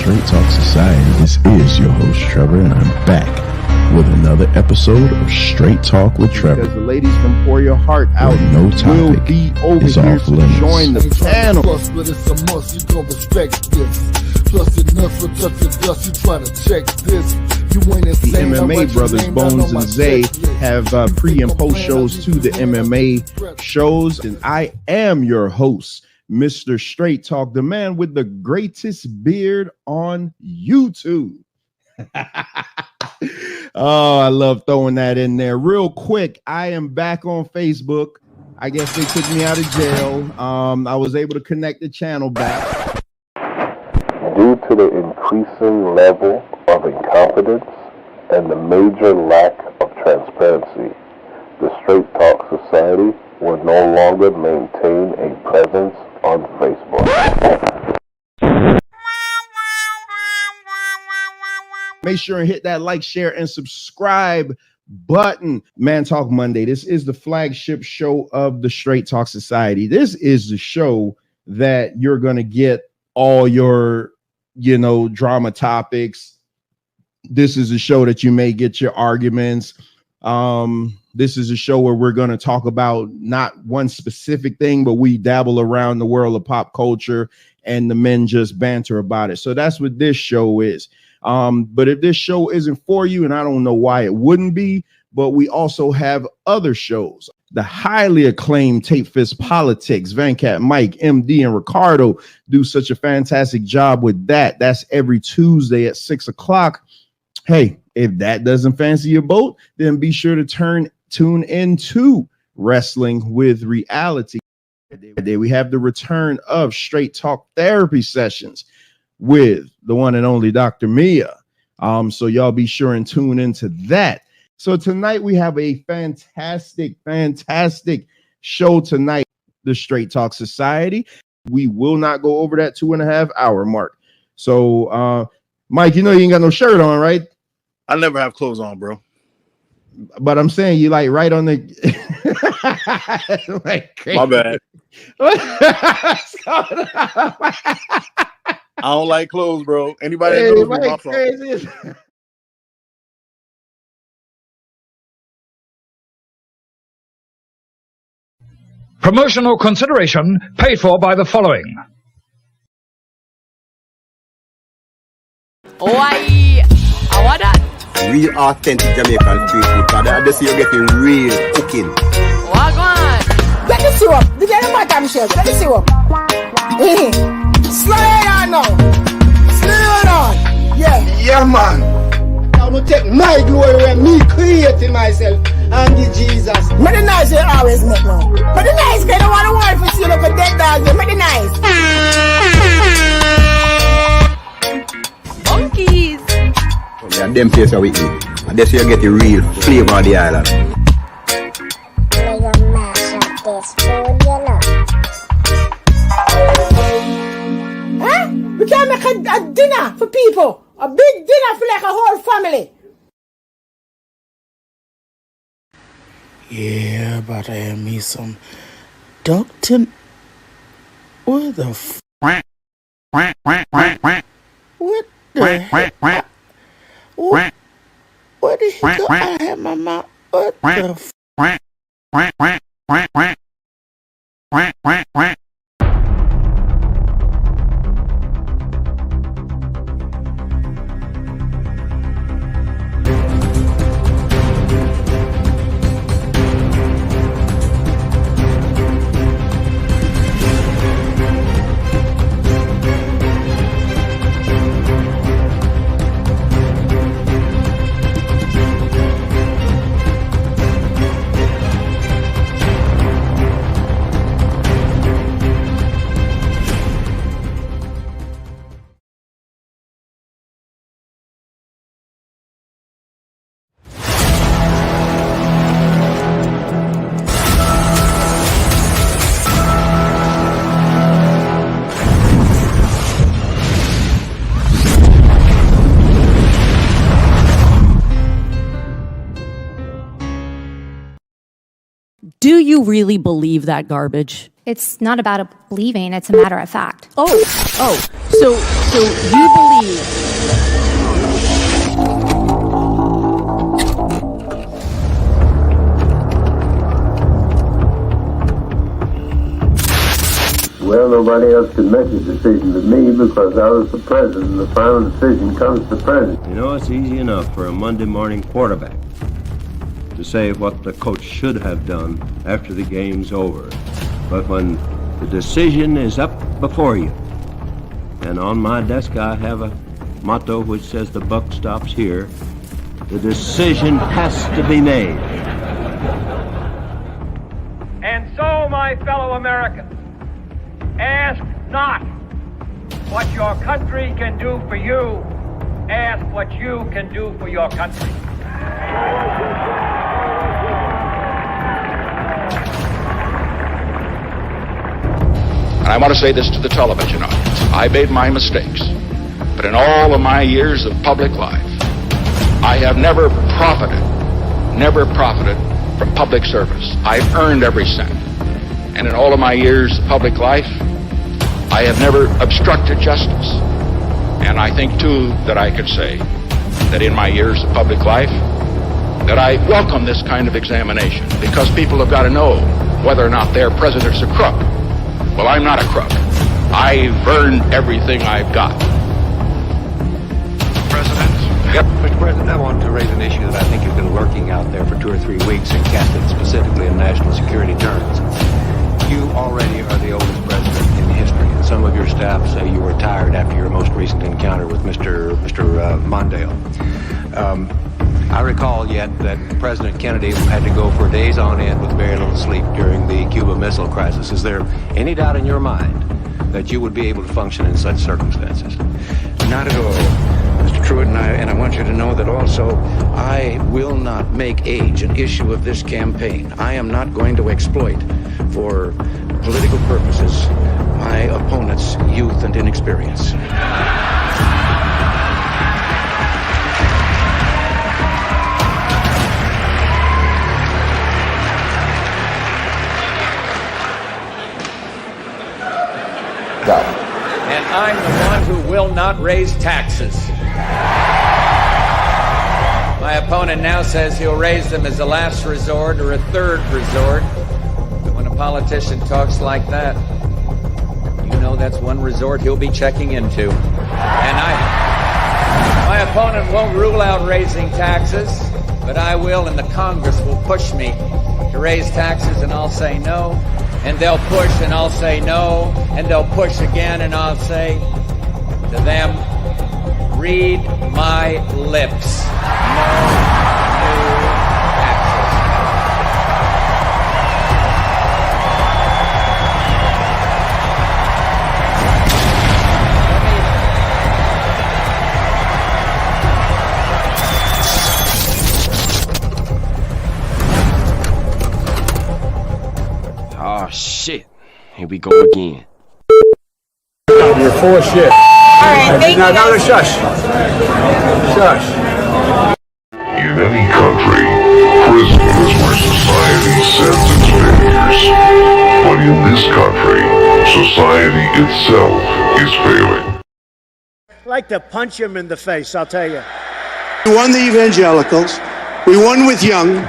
Straight Talk Society. This is your host, Trevor, and I'm back with another episode of Straight Talk with Trevor. Because the ladies from Pour Your Heart Out no will be over here to join the panel. Plus, but it's a must, you gon' respect this. Plus, your nuts will touch the dust, you try to check this. You ain't insane. The MMA brothers, Bones and Zay, have pre and post shows to the MMA shows. And I am your host, Mr. Straight Talk, the man with the greatest beard on YouTube. Oh, I love throwing that in there. Real quick, I am back on Facebook. I guess they took me out of jail. I was able to connect the channel back. Due to the increasing level of incompetence and the major lack of transparency, the Straight Talk Society will no longer maintain a presence on Facebook. Make sure and hit that like, share, and subscribe button. Man Talk Monday. This is the flagship show of the Straight Talk Society. This is the show that you're going to get all your, drama topics. This is a show that you may get your arguments. This is a show where we're going to talk about not one specific thing, but we dabble around the world of pop culture and the men just banter about it. So that's what this show is. But if this show isn't for you, and I don't know why it wouldn't be, but we also have other shows. The highly acclaimed Tape Fist Politics, Vancat, Mike, MD, and Ricardo do such a fantastic job with that. That's every Tuesday at 6 o'clock. Hey, if that doesn't fancy your boat, then be sure to tune into Wrestling with Reality. Today we have the return of Straight Talk Therapy Sessions with the one and only Dr. Mia. So y'all be sure and tune into that. So tonight we have a fantastic show tonight, the Straight Talk Society. We will not go over that 2.5 hour mark. So Mike, you ain't got no shirt on, right? I never have clothes on, bro. But I'm saying you like right on the like crazy. My bad. I don't like clothes, bro. Anybody that knows me, my crazy. Promotional consideration paid for by the following. Why? I want that. Real authentic Jamaican street food. I just see you getting real cooking. Wagwan. Get the syrup. Get the bottom shelf. Get the syrup. Slow it on now. Slow it on. Yeah, man. I'm gonna take my glory when me creating myself and give Jesus. Make the nice you always make now. But the nice guy don't want to work for you like a dead dog. Make the nice. Monkeys. Yeah, them place how we eat. And that's where you get the real flavor of the island. We're gonna mash up this food, Huh? We can make a dinner for people. A big dinner for like a whole family. Yeah, but I am me some Doctor. What the f? What the heck? What did he go? I had my mouth. What the f? Do you really believe that garbage? It's not about believing, it's a matter of fact. Oh, So you believe Well, nobody else could make a decision but me because I was the president, and the final decision comes to the president. You know, it's easy enough for a Monday morning quarterback to say what the coach should have done after the game's over. But when the decision is up before you, and on my desk I have a motto which says the buck stops here, the decision has to be made. And so, my fellow Americans, ask not what your country can do for you, ask what you can do for your country. And I want to say this to the television audience. I made my mistakes, but in all of my years of public life, I have never profited from public service. I've earned every cent. And in all of my years of public life, I have never obstructed justice. And I think, too, that I could say that in my years of public life, that I welcome this kind of examination, because people have got to know whether or not their president's a crook. Well, I'm not a crook. I've earned everything I've got. President? Yep. Mr. President, I want to raise an issue that I think has been lurking out there for 2 or 3 weeks and cast it specifically in national security terms. You already are the oldest president in history. Some of your staff say you retired after your most recent encounter with Mr. Mondale. I recall yet that President Kennedy had to go for days on end with very little sleep during the Cuba Missile Crisis. Is there any doubt in your mind that you would be able to function in such circumstances? Not at all, Mr. Truitt, and I want you to know that also I will not make age an issue of this campaign. I am not going to exploit for political purposes my opponent's youth and inexperience. And I'm the one who will not raise taxes. My opponent now says he'll raise them as a last resort or a third resort. But when a politician talks like that, you know that's one resort he'll be checking into. And my opponent won't rule out raising taxes, but I will, and the Congress will push me to raise taxes, and I'll say no. And they'll push, and I'll say no. And they'll push again, and I'll say to them, read my lips. No new taxes. Oh, shit. Here we go again. You're full of shit. All right, thank you. No, shush. Shush. In any country, prison is where society sends its failures. But in this country, society itself is failing. I'd like to punch him in the face, I'll tell you. We won the evangelicals. We won with young.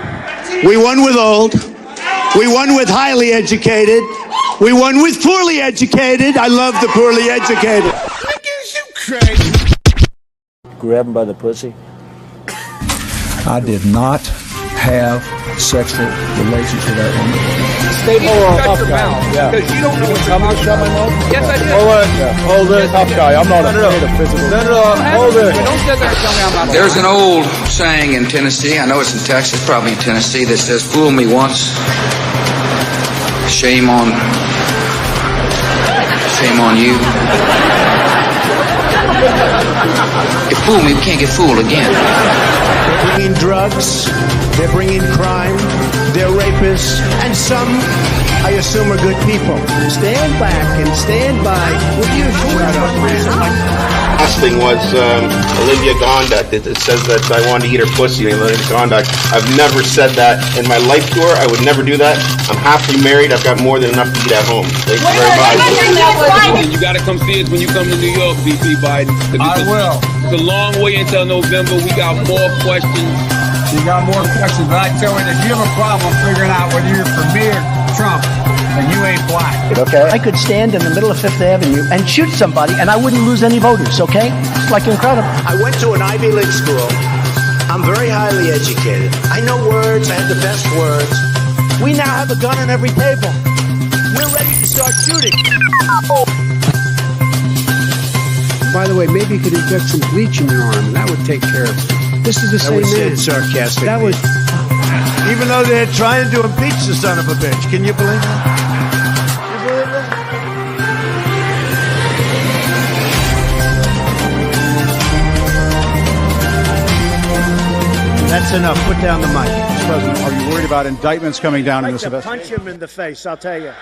We won with old. We won with highly educated. We won with poorly educated. I love the poorly educated. Crazy. Grab him by the pussy. I did not have sexual relations with that woman. Stay more tough guy. Because you don't know what you're talking about. Yes, I did. Hold it, tough guy. I'm not afraid of physical. Hold it. Don't sit there and tell me I'm not. There's an old saying in Tennessee, I know it's in Texas, probably in Tennessee, that says, fool me once, shame on you. You fool me, we can't get fooled again. They're bringing drugs. They're bringing crime. they're rapists, and some, I assume, are good people. Stand back and stand by. Will you shut up, man? Last thing was Olivia Gondak. It says that I wanted to eat her pussy. Olivia Gondak. I've never said that in my life to her. I would never do that. I'm happily married. I've got more than enough to eat at home. Thank you very much. You got to come see us when you come to New York, VP Biden. I will. It's a long way until November. We got more questions. You got more questions, but I tell you, if you have a problem figuring out whether you're for me or Trump, then you ain't black. Okay. I could stand in the middle of Fifth Avenue and shoot somebody, and I wouldn't lose any voters, okay? It's like incredible. I went to an Ivy League school. I'm very highly educated. I know words. I have the best words. We now have a gun on every table. We're ready to start shooting. By the way, maybe you could inject some bleach in your arm, and that would take care of it. This is the same man. Sarcastically. That was... Even though they're trying to impeach the son of a bitch. Can you believe that? You believe that? That's enough. Put down the mic. Mr. President, are you worried about indictments coming down in this investigation? Punch him in the face, I'll tell you.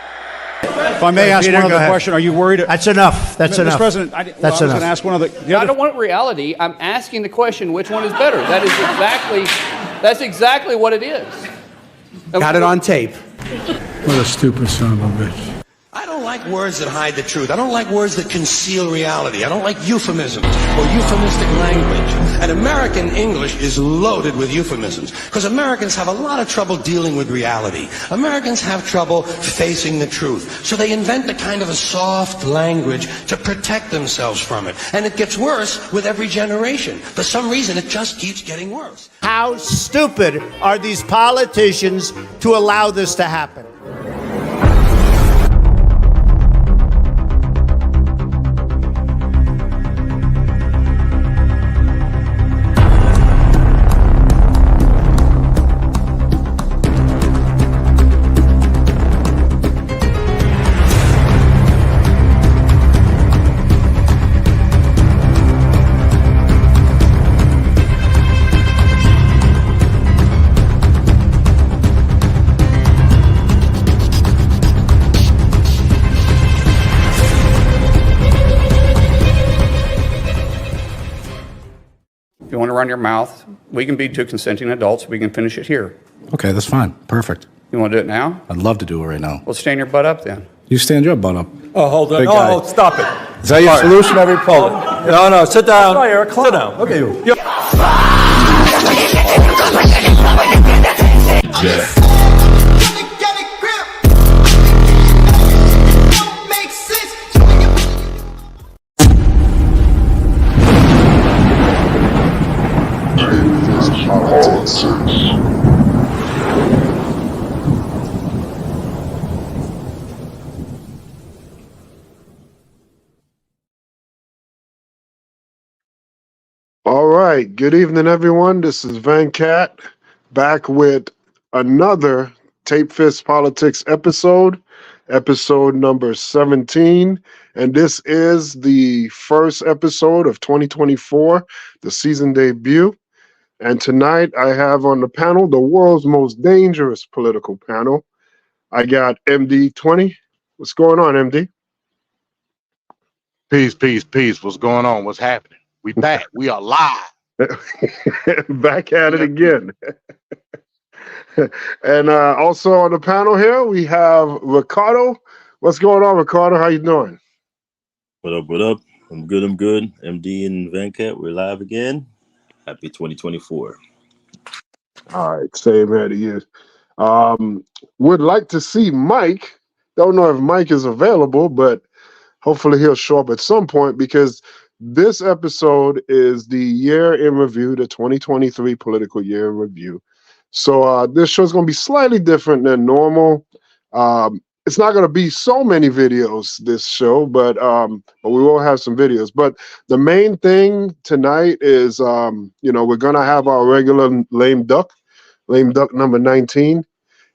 If I may ask Peter, one other ahead. question, are you worried? That's enough. That's enough. Mr. President, That's I was going enough. to ask one of the I don't want reality. I'm asking the question, which one is better? That's exactly what it is. Got it on tape. What a stupid son of a bitch. I don't like words that hide the truth. I don't like words that conceal reality. I don't like euphemisms or euphemistic language. And American English is loaded with euphemisms because Americans have a lot of trouble dealing with reality. Americans have trouble facing the truth. So they invent a kind of a soft language to protect themselves from it. And it gets worse with every generation. For some reason, it just keeps getting worse. How stupid are these politicians to allow this to happen? If you want to run your mouth, we can be two consenting adults. We can finish it here. Okay, that's fine. Perfect. You want to do it now? I'd love to do it right now. Well, stand your butt up then. You stand your butt up. Oh, hold on. Big guy. Oh, stop it. Is that your solution every poll? No, sit down. Sit down. Look at you. All right. Good evening, everyone. This is Van Cat back with another Tape Fist Politics episode number 17. And this is the first episode of 2024, the season debut. And tonight I have on the panel the world's most dangerous political panel. I got MD20. What's going on, MD? Peace. What's going on? What's happening? We back. We are live. Back at it again. And also on the panel here, we have Ricardo. What's going on, Ricardo? How you doing? What up? I'm good. MD and Venkat, we're live again. Happy 2024. All right, same here to you. Would like to see Mike. Don't know if Mike is available, but hopefully he'll show up at some point because this episode is the year in review, the 2023 political year in review. So this show is going to be slightly different than normal. It's not going to be so many videos this show, but we will have some videos. But the main thing tonight is, we're going to have our regular lame duck number 19,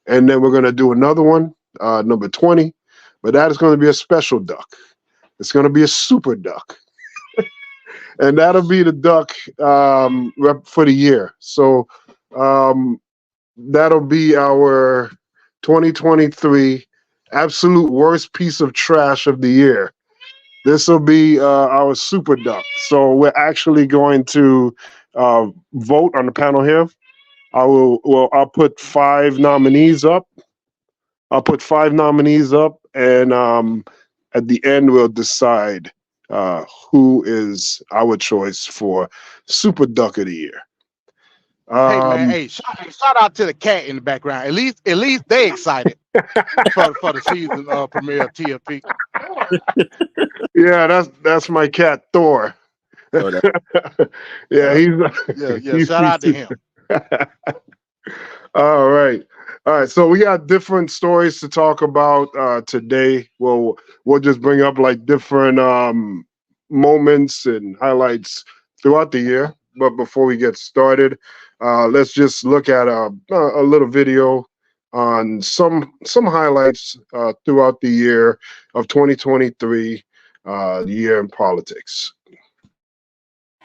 and then we're going to do another one, number 20. But that is going to be a special duck. It's going to be a super duck. And that'll be the duck for the year. So that'll be our 2023 absolute worst piece of trash of the year. This will be our super duck. So we're actually going to vote on the panel here. I'll put 5 nominees up. And at the end we'll decide who is our choice for Super Duck of the Year. Hey man, hey, shout out to the cat in the background. At least they excited for the season premiere of TFP. Yeah, that's my cat Thor. Yeah, he's shout out to him. All right. So we got different stories to talk about today. We'll just bring up like different moments and highlights throughout the year. But before we get started, let's just look at a little video on some highlights throughout the year of 2023, the year in politics.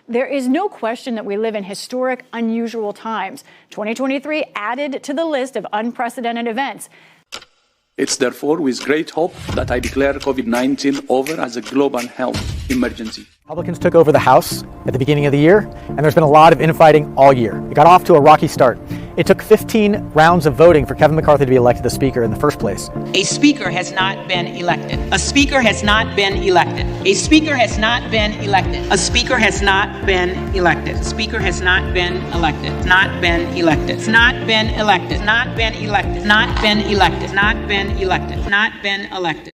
There is no question that we live in historic, unusual times. 2023 added to the list of unprecedented events. It's therefore with great hope that I declare COVID-19 over as a global health emergency. Republicans took over the House at the beginning of the year, and there's been a lot of infighting all year. It got off to a rocky start. It took 15 rounds of voting for Kevin McCarthy to be elected the Speaker in the first place. A Speaker has not been elected. A Speaker has not been elected. A Speaker has not been elected. A Speaker has not been elected. Speaker has not been elected. Not been elected. Not been elected. Not been elected. Not been elected. Not been elected. Not been elected.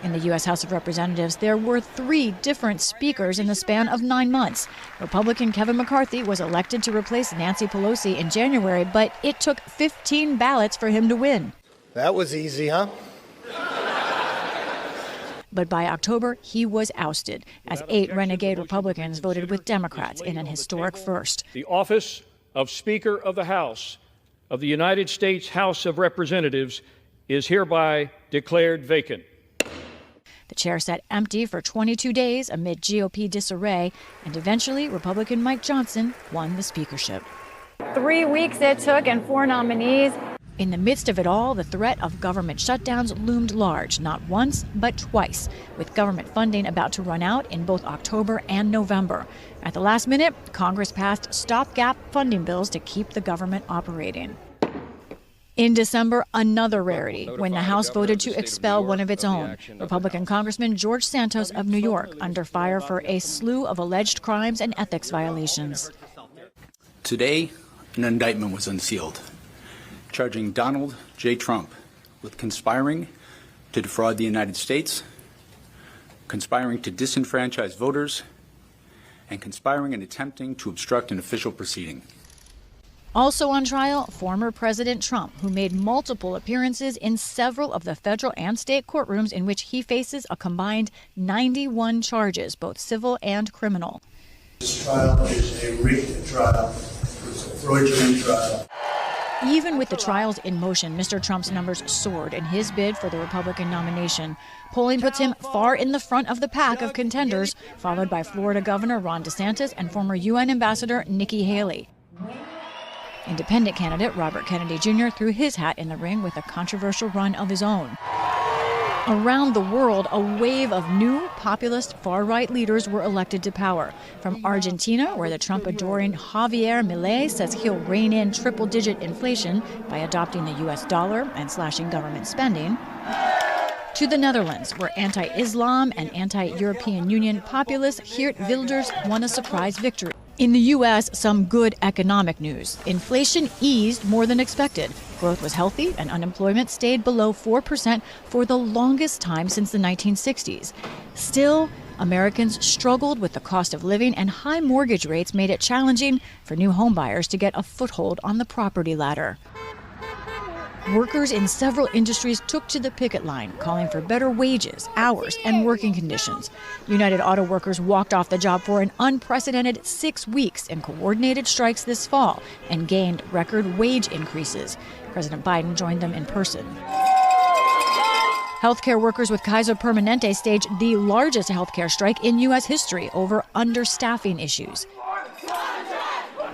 In the U.S. House of Representatives, there were 3 different speakers in the span of 9 months. Republican Kevin McCarthy was elected to replace Nancy Pelosi in January, but it took 15 ballots for him to win. That was easy, huh? But by October, he was ousted, as 8 renegade Republicans voted with Democrats in an historic first. The office of Speaker of the House of the United States House of Representatives is hereby declared vacant. The chair sat empty for 22 days amid GOP disarray, and eventually Republican Mike Johnson won the speakership. 3 weeks it took and 4 nominees. In the midst of it all, the threat of government shutdowns loomed large, not once, but twice, with government funding about to run out in both October and November. At the last minute, Congress passed stopgap funding bills to keep the government operating. In December, another rarity, when the House voted to expel one of its own, Republican Congressman George Santos of New York, under fire for a slew of alleged crimes and ethics violations. Today, an indictment was unsealed, charging Donald J. Trump with conspiring to defraud the United States, conspiring to disenfranchise voters, and conspiring and attempting to obstruct an official proceeding. Also on trial, former President Trump, who made multiple appearances in several of the federal and state courtrooms in which he faces a combined 91 charges, both civil and criminal. This trial is a rigged trial. It's a fraudulent trial. Even with the trials in motion, Mr. Trump's numbers soared in his bid for the Republican nomination. Polling puts him far in the front of the pack of contenders, followed by Florida Governor Ron DeSantis and former UN Ambassador Nikki Haley. Independent candidate Robert Kennedy Jr. threw his hat in the ring with a controversial run of his own. Around the world, a wave of new populist far-right leaders were elected to power. From Argentina, where the Trump-adoring Javier Milei says he'll rein in triple-digit inflation by adopting the U.S. dollar and slashing government spending, to the Netherlands, where anti-Islam and anti-European Union populist Geert Wilders won a surprise victory. In the U.S., some good economic news. Inflation eased more than expected. Growth was healthy, and unemployment stayed below 4% for the longest time since the 1960s. Still, Americans struggled with the cost of living, and high mortgage rates made it challenging for new homebuyers to get a foothold on the property ladder. Workers in several industries took to the picket line, calling for better wages, hours, and working conditions. United Auto Workers walked off the job for an unprecedented 6 weeks in coordinated strikes this fall and gained record wage increases. President Biden joined them in person. Healthcare workers with Kaiser Permanente staged the largest healthcare strike in U.S. history over understaffing issues.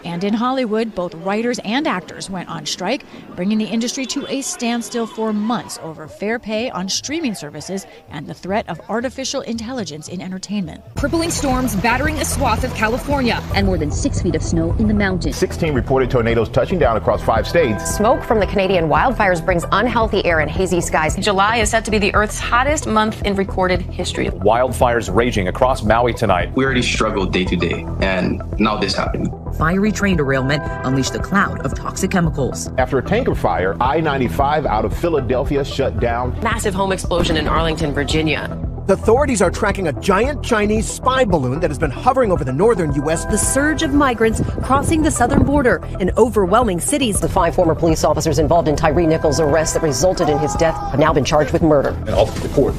And in Hollywood, both writers and actors went on strike, bringing the industry to a standstill for months over fair pay on streaming services and the threat of artificial intelligence in entertainment. Crippling storms battering a swath of California and more than 6 feet of snow in the mountains. 16 reported tornadoes touching down across 5 states. Smoke from the Canadian wildfires brings unhealthy air and hazy skies. July is set to be the Earth's hottest month in recorded history. Wildfires raging across Maui tonight. We already struggled day to day, and now this happened. Fiery train derailment unleashed a cloud of toxic chemicals. After a tanker fire, I-95 out of Philadelphia shut down. Massive home explosion in Arlington, Virginia. Authorities are tracking a giant Chinese spy balloon that has been hovering over the northern U.S. The surge of migrants crossing the southern border in overwhelming cities. The 5 former police officers involved in Tyree Nichols' arrest that resulted in his death have now been charged with murder. And offered the court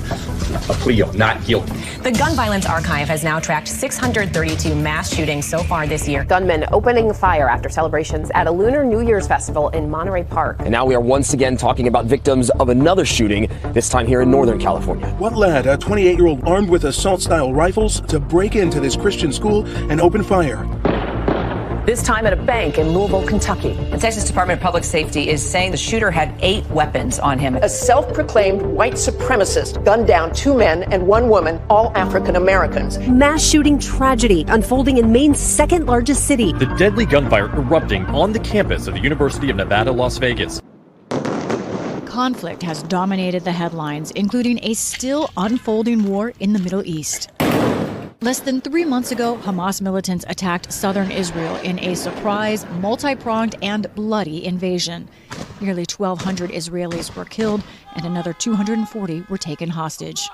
a plea of not guilty. The Gun Violence Archive has now tracked 632 mass shootings so far this year. Gunmen opening fire after celebrations at a Lunar New Year's festival in Monterey Park. And now we are once again talking about victims of another shooting, this time here in Northern California. What led a 28-year-old armed with assault-style rifles to break into this Christian school and open fire? This time at a bank in Louisville, Kentucky. The Texas Department of Public Safety is saying the shooter had 8 weapons on him. A self-proclaimed white supremacist gunned down 2 men and 1 woman, all African Americans. Mass shooting tragedy unfolding in Maine's second largest city. The deadly gunfire erupting on the campus of the University of Nevada, Las Vegas. Conflict has dominated the headlines, including a still unfolding war in the Middle East. Less than 3 months ago, Hamas militants attacked southern Israel in a surprise, multi-pronged, and bloody invasion. Nearly 1,200 Israelis were killed, and another 240 were taken hostage.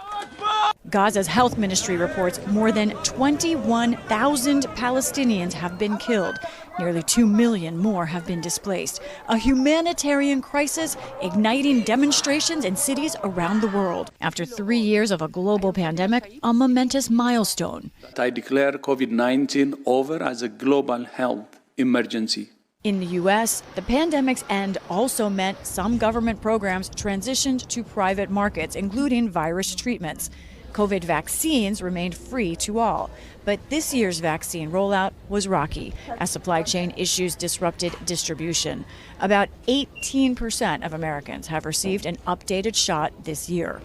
Gaza's health ministry reports more than 21,000 Palestinians have been killed. Nearly 2 million more have been displaced. A humanitarian crisis igniting demonstrations in cities around the world. After 3 years of a global pandemic, a momentous milestone. I declare COVID-19 over as a global health emergency. In the U.S., the pandemic's end also meant some government programs transitioned to private markets, including virus treatments. COVID vaccines remained free to all. But this year's vaccine rollout was rocky as supply chain issues disrupted distribution. About 18% of Americans have received an updated shot this year.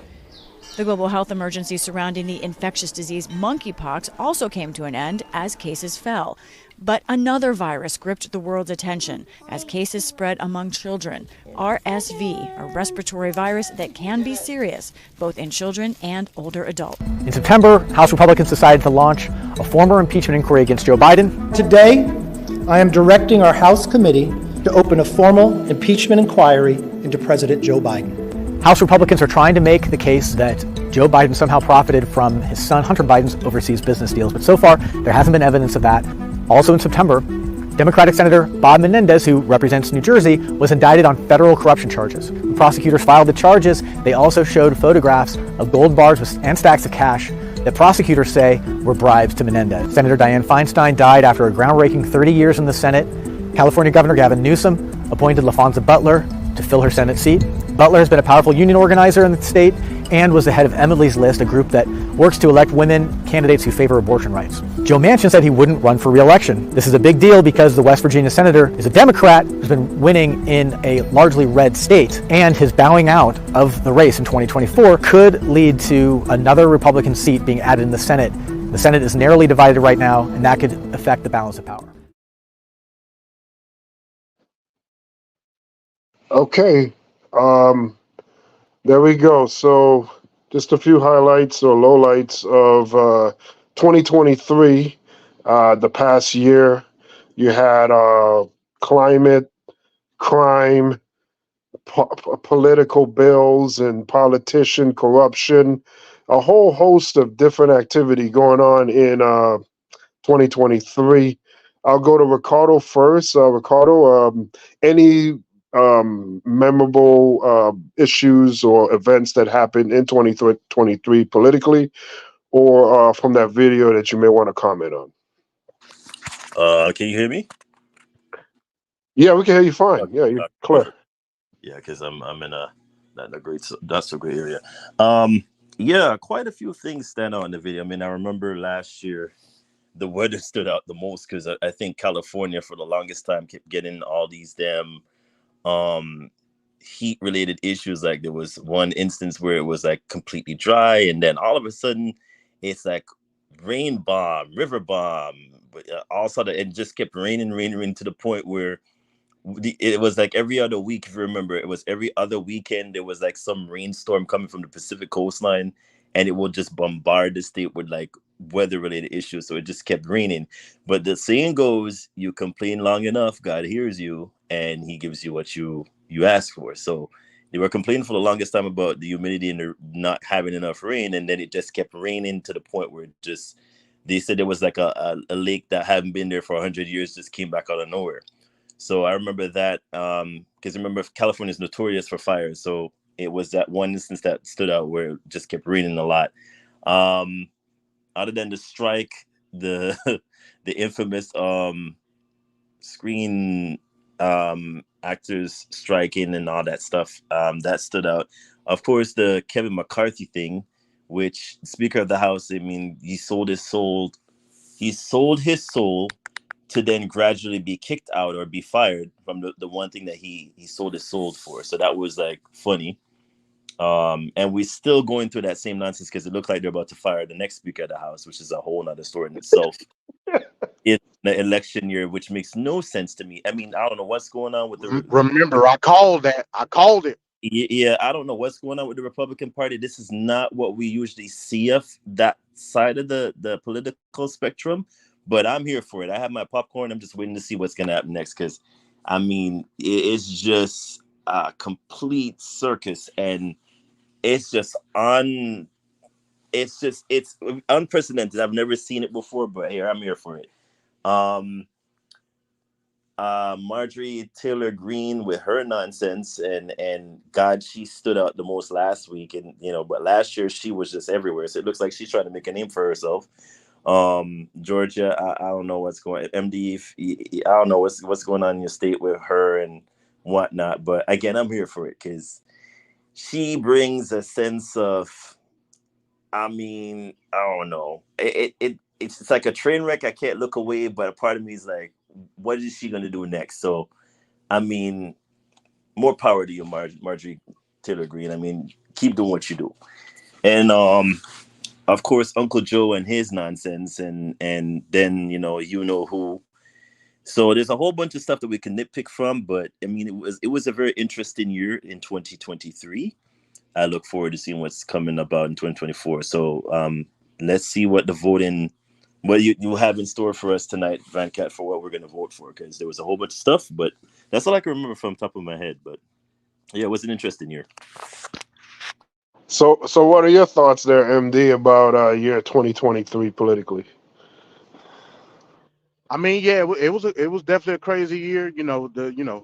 The global health emergency surrounding the infectious disease monkeypox also came to an end as cases fell. But another virus gripped the world's attention as cases spread among children. RSV, a respiratory virus that can be serious, both in children and older adults. In September, House Republicans decided to launch a formal impeachment inquiry against Joe Biden. Today, I am directing our House committee to open a formal impeachment inquiry into President Joe Biden. House Republicans are trying to make the case that Joe Biden somehow profited from his son Hunter Biden's overseas business deals, but so far there hasn't been evidence of that. Also in September, Democratic Senator Bob Menendez, who represents New Jersey, was indicted on federal corruption charges. When prosecutors filed the charges, they also showed photographs of gold bars and stacks of cash that prosecutors say were bribes to Menendez. Senator Dianne Feinstein died after a groundbreaking 30 years in the Senate. California Governor Gavin Newsom appointed LaFonza Butler to fill her Senate seat. Butler has been a powerful union organizer in the state and was the head of Emily's List, a group that works to elect women candidates who favor abortion rights. Joe Manchin said he wouldn't run for re-election. This is a big deal because the West Virginia senator is a Democrat who's been winning in a largely red state, and his bowing out of the race in 2024 could lead to another Republican seat being added in the Senate. The Senate is narrowly divided right now, and that could affect the balance of power. Okay, there we go. So just a few highlights or lowlights of 2023, the past year. You had climate, crime, political bills and politician corruption, a whole host of different activity going on in 2023. I'll go to Ricardo first. Ricardo, any memorable issues or events that happened in 2023 politically, or from that video that you may want to comment on? Can you hear me? Yeah, we can hear you fine. Yeah, you're clear. Yeah, because I'm in a not so great area. Yeah, quite a few things stand out in the video. I mean, I remember last year the weather stood out the most because I think California for the longest time kept getting all these damn heat related issues. Like there was one instance where it was like completely dry, and then all of a sudden it's like rain bomb, river bomb, all sort of, it just kept raining to the point where it was like every other week. If you remember, it was every other weekend there was like some rainstorm coming from the Pacific coastline, and it would just bombard the state with like weather related issues. So it just kept raining. But the saying goes, you complain long enough, God hears you and he gives you what you ask for. So they were complaining for the longest time about the humidity and the not having enough rain, and then it just kept raining to the point where it just, they said there was like a lake that hadn't been there for 100 years just came back out of nowhere. So I remember that because remember California is notorious for fires. So it was that one instance that stood out where it just kept raining a lot. Other than the strike, the the infamous screen actors striking and all that stuff, that stood out. Of course, the Kevin McCarthy thing, which Speaker of the House, I mean, he sold his soul to then gradually be kicked out or be fired from the one thing that he sold his soul for. So that was like funny. And we're still going through that same nonsense because it looked like they're about to fire the next Speaker of the House, which is a whole nother story in itself. In the election year, which makes no sense to me. I mean, I don't know what's going on with the. Remember, I called that. I called it. Yeah, I don't know what's going on with the Republican Party. This is not what we usually see of that side of the political spectrum. But I'm here for it. I have my popcorn. I'm just waiting to see what's going to happen next. Because, I mean, it's just a complete circus, and it's it's unprecedented. I've never seen it before, but I'm here for it. Marjorie Taylor Greene with her nonsense, and God, she stood out the most last week, and but last year she was just everywhere. So it looks like she's trying to make a name for herself. Georgia, I don't know what's going. MD, I don't know what's going on in your state with her and whatnot. But again, I'm here for it because she brings a sense of, I mean, I don't know. It's like a train wreck. I can't look away, but a part of me is like, what is she going to do next? So, I mean, more power to you, Marjorie Taylor Greene. I mean, keep doing what you do. And of course, Uncle Joe and his nonsense, and then who. So there's a whole bunch of stuff that we can nitpick from, but I mean, it was a very interesting year in 2023. I look forward to seeing what's coming about in 2024. So let's see what the voting, what you have in store for us tonight, Van Cat, for what we're going to vote for, because there was a whole bunch of stuff, but that's all I can remember from the top of my head. But yeah, it was an interesting year. So what are your thoughts there, MD, about year 2023 politically? I mean, yeah, it was definitely a crazy year. The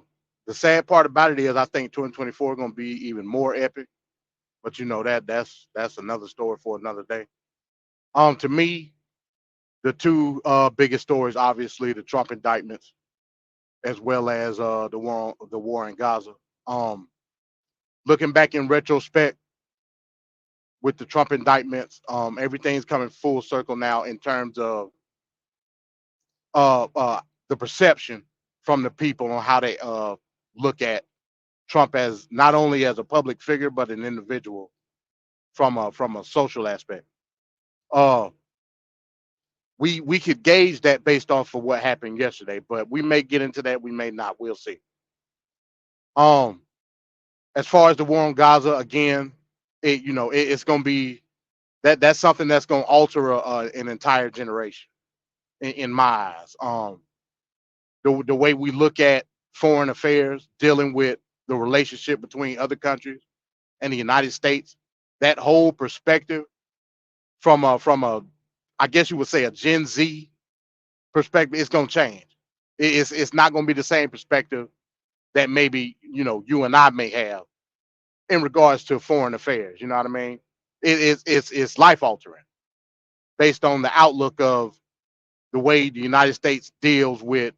sad part about it is I think 2024 is going to be even more epic. But that's another story for another day. To me, the two biggest stories, obviously, the Trump indictments, as well as the war in Gaza. Looking back in retrospect with the Trump indictments, everything's coming full circle now in terms of the perception from the people on how they look at Trump as not only as a public figure but an individual from a social aspect. We could gauge that based off of what happened yesterday, but we may get into that, we may not. We'll see. As far as the war on Gaza, again, it's going to be that's something that's going to alter an entire generation in my eyes. The way we look at foreign affairs, dealing with the relationship between other countries and the United States, that whole perspective from a I guess you would say a Gen Z perspective, it's going to change. It's not going to be the same perspective that maybe you and I may have in regards to foreign affairs. You know what I mean? It's life altering based on the outlook of the way the United States deals with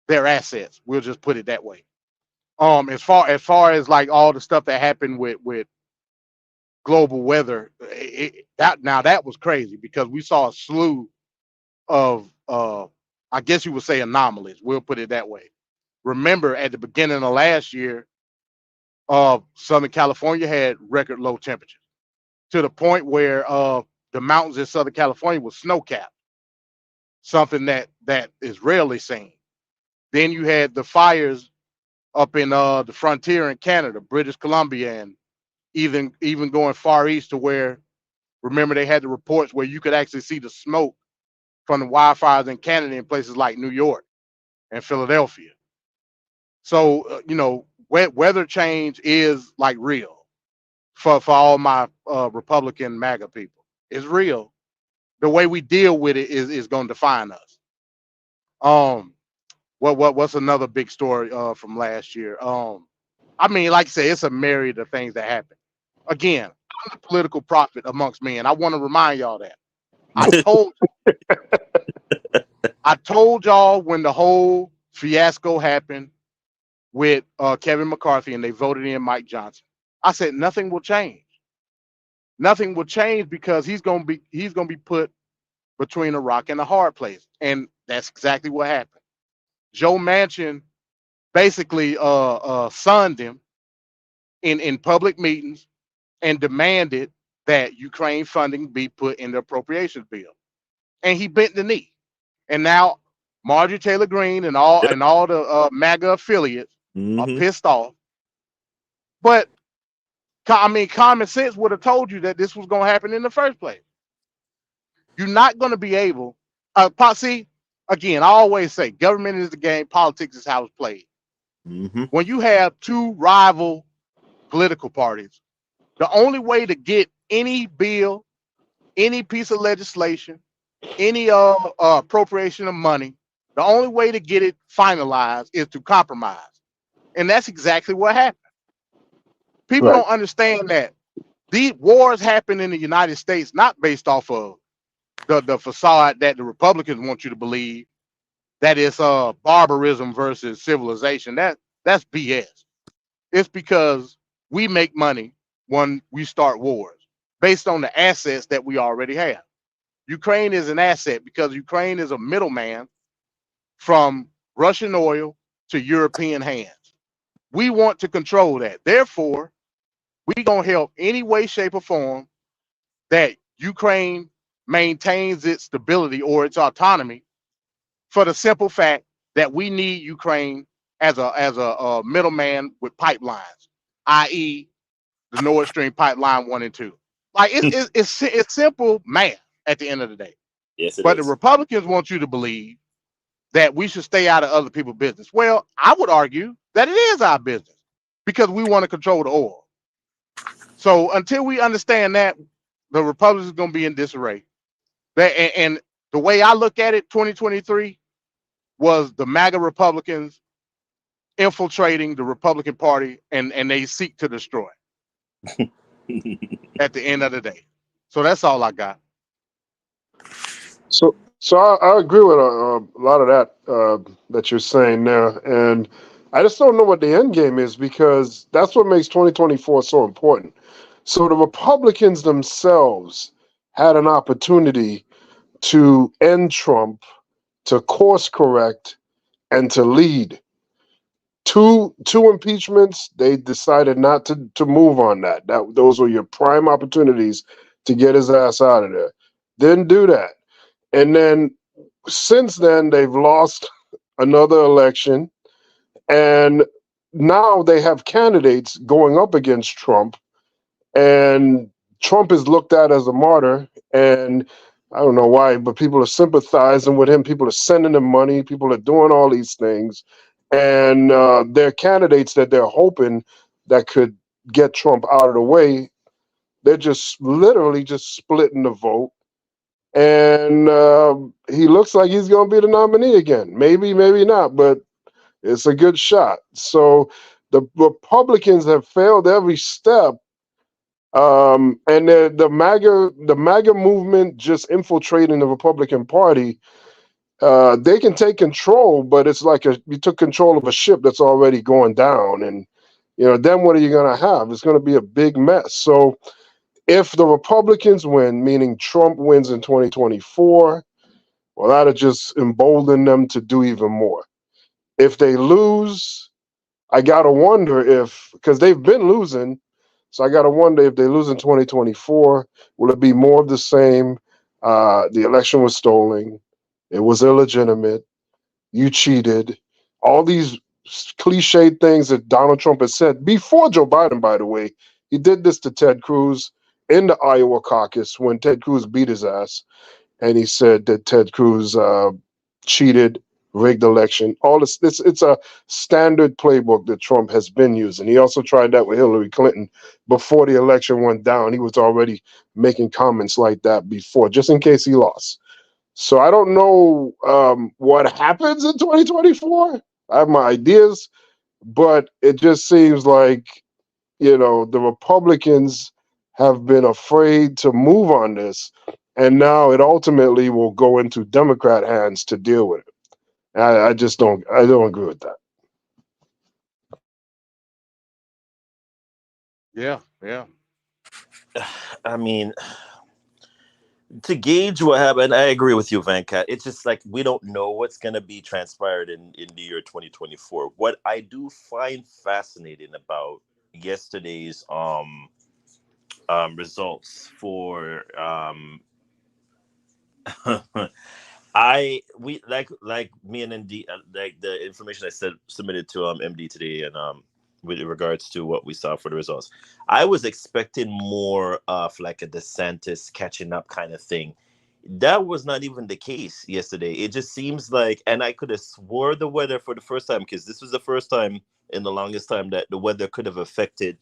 their assets. We'll just put it that way. As far as like all the stuff that happened with global weather, that was crazy because we saw a slew I guess you would say anomalies. We'll put it that way. Remember, at the beginning of last year, Southern California had record low temperatures to the point where the mountains in Southern California was snow capped, something that is rarely seen. Then you had the fires up in the frontier in Canada, British Columbia, and even going far east to where, remember, they had the reports where you could actually see the smoke from the wildfires in Canada in places like New York and Philadelphia. So weather change is like real for all my Republican MAGA people. It's real. The way we deal with it is going to define us. What's another big story from last year? I mean, like I say, it's a myriad of things that happen. Again, I'm the political prophet amongst men. I want to remind y'all that. I told y'all when the whole fiasco happened with Kevin McCarthy and they voted in Mike Johnson. I said nothing will change. Nothing will change because he's gonna be put between a rock and a hard place, and that's exactly what happened. Joe Manchin basically sunned him in public meetings and demanded that Ukraine funding be put in the appropriations bill, and he bent the knee. And now Marjorie Taylor Greene and all the MAGA affiliates are pissed off. But I mean, common sense would have told you that this was going to happen in the first place. You're not going to be able. See, again, I always say government is the game, politics is how it's played. When you have two rival political parties, the only way to get any bill, any piece of legislation, any appropriation of money, the only way to get it finalized is to compromise. And that's exactly what happened. People don't understand that these wars happen in the United States not based off of the facade that the Republicans want you to believe, that it's barbarism versus civilization. That's BS. It's because we make money when we start wars based on the assets that we already have. Ukraine is an asset because Ukraine is a middleman from Russian oil to European hands. We want to control that. Therefore, we're going to help any way, shape, or form that Ukraine maintains its stability or its autonomy, for the simple fact that we need Ukraine as a middleman with pipelines, i.e., the Nord Stream pipeline 1 and 2. Like it's simple math at the end of the day. Yes, but the Republicans want you to believe that we should stay out of other people's business. Well, I would argue that it is our business because we want to control the oil. So until we understand that, the Republicans are going to be in disarray. And the way I look at it, 2023 was the MAGA Republicans infiltrating the Republican Party, and they seek to destroy at the end of the day. So that's all I got. So I agree with a lot of that that you're saying there, and I just don't know what the end game is, because that's what makes 2024 so important. So the Republicans themselves had an opportunity to end Trump, to course correct, and to lead. Two impeachments, they decided not to move on that. Those were your prime opportunities to get his ass out of there. Didn't do that. And then since then, they've lost another election, and now they have candidates going up against Trump, and Trump is looked at as a martyr, and I don't know why, but people are sympathizing with him. People are sending him money. People are doing all these things, and they're candidates that they're hoping that could get Trump out of the way. They're just literally just splitting the vote. And he looks like he's going to be the nominee again. Maybe, maybe not, but it's a good shot. So the Republicans have failed every step, and the MAGA movement just infiltrating the Republican Party. They can take control, but it's like you took control of a ship that's already going down, and then what are you going to have? It's going to be a big mess. So if the Republicans win, meaning Trump wins in 2024, Well, that'll just embolden them to do even more. If they lose, I gotta wonder if, because they've been losing, so I gotta wonder if they lose in 2024, will it be more of the same? The election was stolen, it was illegitimate, you cheated, all these cliche things that Donald Trump has said before Joe Biden, by the way. He did this to Ted Cruz in the Iowa caucus when Ted Cruz beat his ass, and he said that Ted Cruz cheated, rigged election. All this, it's a standard playbook that Trump has been using. He also tried that with Hillary Clinton before the election went down. He was already making comments like that before, just in case he lost. So I don't know what happens in 2024. I have my ideas, but it just seems like, the Republicans have been afraid to move on this, and now it ultimately will go into Democrat hands to deal with it. I just don't. I don't agree with that. Yeah, yeah. I mean, to gauge what happened, I agree with you, Venkat. It's just like we don't know what's going to be transpired in the year 2024. What I do find fascinating about yesterday's results for we like me and ND, like the information I submitted to MD today, and with regards to what we saw for the results, I was expecting more of like a DeSantis catching up kind of thing. That was not even the case yesterday. It just seems like, and I could have swore the weather for the first time, because this was the first time in the longest time that the weather could have affected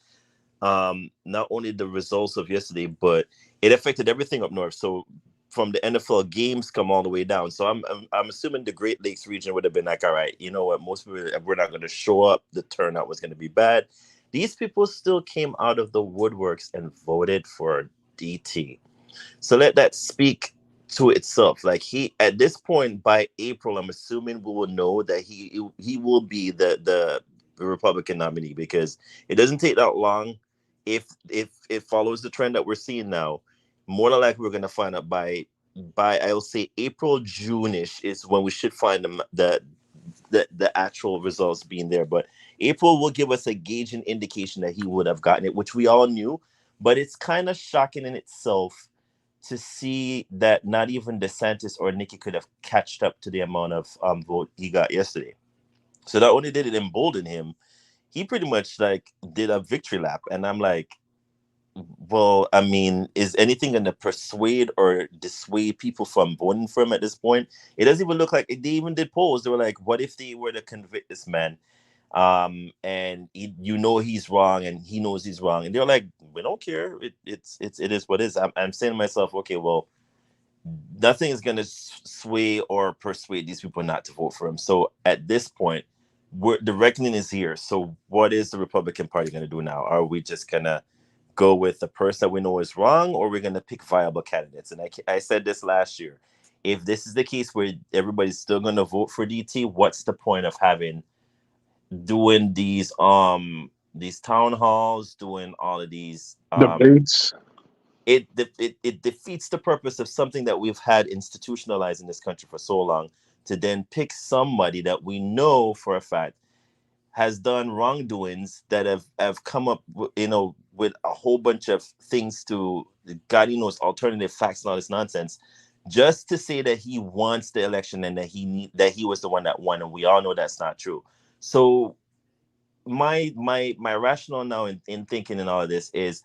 not only the results of yesterday, but it affected everything up north. So from the NFL games come all the way down. So I'm assuming the Great Lakes region would have been like, all right, you know what, most people, we're not going to show up. The turnout was going to be bad. These people still came out of the woodworks and voted for DT. So let that speak to itself. Like, he, at this point, by April, I'm assuming we will know that he will be the Republican nominee, because it doesn't take that long. If it follows the trend that we're seeing now, more than likely we're going to find out by I'll say April, June-ish is when we should find the actual results being there. But April will give us a gauging indication that he would have gotten it, which we all knew. But it's kind of shocking in itself to see that not even DeSantis or Nikki could have catched up to the amount of vote he got yesterday. So not only did it embolden him, he pretty much like did a victory lap. And I'm like, well, I mean, is anything going to persuade or dissuade people from voting for him at this point? It doesn't even look like they even did polls. They were like, what if they were to convict this man? And he's wrong, and he knows he's wrong, and they're like, we don't care. It is what it is. I'm saying to myself, okay, well, nothing is going to sway or persuade these people not to vote for him. So at this point, the reckoning is here. So what is the Republican Party going to do now? Are we just going to go with the person that we know is wrong, or we're going to pick viable candidates? And I said this last year. If this is the case where everybody's still going to vote for DT, what's the point of doing these town halls, doing all of these debates? It defeats the purpose of something that we've had institutionalized in this country for so long, to then pick somebody that we know for a fact has done wrongdoings, that have come up with a whole bunch of things to God knows, alternative facts and all this nonsense, just to say that he wants the election and that he was the one that won, and we all know that's not true. So my rationale now in thinking in all of this is,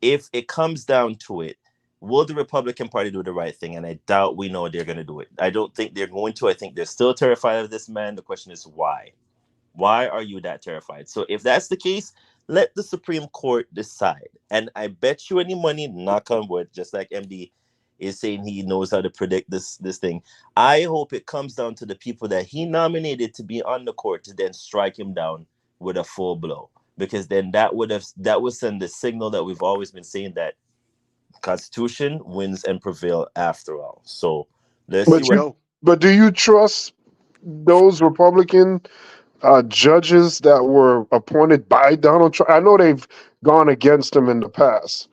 if it comes down to it, will the Republican Party do the right thing? And I doubt we know they're going to do it. I don't think they're going to. I think they're still terrified of this man. The question is why? Why are you that terrified? So if that's the case, let the Supreme Court decide. And I bet you any money, knock on wood, just like MD is saying he knows how to predict this thing, I hope it comes down to the people that he nominated to be on the court to then strike him down with a full blow. Because then that would send the signal that we've always been saying, that Constitution wins and prevail after all. So let's see what. But do you trust those Republican judges that were appointed by Donald Trump? I know they've gone against him in the past,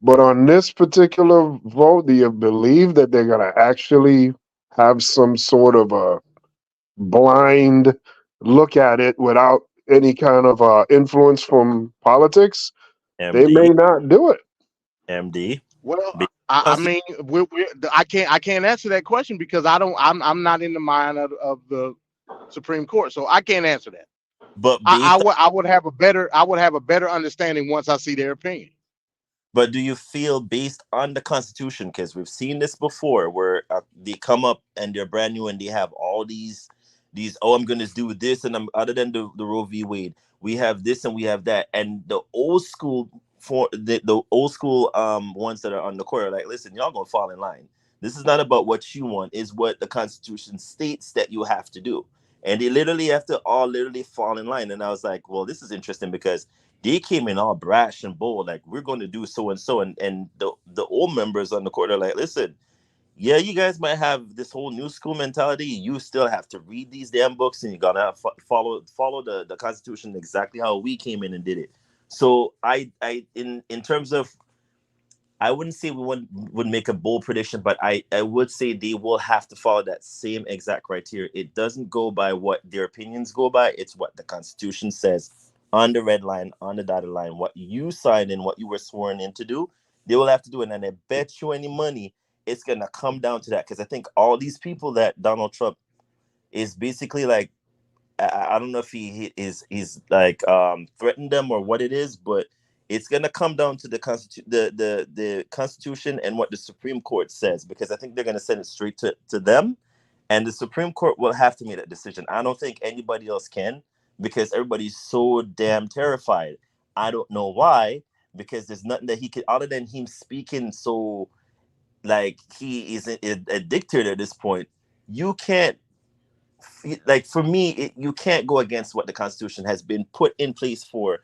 but on this particular vote, do you believe that they're going to actually have some sort of a blind look at it without any kind of influence from politics, they may MD, not do it. MD. Well, Be- I mean, I can't answer that question because I'm not in the mind of the Supreme Court, so I can't answer that. But based I would have a better understanding once I see their opinion. But do you feel based on the Constitution, because we've seen this before, where they come up and they're brand new and they have all these oh, I'm going to do this, and I'm other than the Roe v. Wade, we have this and we have that, and the old school the old school ones that are on the court are like, listen, y'all gonna fall in line. This is not about what you want; is what the Constitution states that you have to do, and they literally have to all literally fall in line. And I was like, well, this is interesting because they came in all brash and bold, like we're going to do so and so, and the old members on the court are like, listen, yeah, you guys might have this whole new school mentality. You still have to read these damn books, and you gotta follow the Constitution exactly how we came in and did it. So in terms of, I wouldn't say we would make a bold prediction, but I would say they will have to follow that same exact criteria. It doesn't go by what their opinions go by. It's what the Constitution says on the red line, on the dotted line, what you signed and what you were sworn in to do. They will have to do it. And I bet you any money it's going to come down to that. Because I think all these people that Donald Trump is basically like, I don't know if he's like threatened them or what it is, but it's gonna come down to the the Constitution and what the Supreme Court says, because I think they're gonna send it straight to them, and the Supreme Court will have to make that decision. I don't think anybody else can, because everybody's so damn terrified. I don't know why, because there's nothing that he could, other than him speaking so like he is a dictator at this point. You can't, like, for me, you can't go against what the Constitution has been put in place for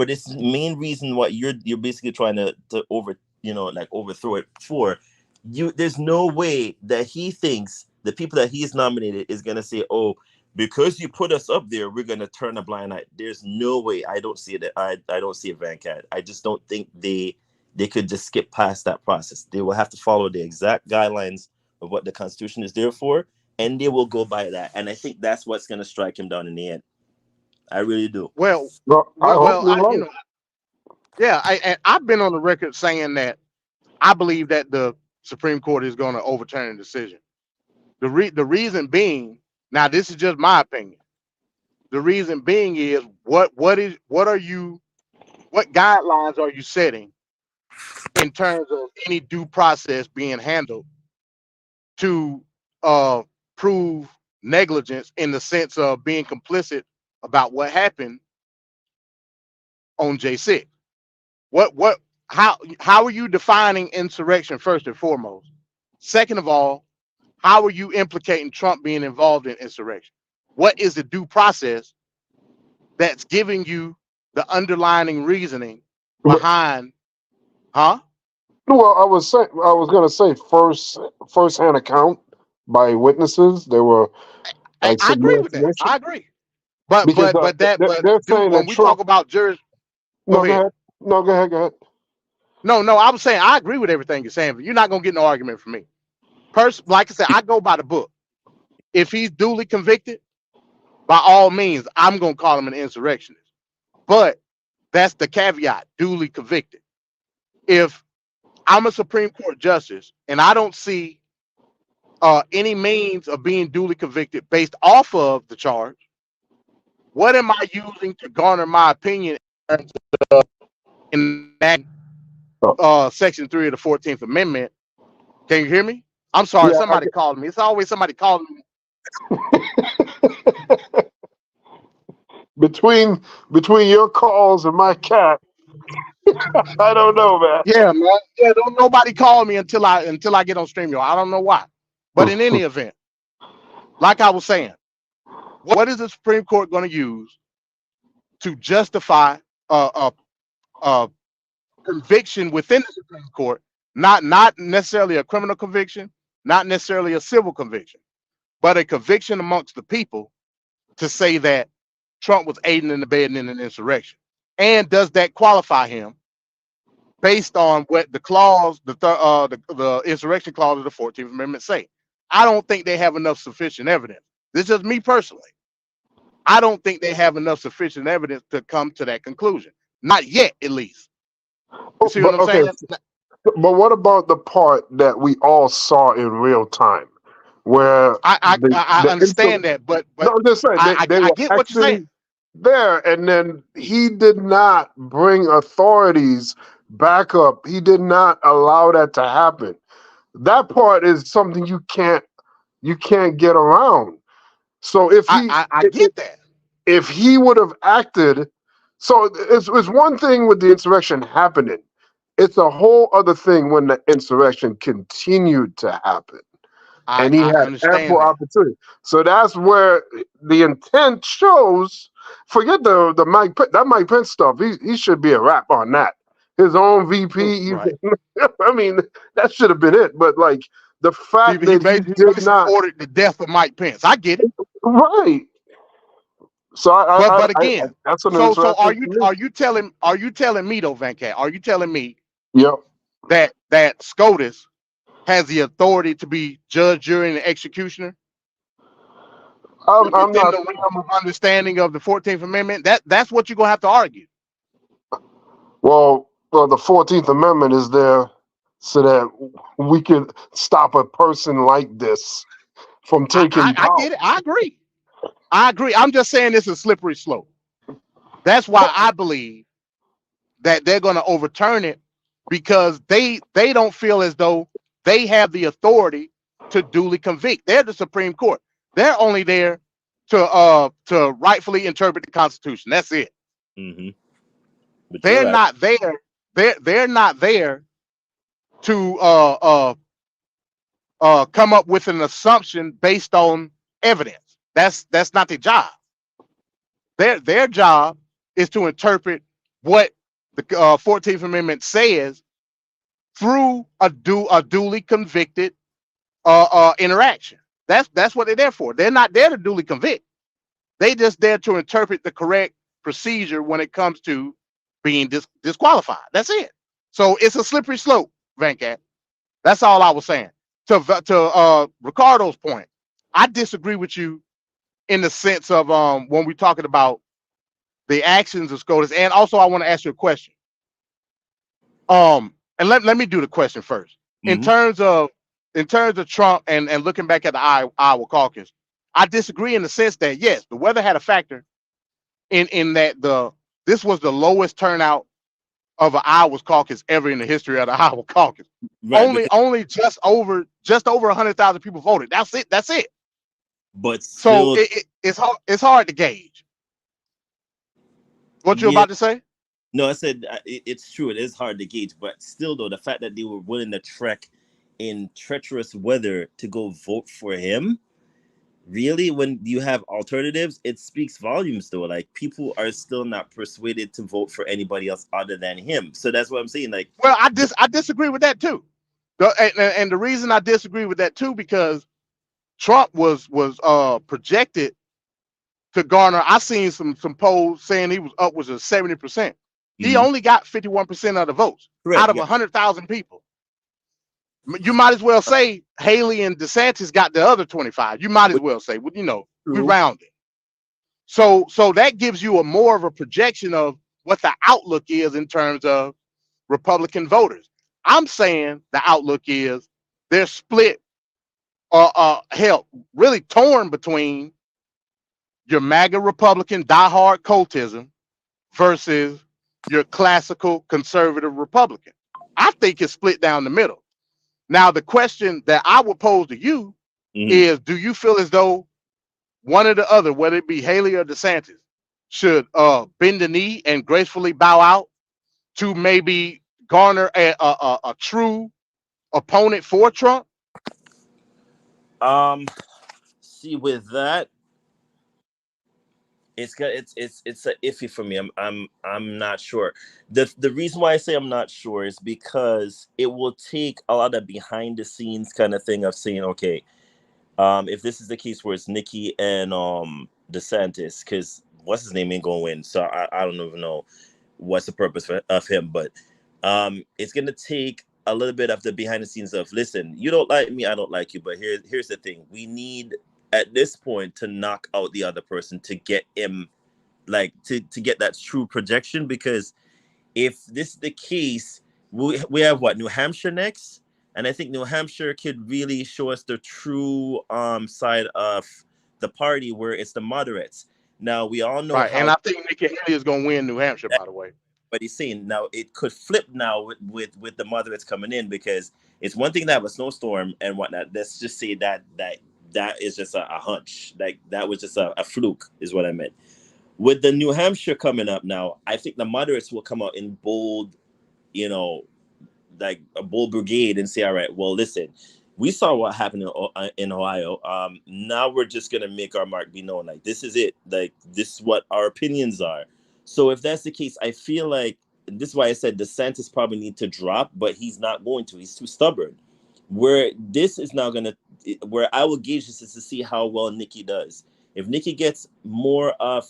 this main reason. What you're basically trying to overthrow it for. There's no way that he thinks the people that he's nominated is gonna say, oh, because you put us up there, we're gonna turn a blind eye. There's no way. I don't see it. I don't see it, Van Cat. I just don't think they could just skip past that process. They will have to follow the exact guidelines of what the Constitution is there for, and they will go by that. And I think that's what's going to strike him down in the end. I really do. Well, yeah, I've been on the record saying that I believe that the Supreme Court is going to overturn the decision. The reason being, now this is just my opinion. The reason being is what guidelines are you setting in terms of any due process being handled to prove negligence in the sense of being complicit about what happened on J6. How are you defining insurrection first and foremost? Second of all, how are you implicating Trump being involved in insurrection? What is the due process that's giving you the underlying reasoning behind, huh? Well, I was going to say first-hand account by witnesses. There were like I some agree more with that. information. I agree. But Because they're saying when that we Trump. talk about juris, No, go ahead. No, go ahead. Go ahead. No, I was saying I agree with everything you're saying, but you're not gonna get no argument from me. Like I said, I go by the book. If he's duly convicted, by all means, I'm gonna call him an insurrectionist. But that's the caveat: duly convicted. If I'm a Supreme Court justice and I don't see any means of being duly convicted based off of the charge, what am I using to garner my opinion in that Section 3 of the 14th Amendment? Can you hear me? I'm sorry, Yeah, somebody called me. It's always somebody calling me. between your calls and my cat, I don't know, man. Yeah, man. Yeah, don't nobody call me until I get on StreamYard. I don't know why. But in any event, like I was saying, what is the Supreme Court going to use to justify a conviction within the Supreme Court? Not necessarily a criminal conviction, not necessarily a civil conviction, but a conviction amongst the people to say that Trump was aiding and abetting in an insurrection. And does that qualify him based on what the clause, the insurrection clause of the 14th Amendment say? I don't think they have enough sufficient evidence. This is just me personally. I don't think they have enough sufficient evidence to come to that conclusion. Not yet, at least. You see what But I'm okay, saying? but what about the part that we all saw in real time, where I the understand that, but no, I'm just saying they I were get what you're saying. actually there, and then he did not bring authorities back up. He did not allow that to happen. That part is something you can't get around. So if I get that. if he would have acted, so it's one thing with the insurrection happening. It's a whole other thing when the insurrection continued to happen. And he I had understand ample that. opportunity. So that's where the intent shows. Forget the Mike Pence stuff. He should be a rap on that. His own VP. Right. I mean, that should have been it. But like the fact He that he did basically not, ordered the death of Mike Pence. I get it. right. So But again, that's an so interesting. are you telling me though, Van Cat? Are you telling me Yep. that SCOTUS has the authority to be judge, jury, and executioner I'm within not. the realm of understanding of the 14th Amendment? That's what you're gonna have to argue. Well, the 14th Amendment is there so that we could stop a person like this from taking I power. get it. I agree. I'm just saying it's a slippery slope. That's why I believe that they're going to overturn it, because they don't feel as though they have the authority to duly convict. They're the Supreme Court. They're only there to rightfully interpret the Constitution. That's it. Mm-hmm. But you're They're right. not there. They're not there to come up with an assumption based on evidence. That's not their job. Their job is to interpret what the 14th Amendment says through a duly convicted interaction. That's what they're there for. They're not there to duly convict. They just there to interpret the correct procedure when it comes to being disqualified. That's it. So it's a slippery slope, Venkat. That's all I was saying. To Ricardo's point, I disagree with you in the sense of when we're talking about the actions of SCOTUS. And also, I want to ask you a question. And let me do the question first. In terms of Trump and looking back at the Iowa caucus, I disagree in the sense that yes, the weather had a factor in that this was the lowest turnout of an Iowa caucus ever in the history of the Iowa caucus. Right, Only just over 100,000 people voted. That's it. But So still, it's hard to gauge. What you yeah. about to say? No, I said it's true. It is hard to gauge, but still, though, the fact that they were willing to trek in treacherous weather to go vote for him, really, when you have alternatives, it speaks volumes, though. Like, people are still not persuaded to vote for anybody else other than him. So that's what I'm saying. Like, well, I disagree with that too. And the reason I disagree with that too, because Trump was projected to garner. I seen some polls saying he was upwards of 70%. He only got 51% of the votes out of 100,000 people. You might as well say Haley and DeSantis got the other 25. You might as well say, we round it. So that gives you more of a projection of what the outlook is in terms of Republican voters. I'm saying the outlook is they're split hell, really torn between your MAGA Republican diehard cultism versus your classical conservative Republican. I think it's split down the middle. Now, the question that I would pose to you is, do you feel as though one or the other, whether it be Haley or DeSantis, should bend the knee and gracefully bow out to maybe garner a true opponent for Trump? see, with that, it's a iffy for me. I'm not sure. The reason why I say I'm not sure is because it will take a lot of behind the scenes kind of thing of saying, okay, if this is the case where it's Nikki and DeSantis, because what's his name ain't gonna win, so I don't even know what's the purpose of him, but it's gonna take a little bit of the behind the scenes of, listen, you don't like me, I don't like you, but here's the thing: we need at this point to knock out the other person to get him, like, to get that true projection. Because if this is the case, we have what, New Hampshire next, and I think New Hampshire could really show us the true side of the party, where it's the moderates. Now we all know Right, how and I think Nikki Haley is going to win New Hampshire, by the way. but he's saying now it could flip now with the moderates coming in, because it's one thing to have a snowstorm and whatnot. Let's just say that is just a hunch. Like that was just a fluke, is what I meant. With the New Hampshire coming up now, I think the moderates will come out in bold, like a bold brigade, and say, all right, well, listen, we saw what happened in Ohio. Now we're just gonna make our mark be known. Like, this is it. Like, this is what our opinions are. So if that's the case, I feel like this is why I said DeSantis probably need to drop, but he's not going to. He's too stubborn. Where this is now where I will gauge this is to see how well Nikki does. If Nikki gets more of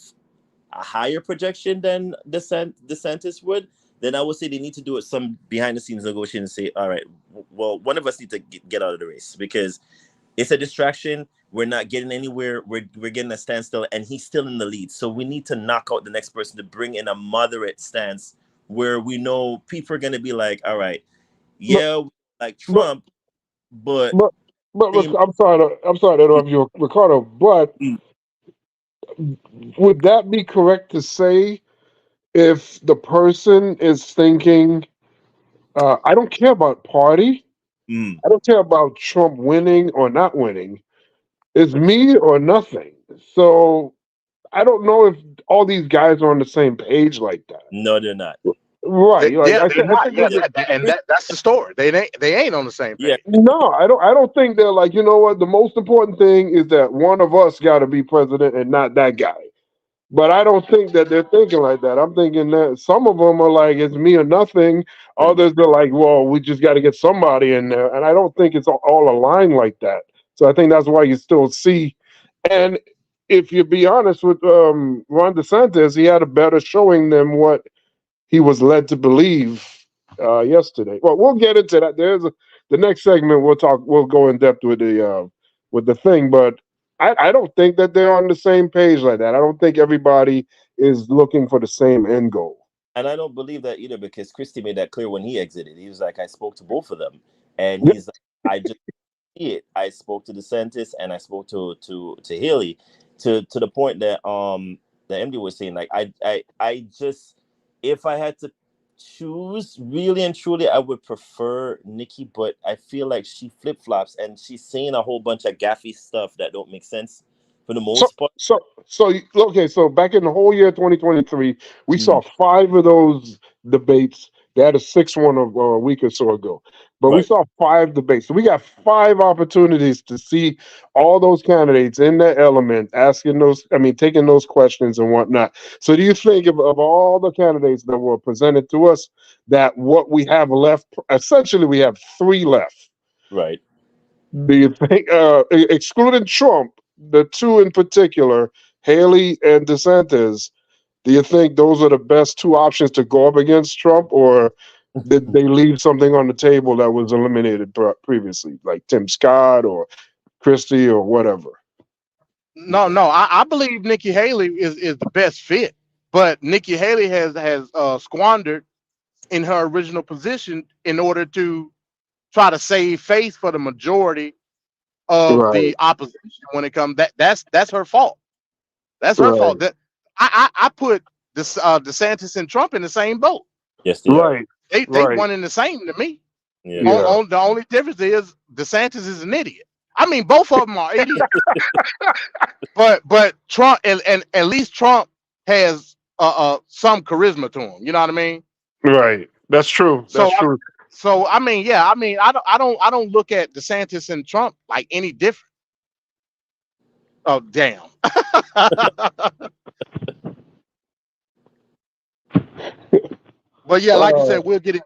a higher projection than DeSantis would, then I would say they need to do it some behind the scenes negotiation and say, all right, well, one of us need to get out of the race, because it's a distraction. We're not getting anywhere. We're getting a standstill, and he's still in the lead. So we need to knock out the next person to bring in a moderate stance where we know people are going to be like, all right, yeah, we like Trump, but I'm sorry to interrupt you, Ricardo, but would that be correct to say if the person is thinking, I don't care about party, I don't care about Trump winning or not winning, it's me or nothing. So I don't know if all these guys are on the same page like that. No, they're not. Right? They're not. That's the story. They ain't on the same page. No, I don't think they're like, you know what? The most important thing is that one of us got to be president and not that guy. But I don't think that they're thinking like that. I'm thinking that some of them are like, it's me or nothing. Others are like, well, we just got to get somebody in there. And I don't think it's all aligned like that. So I think that's why you still see. And if you be honest with Ron DeSantis, he had a better showing than what he was led to believe yesterday. Well, we'll get into that. The next segment. We'll go in depth with the thing, but I don't think that they're on the same page like that. I don't think everybody is looking for the same end goal. And I don't believe that either, because Christie made that clear when he exited. He was like, I spoke to both of them, and he's like, I just see it. I spoke to DeSantis and I spoke to Haley, to the point that the MD was saying, like, I just, if I had to choose, really and truly, I would prefer Nikki, but I feel like she flip flops and she's saying a whole bunch of gaffy stuff that don't make sense for the most part. So back in the whole year 2023, we saw 5 of those debates. They had a 6th one a week or so ago, but we saw 5 debates. So we got 5 opportunities to see all those candidates in their element, taking those questions and whatnot. So do you think of all the candidates that were presented to us, that what we have left, essentially we have 3 left? Right. Do you think, excluding Trump, the 2 in particular, Haley and DeSantis, do you think those are the best 2 options to go up against Trump, or did they leave something on the table that was eliminated previously, like Tim Scott or Christie or whatever? No, I believe Nikki Haley is the best fit, but Nikki Haley has squandered in her original position in order to try to save face for the majority of the opposition when it comes. That's her fault. That's her fault. That I put this DeSantis and Trump in the same boat. Yes, they are. They one in the same to me. Yeah. The only difference is DeSantis is an idiot. I mean, both of them are idiots. but Trump, and at least Trump has some charisma to him. You know what I mean? Right. That's true. That's true. So I mean, yeah, I don't look at DeSantis and Trump like any different. Oh damn. But yeah, like you said, we'll get it.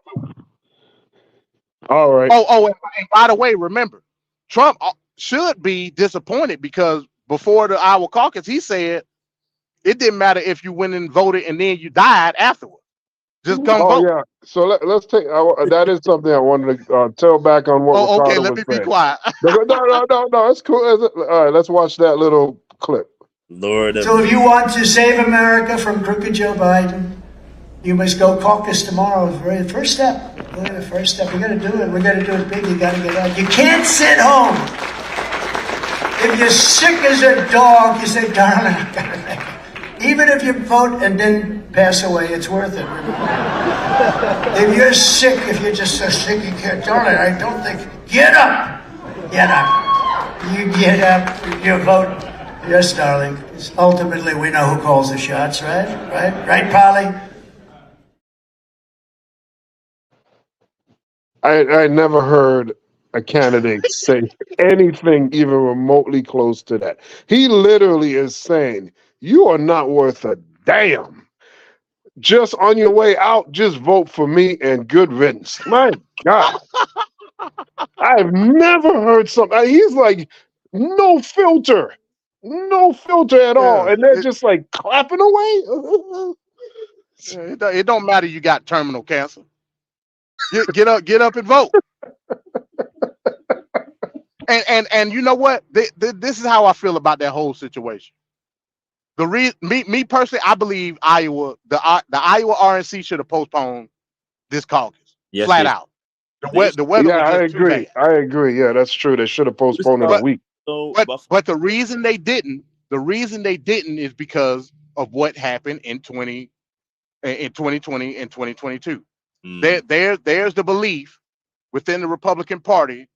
All right. And by the way, remember, Trump should be disappointed because before the Iowa caucus, he said it didn't matter if you went and voted and then you died afterward. Just come Oh vote. yeah. So let's take that is something I wanted to tell back on what Oh, okay. Ricardo Let was me be saying. quiet. No. It's cool. All right, let's watch that little clip. Lord of So if you want to save America from crooked Joe Biden, you must go caucus tomorrow. The first step. Really the first step. We got to do it. We got to do it big. You got to get out. You can't sit home. If you're sick as a dog, you say, darling, I got to make it. Even if you vote and then pass away, it's worth it. If you're sick, if you're just so sick you can't, darling, I don't think. Get up. Get up. You get up. You vote. Yes, darling. Ultimately, we know who calls the shots, right? Right, Polly? I never heard a candidate say anything even remotely close to that. He literally is saying, "You are not worth a damn. Just on your way out, just vote for me and good riddance." My God, I've never heard something. He's like, no filter, no filter at all, Yeah. and they're just like clapping away. It don't matter. You got terminal cancer. Get up and vote. And you know what? This is how I feel about that whole situation. Me personally, I believe the Iowa RNC should have postponed this caucus yes, flat out. they The weather Yeah, was I just too agree. bad. I agree. Yeah, that's true. They should have postponed it a But week. so but the reason they didn't, is because of what happened in 2020 and 2022. There's the belief within the Republican Party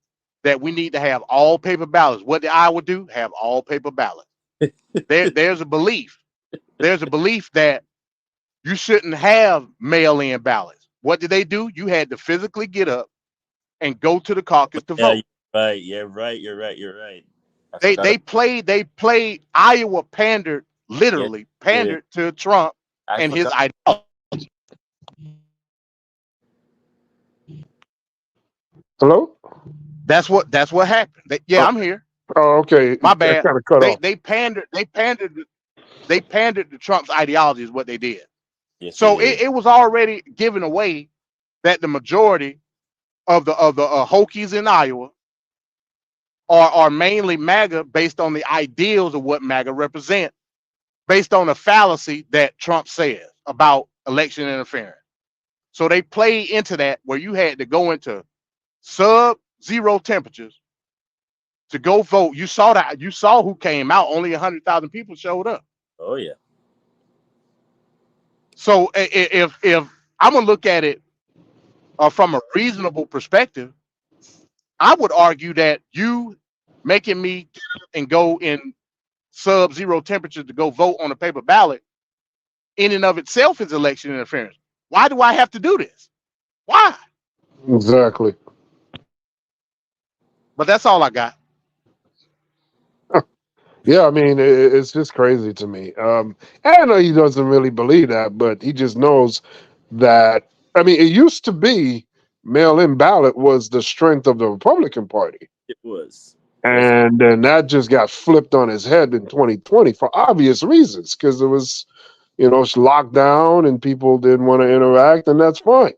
that we need to have all paper ballots. What did Iowa do? Have all paper ballots. There's a belief. There's a belief that you shouldn't have mail-in ballots. What did they do? You had to physically get up and go to the caucus to yeah, vote. you're right. Yeah, right. You're right. I They forgot. they played Iowa Yeah, literally did. pandered to Trump I and his forgot. ideology. Hello? That's what happened. Oh, I'm here. oh, okay. My That bad. kind of cut off. They pandered to Trump's ideology is what they did. Yes, they So did. it was already given away that the majority of the Hokies in Iowa are mainly MAGA based on the ideals of what MAGA represent, based on the fallacy that Trump says about election interference. So they play into that where you had to go into sub-zero temperatures to go vote. You saw that. You saw who came out. Only 100,000 people showed up. Oh yeah. So if I'm gonna look at it from a reasonable perspective, I would argue that you making me and go in sub-zero temperatures to go vote on a paper ballot in and of itself is election interference. Why do I have to do this? Why? Exactly. But that's all I got. Yeah, I mean, it's just crazy to me. And I know he doesn't really believe that, but he just knows that. I mean, it used to be mail-in ballot was the strength of the Republican Party, It was. Yes. and then that just got flipped on his head in 2020 for obvious reasons, because it was, it's locked down and people didn't want to interact, and that's fine.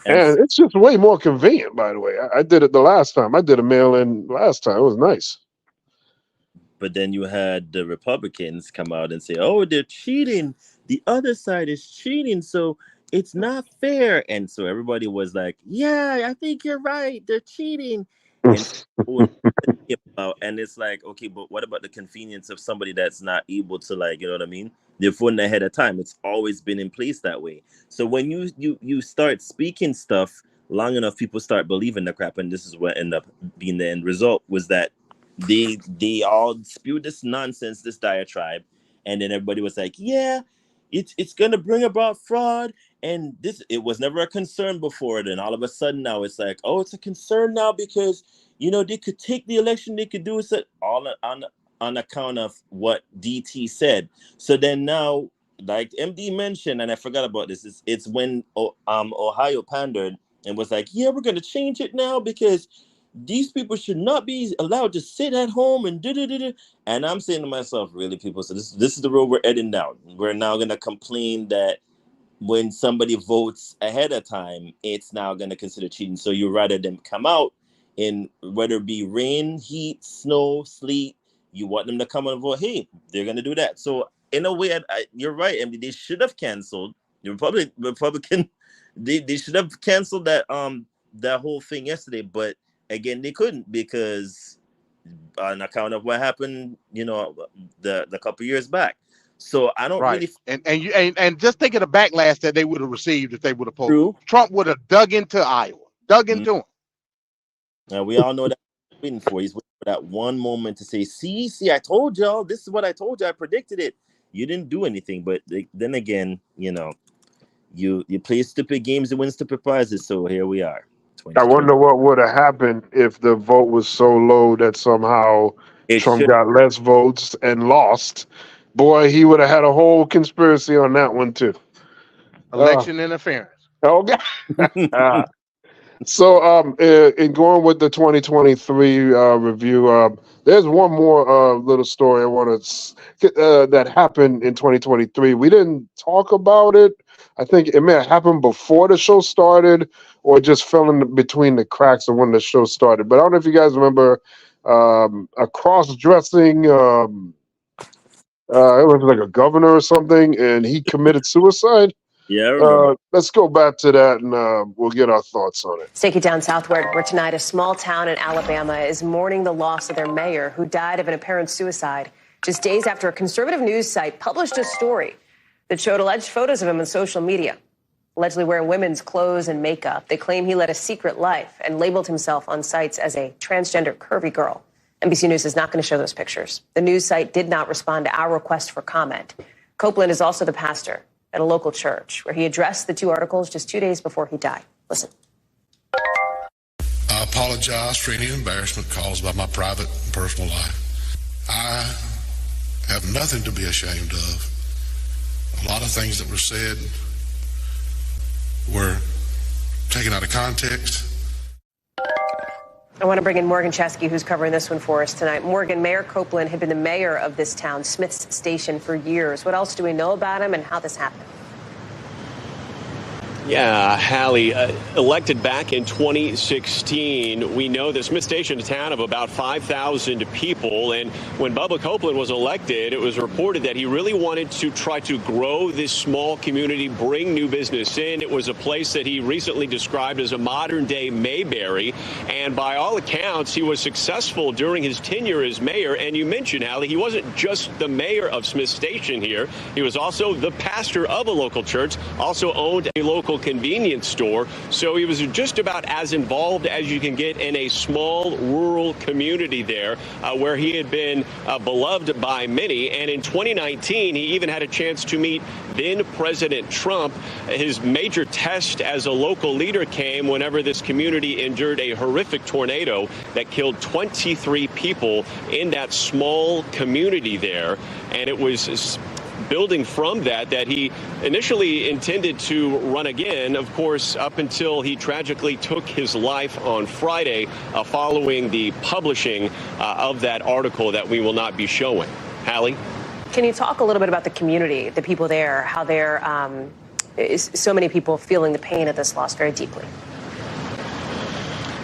And And it's just way more convenient, by the way. I did it the last time. I did a mail-in last time. It was nice. but then you had the Republicans come out and say, "Oh, they're cheating. The other side is cheating, so it's not fair." And so everybody was like, "Yeah, I think you're right. They're cheating." And and it's like, okay, but what about the convenience of somebody that's not able to, like, you know what I mean? They're voting ahead of time. It's always been in place that way. So when you start speaking stuff long enough, people start believing the crap, and this is what ended up being the end result was that they all spewed this nonsense, this diatribe, and then everybody was like, yeah, it's gonna bring about fraud, and this, it was never a concern before. Then all of a sudden now it's like, oh, it's a concern now because they could take the election, they could do it, all on account of what DT said. So then now, like MD mentioned, and I forgot about this, it's when Ohio pandered and was like, yeah, we're gonna change it now because these people should not be allowed to sit at home and do. And I'm saying to myself, really, people, so this is the road we're heading down. We're now going to complain that when somebody votes ahead of time, it's now going to consider cheating. So you rather them come out in whether it be rain, heat, snow, sleet, you want them to come and vote. Hey, they're going to do that. So in a way, you're right. I mean, they should have canceled. The Republican, they should have canceled that whole thing yesterday. But again, they couldn't because on account of what happened, the couple years back. So I don't Right. really. And just think of the backlash that they would have received if they would have pulled. True. Trump would have dug into Iowa, dug into him. Now we all know that he's waiting for. He's waiting for that one moment to say, see, I told y'all. This is what I told you. I predicted it. You didn't do anything. But then again, you play stupid games and win stupid prizes. So here we are. I wonder what would have happened if the vote was so low that somehow Trump got less votes and lost. Boy, he would have had a whole conspiracy on that one too. Election interference. Okay. So, in going with the 2023 review, there's one more little story I want to that happened in 2023. We didn't talk about it. I think it may have happened before the show started, or just fell in between the cracks of when the show started. But I don't know if you guys remember a cross-dressing. It was like a governor or something, and he committed suicide. Yeah, I remember. Let's go back to that, and we'll get our thoughts on it. Let's take you down southward, where tonight a small town in Alabama is mourning the loss of their mayor, who died of an apparent suicide just days after a conservative news site published a story that showed alleged photos of him on social media, allegedly wearing women's clothes and makeup. They claim he led a secret life and labeled himself on sites as a transgender curvy girl. NBC News is not going to show those pictures. The news site did not respond to our request for comment. Copeland is also the pastor at a local church, where he addressed the two articles just 2 days before he died. Listen. I apologize for any embarrassment caused by my private and personal life. I have nothing to be ashamed of. A lot of things that were said were taken out of context. I want to bring in Morgan Chesky, who's covering this one for us tonight. Morgan, Mayor Copeland had been the mayor of this town, Smith's Station, for years. What else do we know about him and how this happened? Yeah, Hallie, elected back in 2016. We know that Smith Station is a town of about 5,000 people. And when Bubba Copeland was elected, it was reported that he really wanted to try to grow this small community, bring new business in. It was a place that he recently described as a modern-day Mayberry. And by all accounts, he was successful during his tenure as mayor. And you mentioned, Hallie, he wasn't just the mayor of Smith Station here. He was also the pastor of a local church, also owned a local convenience store. So he was just about as involved as you can get in a small rural community there, where he had been beloved by many. And in 2019, he even had a chance to meet then President Trump. His major test as a local leader came whenever this community endured a horrific tornado that killed 23 people in that small community there. And it was building from that he initially intended to run again, of course, up until he tragically took his life on Friday following the publishing of that article that we will not be showing. Hallie? Can you talk a little bit about the community, the people there, how they're so many people feeling the pain of this loss very deeply?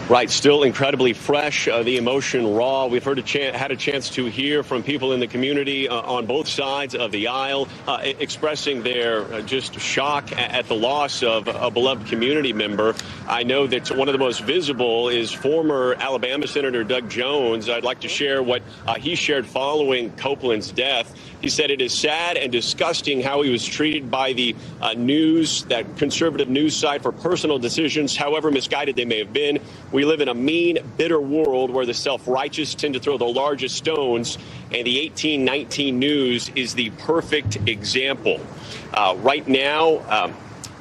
Right, still incredibly fresh, the emotion raw. We've had a chance to hear from people in the community on both sides of the aisle, expressing their just shock at the loss of a beloved community member. I know that one of the most visible is former Alabama Senator Doug Jones. I'd like to share what he shared following Copeland's death. He said it is sad and disgusting how he was treated by the news, that conservative news site, for personal decisions, however misguided they may have been. We live in a mean, bitter world where the self-righteous tend to throw the largest stones, and the 1819 News is the perfect example. Right now,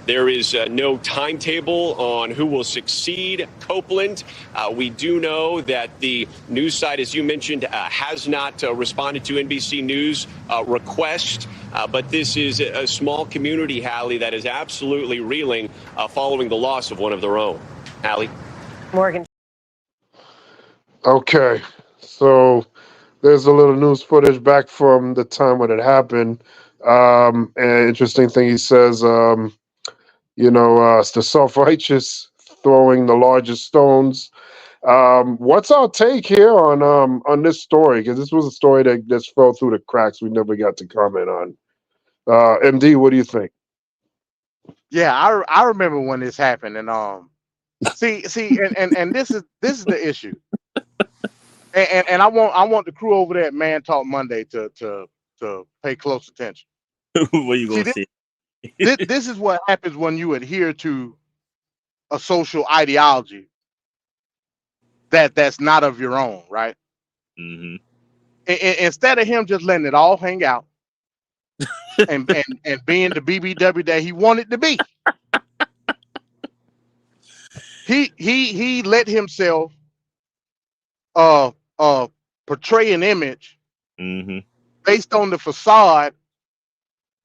there is no timetable on who will succeed Copeland. We do know that the news site, as you mentioned, has not responded to NBC News request. But this is a small community, Hallie, that is absolutely reeling following the loss of one of their own. Hallie? Morgan. Okay, so there's a little news footage back from the time when it happened. And interesting thing he says, It's the self-righteous throwing the largest stones. What's our take here on this story? Because this was a story that just fell through the cracks. We never got to comment on. MD, what do you think? Yeah, I remember when this happened, and see, and this is the issue, and I want the crew over there at Man Talk Monday to pay close attention. What you See, gonna say? this is what happens when you adhere to a social ideology that's not of your own, right? Mm-hmm. Instead of him just letting it all hang out and being the BBW that he wanted to be, he let himself uh portray an image Mm-hmm. based on the facade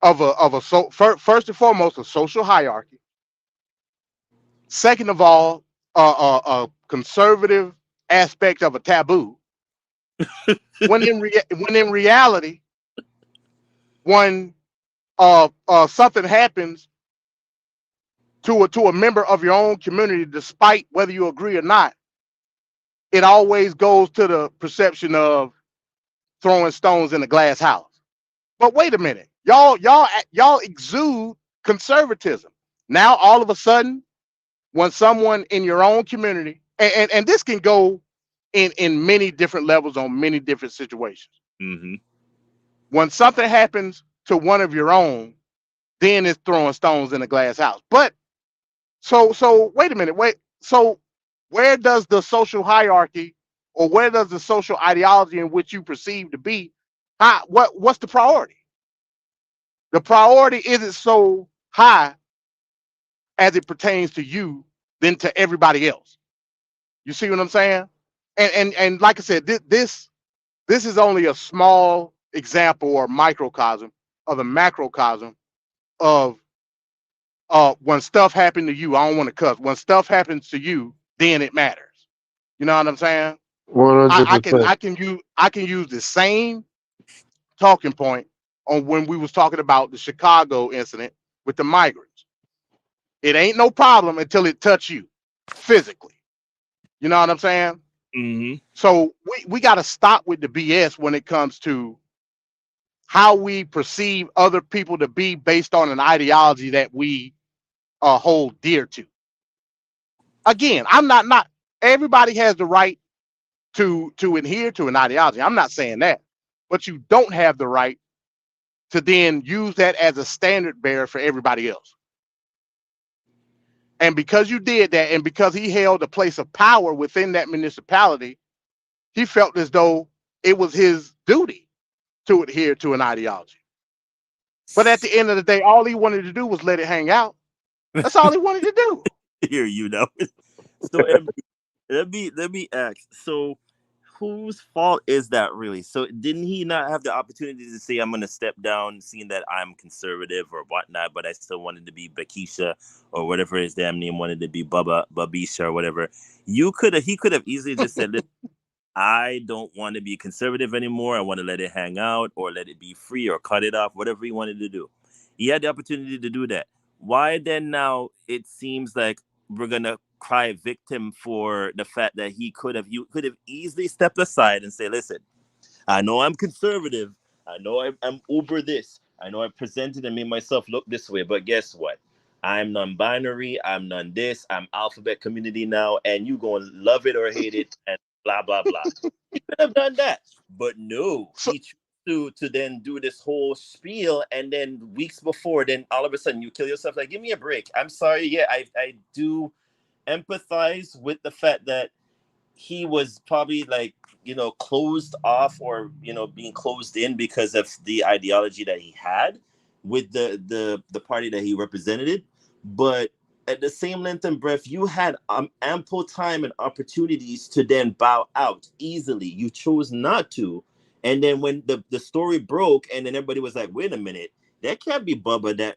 first and foremost a social hierarchy. Second of all, a conservative aspect of a taboo. When in reality, when something happens to a member of your own community, despite whether you agree or not, it always goes to the perception of throwing stones in a glass house. But wait a minute, y'all exude conservatism. Now all of a sudden, when someone in your own community, and this can go in many different levels on many different situations. Mm-hmm. When something happens to one of your own, then it's throwing stones in a glass house. But so wait a minute, so where does the social hierarchy or where does the social ideology in which you perceive to be, what's the priority? The priority isn't so high as it pertains to you than to everybody else. You see what I'm saying? And like I said, this is only a small example or microcosm of the macrocosm of when stuff happened to you. I don't want to cuss. When stuff happens to you, then it matters. You know what I'm saying? I can 100%. use the same talking point on when we was talking about the Chicago incident with the migrants. It ain't no problem until it touch you physically. You know what I'm saying? Mm-hmm. So we got to stop with the BS when it comes to how we perceive other people to be based on an ideology that we hold dear to. Again, I'm not everybody has the right to adhere to an ideology. I'm not saying that, but you don't have the right to then use that as a standard bearer for everybody else. And because you did that, and because he held a place of power within that municipality, he felt as though it was his duty to adhere to an ideology. But at the end of the day, all he wanted to do was let it hang out. That's all he wanted to do. Hear you know. So let me ask. So whose fault is that really? So didn't he not have the opportunity to say I'm gonna step down, seeing that I'm conservative or whatnot, but I still wanted to be Bakisha or whatever his damn name wanted to be, Babisha or whatever. He could have easily just said, listen, I don't want to be conservative anymore. I want to let it hang out or let it be free or cut it off, whatever he wanted to do. He had the opportunity to do that. Why then now it seems like we're gonna cry victim for the fact that you could have easily stepped aside and say, listen, I know I'm conservative. I know I'm uber this. I know I presented and made myself look this way, but guess what? I'm non-binary. I'm non-this. I'm alphabet community now, and you gonna love it or hate it, and blah blah blah. He could have done that, but no, he chose to then do this whole spiel, and then weeks before, then all of a sudden you kill yourself. Like, give me a break. I'm sorry. Yeah, I do empathize with the fact that he was probably like, closed off or, being closed in because of the ideology that he had with the party that he represented. But at the same length and breath, you had ample time and opportunities to then bow out easily. You chose not to. And then when the story broke and then everybody was like, wait a minute, that can't be Bubba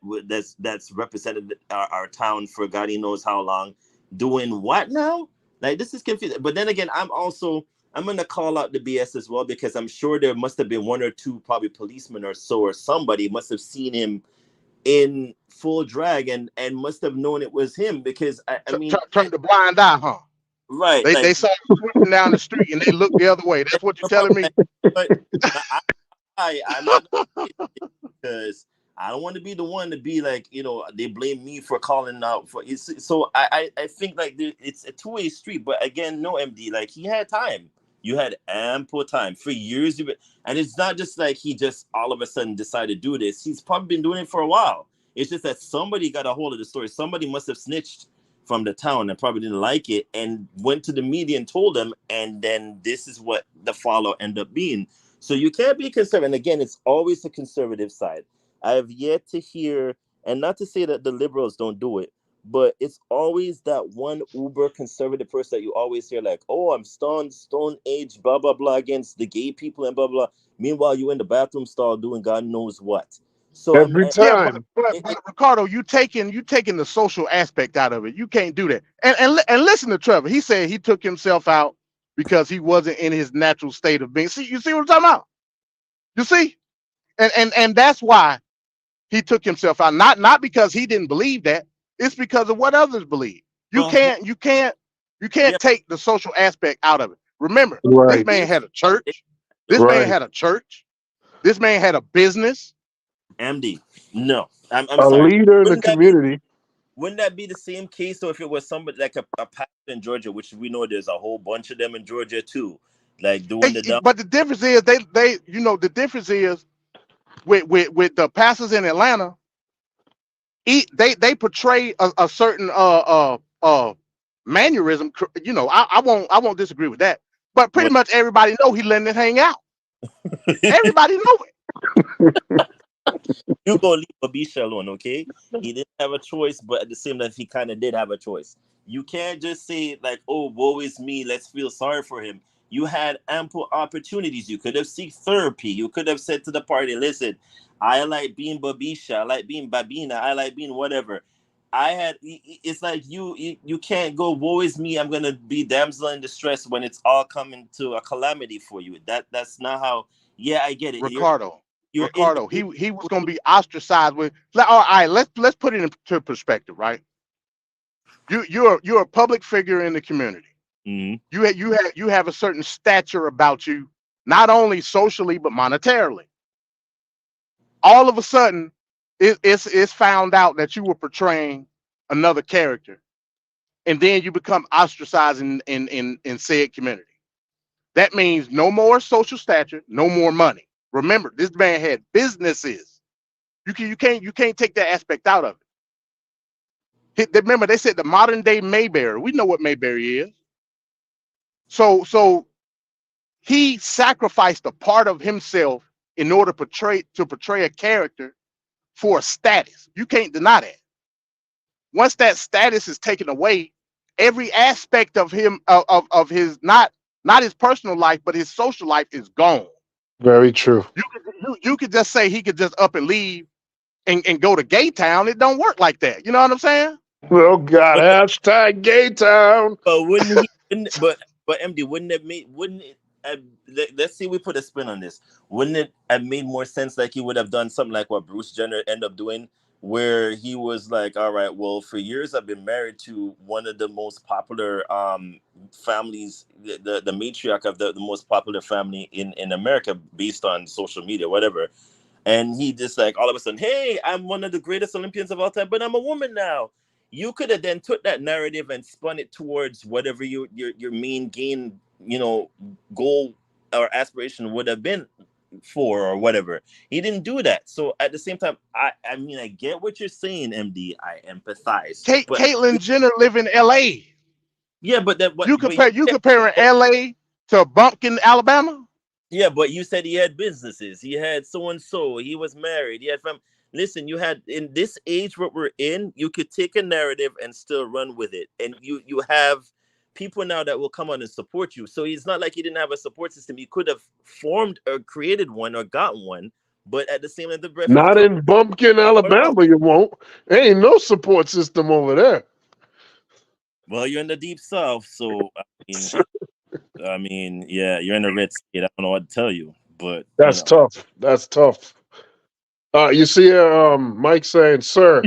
that's represented our town for God he knows how long, doing what now? Like, this is confusing. But then again, I'm going to call out the BS as well, because I'm sure there must have been one or two probably policemen or so, or somebody must have seen him in full drag and must have known it was him, because I mean, turn the blind eye, huh? right? They saw him sweeping down the street and they looked the other way. That's what you're telling me. But I'm not because I don't want to be the one to be like, they blame me for calling out for it. So I think like it's a two-way street. But again, no, MD, like he had time. You had ample time for years. And it's not just like he just all of a sudden decided to do this. He's probably been doing it for a while. It's just that somebody got a hold of the story. Somebody must have snitched from the town and probably didn't like it and went to the media and told them. And then this is what the follow ended up being. So you can't be conservative. And again, it's always the conservative side. I have yet to hear, and not to say that the liberals don't do it, but it's always that one uber conservative person that you always hear like, oh, I'm stone age, blah, blah, blah, against the gay people and blah, blah. Meanwhile, you in the bathroom stall doing God knows what. So every time. But Ricardo, you taking the social aspect out of it. You can't do that. And listen to Trevor. He said he took himself out because he wasn't in his natural state of being. See, you see what I'm talking about? You see? And that's why he took himself out. Not because he didn't believe that. It's because of what others believe. You can't take the social aspect out of it. Remember, this man had a church. This man had a church. This man had a business. MD, no. I'm a sorry. leader in the community. Wouldn't that be the same case though if it was somebody like a pastor in Georgia, which we know there's a whole bunch of them in Georgia too, like doing the But the difference is they the difference is with the pastors in Atlanta, they portray a certain mannerism. I won't disagree with that. But pretty much everybody know he letting it hang out. Everybody know it. You go leave Babisha alone, okay? He didn't have a choice, but at the same time, he kind of did have a choice. You can't just say like, "Oh, woe is me. Let's feel sorry for him." You had ample opportunities. You could have sought therapy. You could have said to the party, "Listen, I like being Babisha. I like being Babina. I like being whatever." It's like you can't go, "Woe is me. I'm gonna be damsel in distress" when it's all coming to a calamity for you. That's not how. Yeah, I get it, Ricardo. You're he was going to be ostracized with. All right, let's put it into perspective, right? You're a public figure in the community. Mm-hmm. You have a certain stature about you, not only socially but monetarily. All of a sudden, it's found out that you were portraying another character, and then you become ostracized in said community. That means no more social stature, no more money. Remember, this man had businesses. You can't take that aspect out of it. Remember, they said the modern day Mayberry. We know what Mayberry is. So he sacrificed a part of himself in order to portray a character for a status. You can't deny that. Once that status is taken away, every aspect of him of his not his personal life, but his social life is gone. Very true. You could just say he could just up and leave and go to Gay Town. It don't work like that. You know what I'm saying? Oh God, hashtag Gay Town. But wouldn't he? But MD, wouldn't it? Let's see. We put a spin on this. Wouldn't it have made more sense like he would have done something like what Bruce Jenner ended up doing, where he was like, "All right, well, for years I've been married to one of the most popular families, the matriarch of the most popular family in America, based on social media, whatever." And he just like all of a sudden, "Hey, I'm one of the greatest Olympians of all time, but I'm a woman now." You could have then took that narrative and spun it towards whatever your main gain, goal or aspiration would have been for or whatever. He didn't do that. So at the same time, I mean, I get what you're saying, MD. I empathize. Caitlyn Jenner live in LA. Yeah, but you comparing LA to Bumpkin, Alabama? Yeah, but you said he had businesses. He had so and so. He was married. He had family. Listen, you had in this age what we're in, you could take a narrative and still run with it. And you have people now that will come on and support you. So it's not like he didn't have a support system. He could have formed or created one or gotten one, but at the same time, the breath. Not in Bumpkin, Alabama, you won't. There ain't no support system over there. Well, you're in the deep south, so I mean, yeah, you're in the red state. I don't know what to tell you, but that's tough. That's tough. You see, Mike saying, "Sir,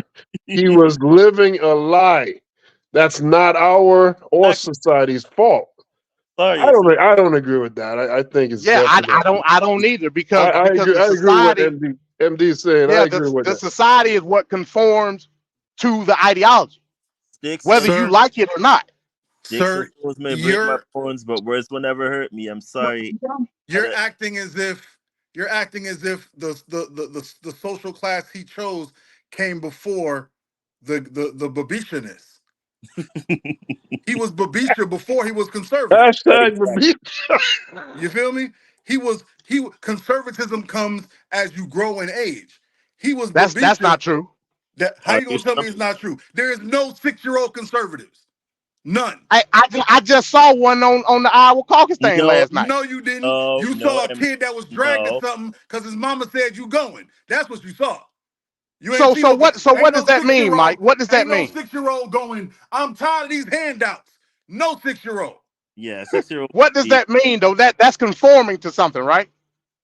he was living a lie. That's not our or society's fault." Sorry, I don't agree with that. I think it's Yeah, definitely. I don't either because I agree. the I agree with what society, MD is saying. I yeah, agree with the that. society is what conforms to the ideology, sticks whether and you like it or not. sticks and Sir, stones may break my you're bones, but words will never hurt me. I'm sorry. you're acting as if the social class he chose came before the Babisha-ness. He was Babisha before he was conservative. Hashtag Babisha. You feel me? Conservatism comes as you grow in age. He was That's Babisha. not true. How you gonna tell me it's not true? There is no 6-year-old conservatives. None. I just saw one on the Iowa caucus thing No, last night. No, you didn't. no, You no, saw a kid that was dragged to no. something because his mama said you going. That's what you saw. You ain't So see no. what Ain't does no that mean, 6-year-old. Mike? What does that Ain't no mean? 6-year-old going. I'm tired of these handouts. No 6-year-old. Yeah, 6-year-old. What does that mean though? That's conforming to something, right?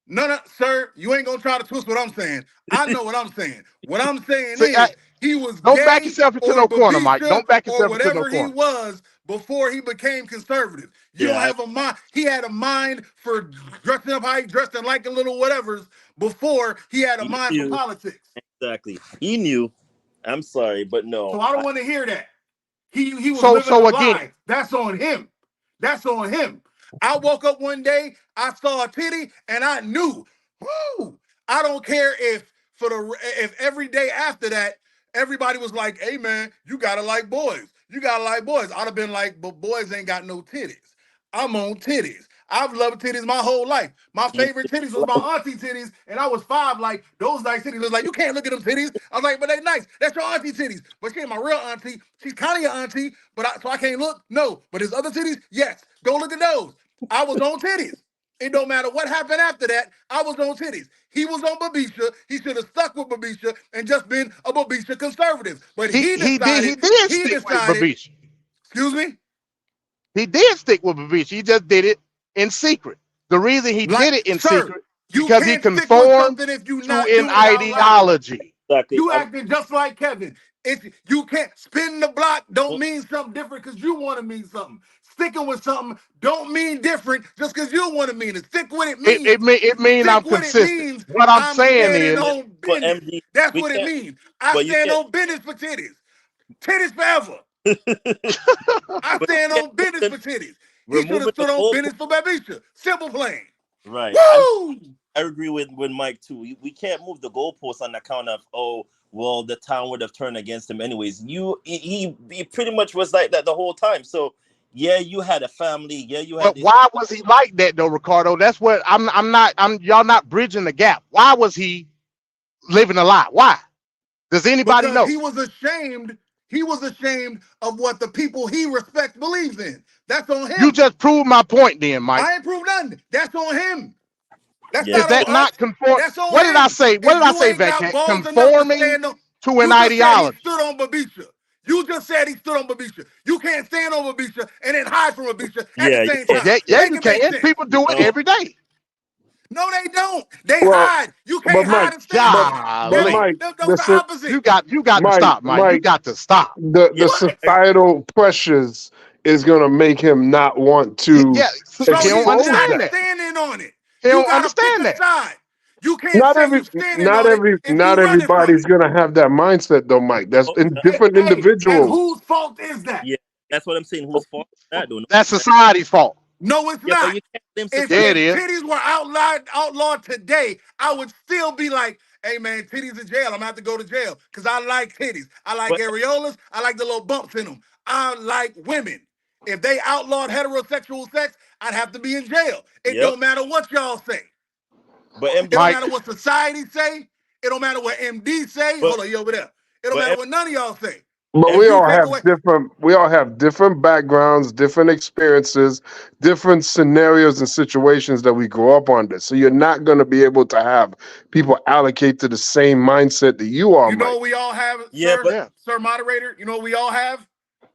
No, sir. You ain't gonna try to twist what I'm saying. I know what I'm saying. What I'm saying So, is he was don't back gay yourself into or no corner, Mike. Babisha Don't back or yourself into no whatever he corner. was before he became conservative. You don't Yeah, have a mind. He had a mind for dressing up how he dressed and liking little whatevers before he had a he mind for knew politics. exactly. He knew. I'm sorry, but no. So I don't want to hear that. He was living a So again, lie. That's on him. That's on him. I woke up one day, I saw a titty, and I knew. Woo! I don't care if every day after that everybody was like, "Hey man, you gotta like boys. You gotta like boys." I'd have been like, "But boys ain't got no titties. I'm on titties. I've loved titties my whole life. My favorite titties was my auntie titties, and I was 5. Like those nice titties. Was like you can't look at them titties. I was like, but they nice. That's your auntie titties. But she ain't my real auntie. She's kind of your auntie, so I can't look. No, but his other titties, yes. Go look at those. I was on titties. It don't matter what happened after that. I was on titties. He was on Babisha. He should have stuck with Babisha and just been a Babisha conservative. But he did stick with Babisha. Excuse me? He did stick with Babisha. He just did it in secret. The reason he did it in secret because he conformed to an ideology. Exactly. You acting just like Kevin. If you can't spin the block, don't mean something different because you want to mean something. Sticking with something don't mean different just because you want to mean it. Stick with it means it means I'm consistent. What I'm saying standing is, on business. MD, That's what it means. I stand on business for titties. Titties forever. I stand on business for titties. He should have stood on business for Babisha. Simple plain. Right. Woo! I agree with Mike too. We can't move the goalposts on account of well the town would have turned against him anyways. He pretty much was like that the whole time. So yeah, you had a family. Yeah, you had. But why was he like that though, Ricardo? That's what y'all not bridging the gap. Why was he living a lie? Why? Does anybody know? He was ashamed. He was ashamed of what the people he respects believes in. That's on him. You just proved my point, then, Mike. I ain't proved nothing. That's on him. That's Is that not conform? That's on what him. did I say? What did I say, Van? Conforming to an ideology. He stood on Babisha. You just said he stood on Babisha. You can't stand on Babisha and then hide from Babisha at the same time. Yeah, you can. People do it every day. No, they don't. They hide. You can't hide and stand. But Mike, those are opposite. You got to stop, Mike. You got to stop. The societal pressures is gonna make him not want to. Yeah, so he's expose not that. standing on it. He You don't gotta understand pick a that. side. You can't say you standing on it. Not everybody's gonna have that mindset though, Mike. That's in different individuals. And whose fault is that? Yeah, that's what I'm saying. Whose fault is that though? That's society's fault. No, it's not. If titties were outlawed today, I would still be like, hey man, titties in jail. I'm gonna have to go to jail because I like titties. I like areolas. I like the little bumps in them. I like women. If they outlawed heterosexual sex, I'd have to be in jail. It don't matter what y'all say. But it don't matter what society say. It don't matter what MD say. Hold on, he over there. It don't matter what none of y'all say. But we all have different backgrounds, different experiences, different scenarios and situations that we grow up under. So you're not going to be able to have people allocate to the same mindset that you are. You know what we all have, sir moderator? You know what we all have?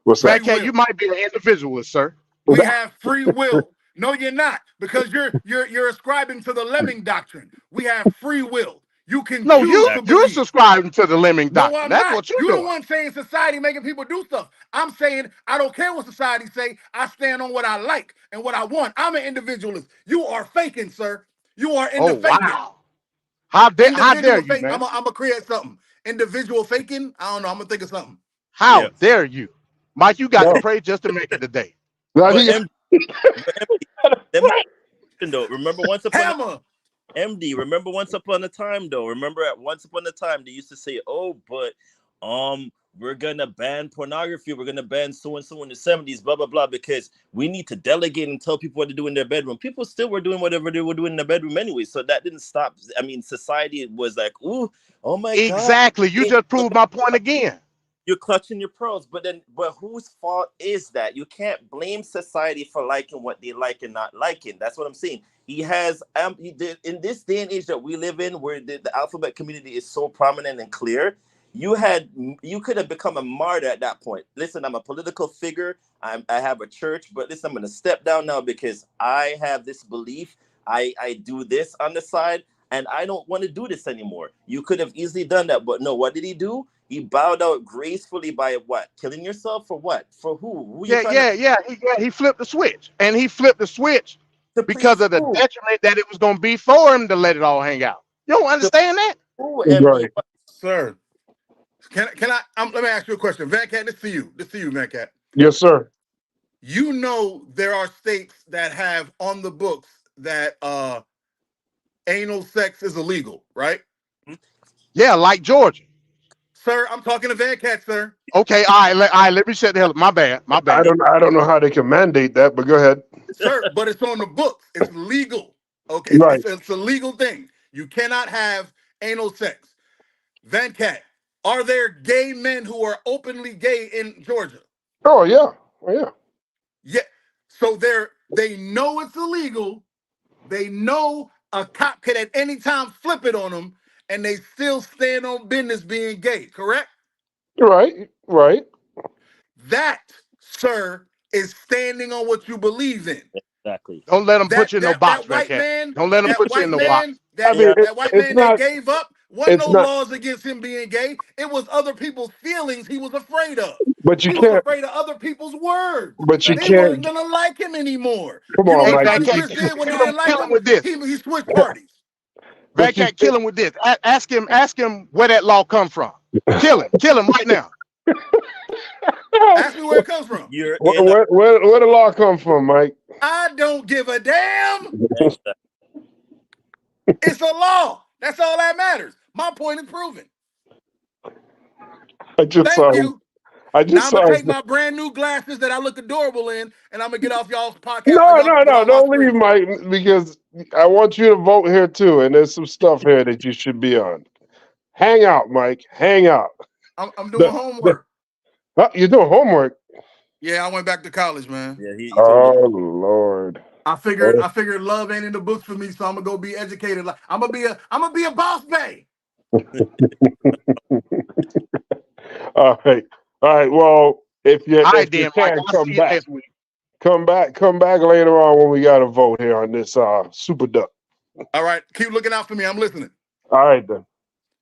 What's that? You might be an individualist, sir. We have free will. No, you're not, because you're ascribing to the lemming doctrine. We have free will. You can No, choose to you're believe. subscribing to the lemming No, doctrine. I'm That's not. what you're You're the doing. one saying society making people do stuff. I'm saying I don't care what society say. I stand on what I like and what I want. I'm an individualist. You are faking, sir. You are into Oh faking. wow. How dare Individual you, fake. man? I'm gonna create something. Individual faking. I don't know. I'm gonna think of something. How dare you? Mike, you got to pray just to make it today. But let me though. Remember once upon a Hammer. MD, remember once upon a time though. Remember at once upon a time they used to say, "Oh, but we're gonna ban pornography. We're gonna ban so and so in the 70s, blah blah blah, because we need to delegate and tell people what to do in their bedroom." People still were doing whatever they were doing in their bedroom anyway, so that didn't stop. I mean, society was like, "Ooh, oh my God!" Exactly. You just proved my point again. You're clutching your pearls, but whose fault is that? You can't blame society for liking what they like and not liking. That's what I'm saying. He has in this day and age that we live in, where the alphabet community is so prominent and clear. You could have become a martyr at that point. Listen, I'm a political figure. I have a church, but listen, I'm going to step down now because I have this belief. I do this on the side, and I don't want to do this anymore. You could have easily done that, but no. What did he do? He bowed out gracefully by what? Killing yourself for what? For who? He flipped the switch, and he flipped the switch because of the who? detriment that it was going to be for him to let it all hang out. You don't understand that? Right. Sir. Can I? Let me ask you a question, Van Cat. This to you, Van Cat. Yes, sir. You know there are states that have on the books that anal sex is illegal, right? Yeah, like Georgia. Sir, I'm talking to Van Cat, sir. Okay, all right. Let me shut the hell up. My bad. I don't know how they can mandate that, but go ahead. Sir, but it's on the books. It's legal. Okay, Right. it's a legal thing. You cannot have anal sex. Van Cat, are there gay men who are openly gay in Georgia? Oh yeah. Yeah. So they know it's illegal. They know a cop could at any time flip it on them, and they still stand on business being gay, correct? Right. That, sir, is standing on what you believe in. Exactly. Don't let them put you in no box, That white Cat. man. Don't let them put you in no box. That white man that gave up, wasn't no it's not, laws against him being gay. It was other people's feelings he was afraid of. but you He was can't. afraid of other people's words. But you They can't. weren't gonna like him anymore. Come You know on, what Mike. Freddie Chris did when they didn't like him? with this. He switched parties. Van Cat, kill him with this. Ask him where that law come from. Kill him right now. Ask me where it comes from. Where the law come from, Mike? I don't give a damn. It's a law. That's all that matters. My point is proven. I just Thank you. now I'm gonna take my brand new glasses that I look adorable in, and I'm gonna get off y'all's podcast. No, don't leave, Mike, because I want you to vote here too, and there's some stuff here that you should be on. Hang out, Mike. Hang out. I'm doing homework. You're doing homework? Yeah, I went back to college, man. Yeah, oh Lord. I figured love ain't in the books for me, so I'm gonna go be educated. I'm gonna be a boss bae. All right. Well, if you can come back later on when we got a vote here on this super duck. All right, keep looking out for me. I'm listening. All right then.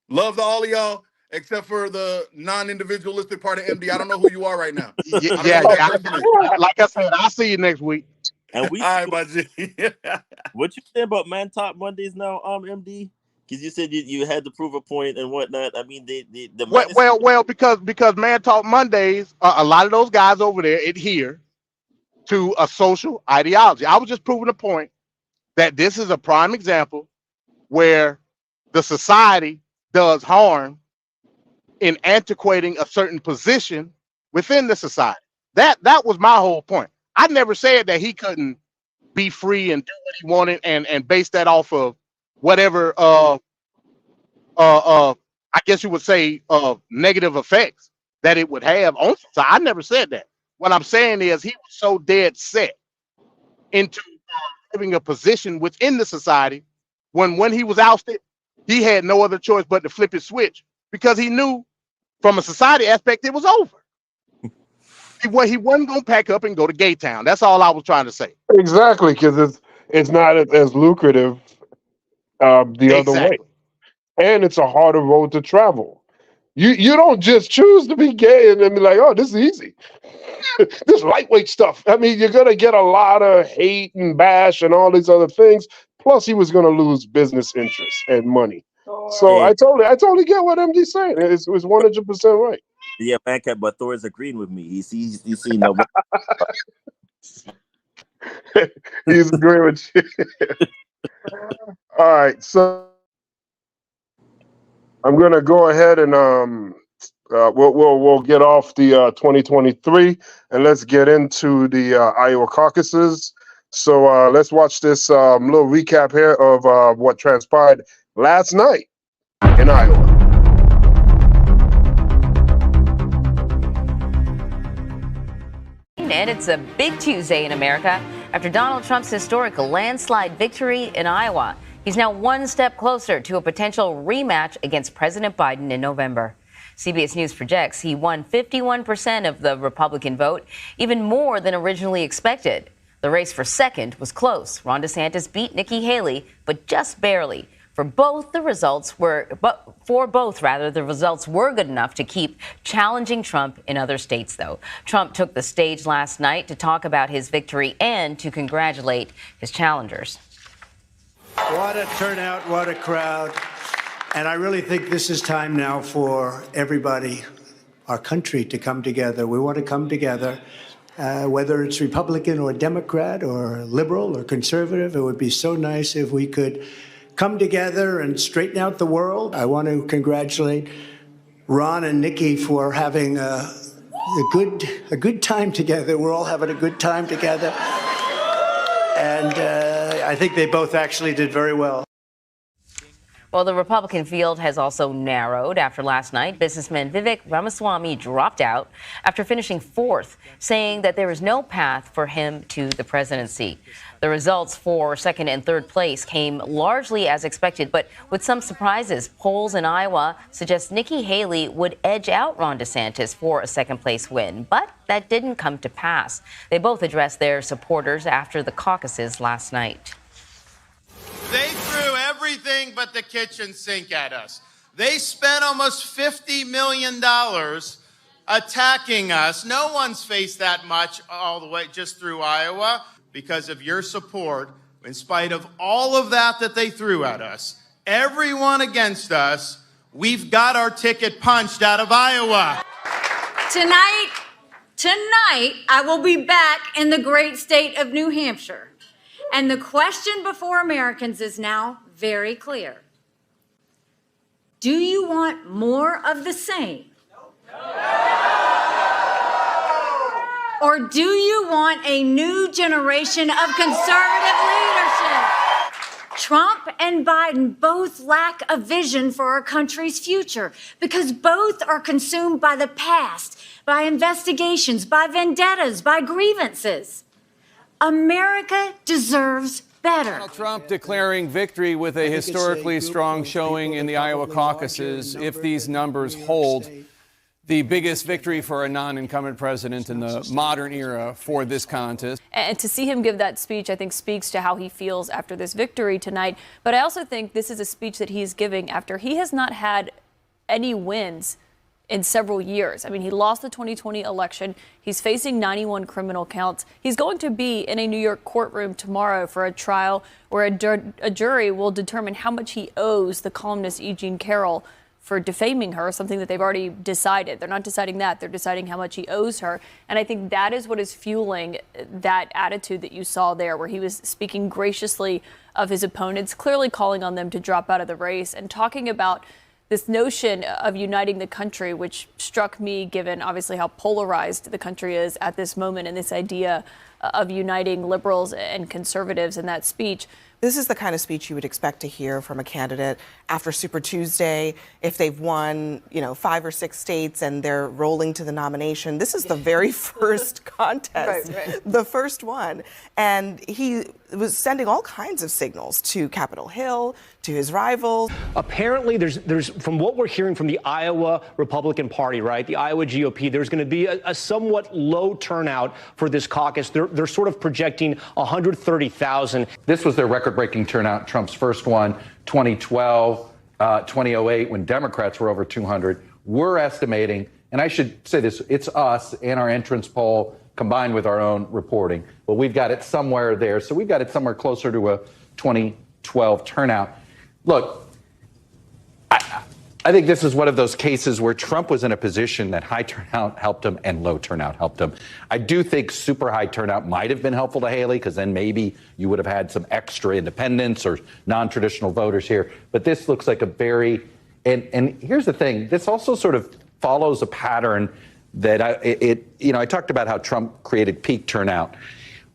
Love to all of y'all, except for the non-individualistic part of MD. I don't know who you are right now. Like I said, I'll see you next week. And we all right, my G. What you say about Man Talk Mondays now, MD? Because you said you had to prove a point and whatnot. I mean, because Man Talk Mondays, a lot of those guys over there adhere to a social ideology. I was just proving a point that this is a prime example where the society does harm in antiquating a certain position within the society. That was my whole point. I never said that he couldn't be free and do what he wanted and base that off of whatever I guess you would say negative effects that it would have on society. I never said that. What I'm saying is he was so dead set into having a position within the society when he was ousted, he had no other choice but to flip his switch because he knew from a society aspect it was over. He wasn't gonna pack up and go to Gay Town. That's all I was trying to say. Exactly, because it's not as lucrative the other way. and it's a harder road to travel. You don't just choose to be gay and then be like, oh, this is easy. This lightweight stuff. I mean, you're gonna get a lot of hate and bash and all these other things. Plus, he was gonna lose business interests and money. So Hey, I totally get what MD's saying. It's 100% right. yeah, man, but Thor is agreeing with me. He's seen the. He's agreeing with you. All right, so I'm gonna go ahead and we'll get off the 2023 and let's get into the Iowa caucuses. So let's watch this little recap here of what transpired last night in Iowa. And it's a big Tuesday in America after Donald Trump's historic landslide victory in Iowa. He's now one step closer to a potential rematch against President Biden in November. CBS News projects he won 51% of the Republican vote, even more than originally expected. The race for second was close. Ron DeSantis beat Nikki Haley, but just barely. The results were good enough to keep challenging Trump in other states, though. Trump took the stage last night to talk about his victory and to congratulate his challengers. What a turnout, what a crowd. And I really think this is time now for everybody, our country, to come together. We want to come together, whether it's Republican or Democrat or liberal or conservative. It would be so nice if we could come together and straighten out the world. I want to congratulate Ron and Nikki for having a good time together. We're all having a good time together. And I think they both actually did very well. Well, the Republican field has also narrowed after last night. Businessman Vivek Ramaswamy dropped out after finishing fourth, saying that there is no path for him to the presidency. The results for second and third place came largely as expected, but with some surprises. Polls in Iowa suggest Nikki Haley would edge out Ron DeSantis for a second-place win, but that didn't come to pass. They both addressed their supporters after the caucuses last night. They threw everything but the kitchen sink at us. They spent almost $50 million attacking us. No one's faced that much all the way just through Iowa. Because of your support, in spite of all of that they threw at us, everyone against us, we've got our ticket punched out of Iowa. Tonight, I will be back in the great state of New Hampshire. And the question before Americans is now very clear. Do you want more of the same? Or do you want a new generation of conservative leadership? Trump and Biden both lack a vision for our country's future because both are consumed by the past, by investigations, by vendettas, by grievances. America deserves better. Donald Trump declaring victory with a historically strong showing in the Iowa caucuses. If these numbers hold, the biggest victory for a non-incumbent president in the modern era for this contest. And to see him give that speech, I think, speaks to how he feels after this victory tonight. But I also think this is a speech that he's giving after he has not had any wins in several years. I mean, he lost the 2020 election. He's facing 91 criminal counts. He's going to be in a New York courtroom tomorrow for a trial where a jury will determine how much he owes the columnist E. Jean Carroll for defaming her, something that they've already decided. They're not deciding that. They're deciding how much he owes her. And I think that is what is fueling that attitude that you saw there, where he was speaking graciously of his opponents, clearly calling on them to drop out of the race and talking about this notion of uniting the country, which struck me given obviously how polarized the country is at this moment, and this idea of uniting liberals and conservatives in that speech. This is the kind of speech you would expect to hear from a candidate after Super Tuesday, if they've won, 5 or 6 states and they're rolling to the nomination. This is the very first contest, right. The first one. And he was sending all kinds of signals to Capitol Hill, to his rivals. Apparently, there's from what we're hearing from the Iowa Republican Party, right, the Iowa GOP, there's going to be a somewhat low turnout for this caucus. They're sort of projecting 130,000. This was their record-breaking turnout, Trump's first one, 2012. 2008 when Democrats were over 200. We're estimating, and I should say this, it's us and our entrance poll combined with our own reporting, but we've got it somewhere there. So we've got it somewhere closer to a 2012 turnout. Look, I think this is one of those cases where Trump was in a position that high turnout helped him and low turnout helped him. I do think super high turnout might have been helpful to Haley, because then maybe you would have had some extra independents or non-traditional voters here. But this looks like a very, and here's the thing, this also sort of follows a pattern that I talked about how Trump created peak turnout.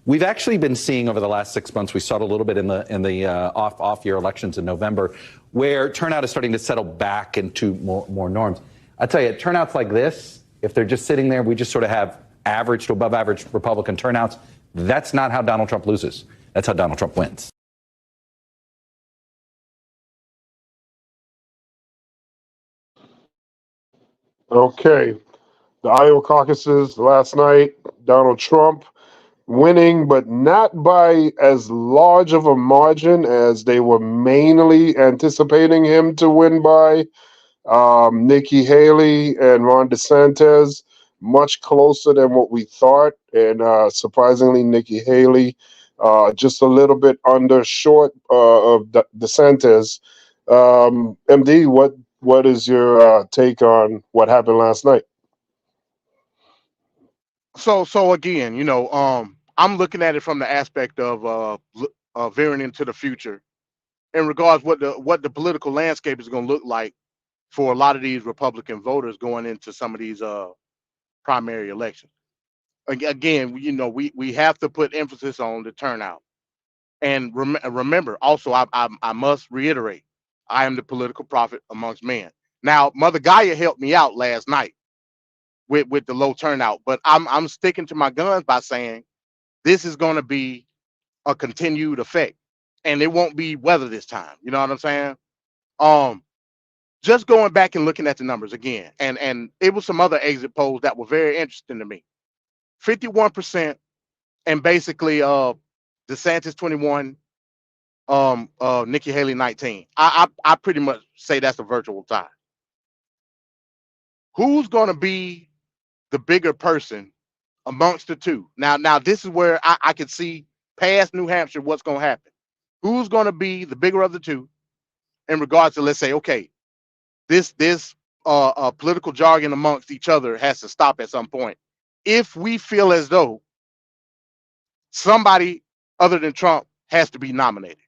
We've actually been seeing over the last 6 months, we saw it a little bit in the off-year elections in November, where turnout is starting to settle back into more norms. I tell you, turnouts like this, if they're just sitting there, we just sort of have average to above average Republican turnouts. That's not how Donald Trump loses. That's how Donald Trump wins. Okay. The Iowa caucuses last night, Donald Trump winning, but not by as large of a margin as they were mainly anticipating him to win by. Nikki Haley and Ron DeSantis, much closer than what we thought. And surprisingly, Nikki Haley just a little bit short of DeSantis. MD, what is your take on what happened last night? So again, I'm looking at it from the aspect of veering into the future in regards what the political landscape is going to look like for a lot of these Republican voters going into some of these primary elections. Again, we have to put emphasis on the turnout. And remember, also, I must reiterate, I am the political prophet amongst men. Now, Mother Gaia helped me out last night with the low turnout, but I'm sticking to my guns by saying this is going to be a continued effect, and it won't be weather this time. You know what I'm saying? Just going back and looking at the numbers again, and it was some other exit polls that were very interesting to me. 51%, and basically DeSantis 21, Nikki Haley 19. I pretty much say that's a virtual tie. Who's going to be the bigger person amongst the two? Now this is where I could see past New Hampshire what's going to happen. Who's going to be the bigger of the two in regards to, let's say, okay, this political jargon amongst each other has to stop at some point. If we feel as though somebody other than Trump has to be nominated,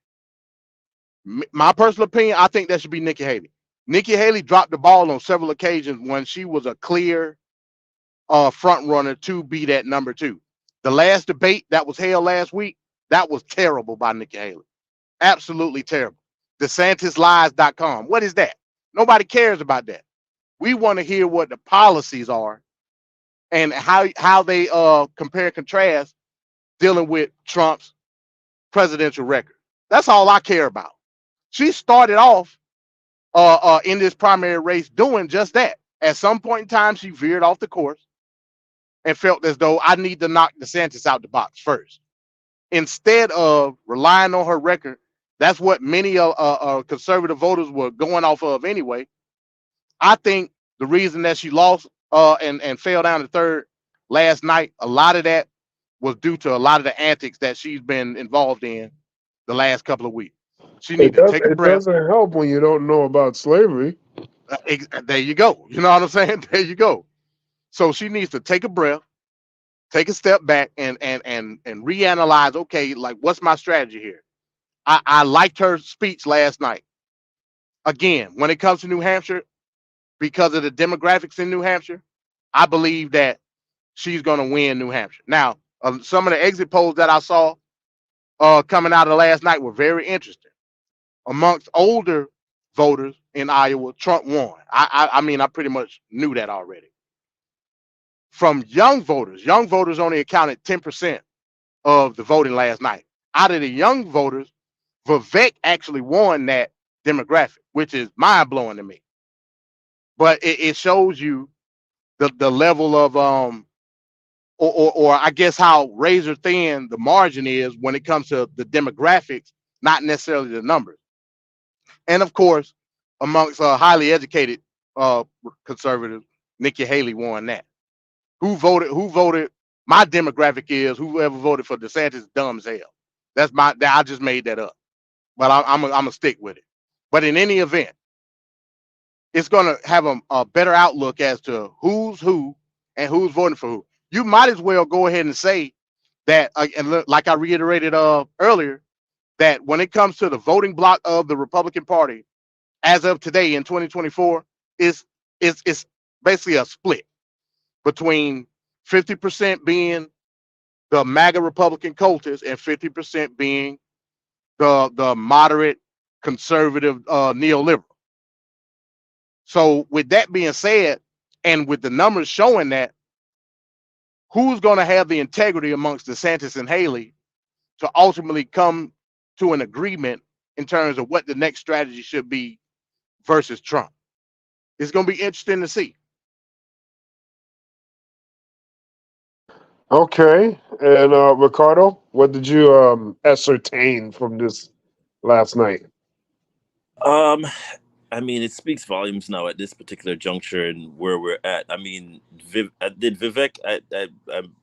my personal opinion, I think that should be Nikki Haley. Nikki Haley dropped the ball on several occasions when she was a clear front runner to be that number two. The last debate that was held last week, that was terrible by Nikki Haley. Absolutely terrible. DeSantisLies.com. What is that? Nobody cares about that. We want to hear what the policies are and how they compare and contrast dealing with Trump's presidential record. That's all I care about. She started off in this primary race doing just that. At some point in time, she veered off the course and felt as though I need to knock DeSantis out the box first. Instead of relying on her record, that's what many conservative voters were going off of anyway. I think the reason that she lost and fell down to third last night, a lot of that was due to a lot of the antics that she's been involved in the last couple of weeks. She needs to take a breath. It doesn't help when you don't know about slavery. There you go. You know what I'm saying? There you go. So she needs to take a breath, take a step back, and reanalyze. Okay, like, what's my strategy here? I liked her speech last night. Again, when it comes to New Hampshire, because of the demographics in New Hampshire, I believe that she's going to win New Hampshire. Now, some of the exit polls that I saw coming out of last night were very interesting. Amongst older voters in Iowa, Trump won. I mean, I pretty much knew that already. From young voters only accounted 10% of the voting last night. Out of the young voters, Vivek actually won that demographic, which is mind-blowing to me. But it shows you the level of or I guess how razor thin the margin is when it comes to the demographics, not necessarily the numbers. And of course, amongst highly educated conservatives, Nikki Haley won that. Who voted? My demographic is whoever voted for DeSantis dumb as hell. I just made that up, but I'm gonna stick with it. But in any event, it's gonna have a better outlook as to who's who and who's voting for who. You might as well go ahead and say that, like I reiterated earlier, that when it comes to the voting bloc of the Republican Party, as of today in 2024, is basically a split between 50% being the MAGA Republican cultists and 50% being the moderate conservative neoliberal. So with that being said, and with the numbers showing that, who's going to have the integrity amongst DeSantis and Haley to ultimately come to an agreement in terms of what the next strategy should be versus Trump? It's going to be interesting to see. Okay, and Ricardo, what did you ascertain from this last night? I mean, it speaks volumes now at this particular juncture and where we're at. I mean, did Vivek? I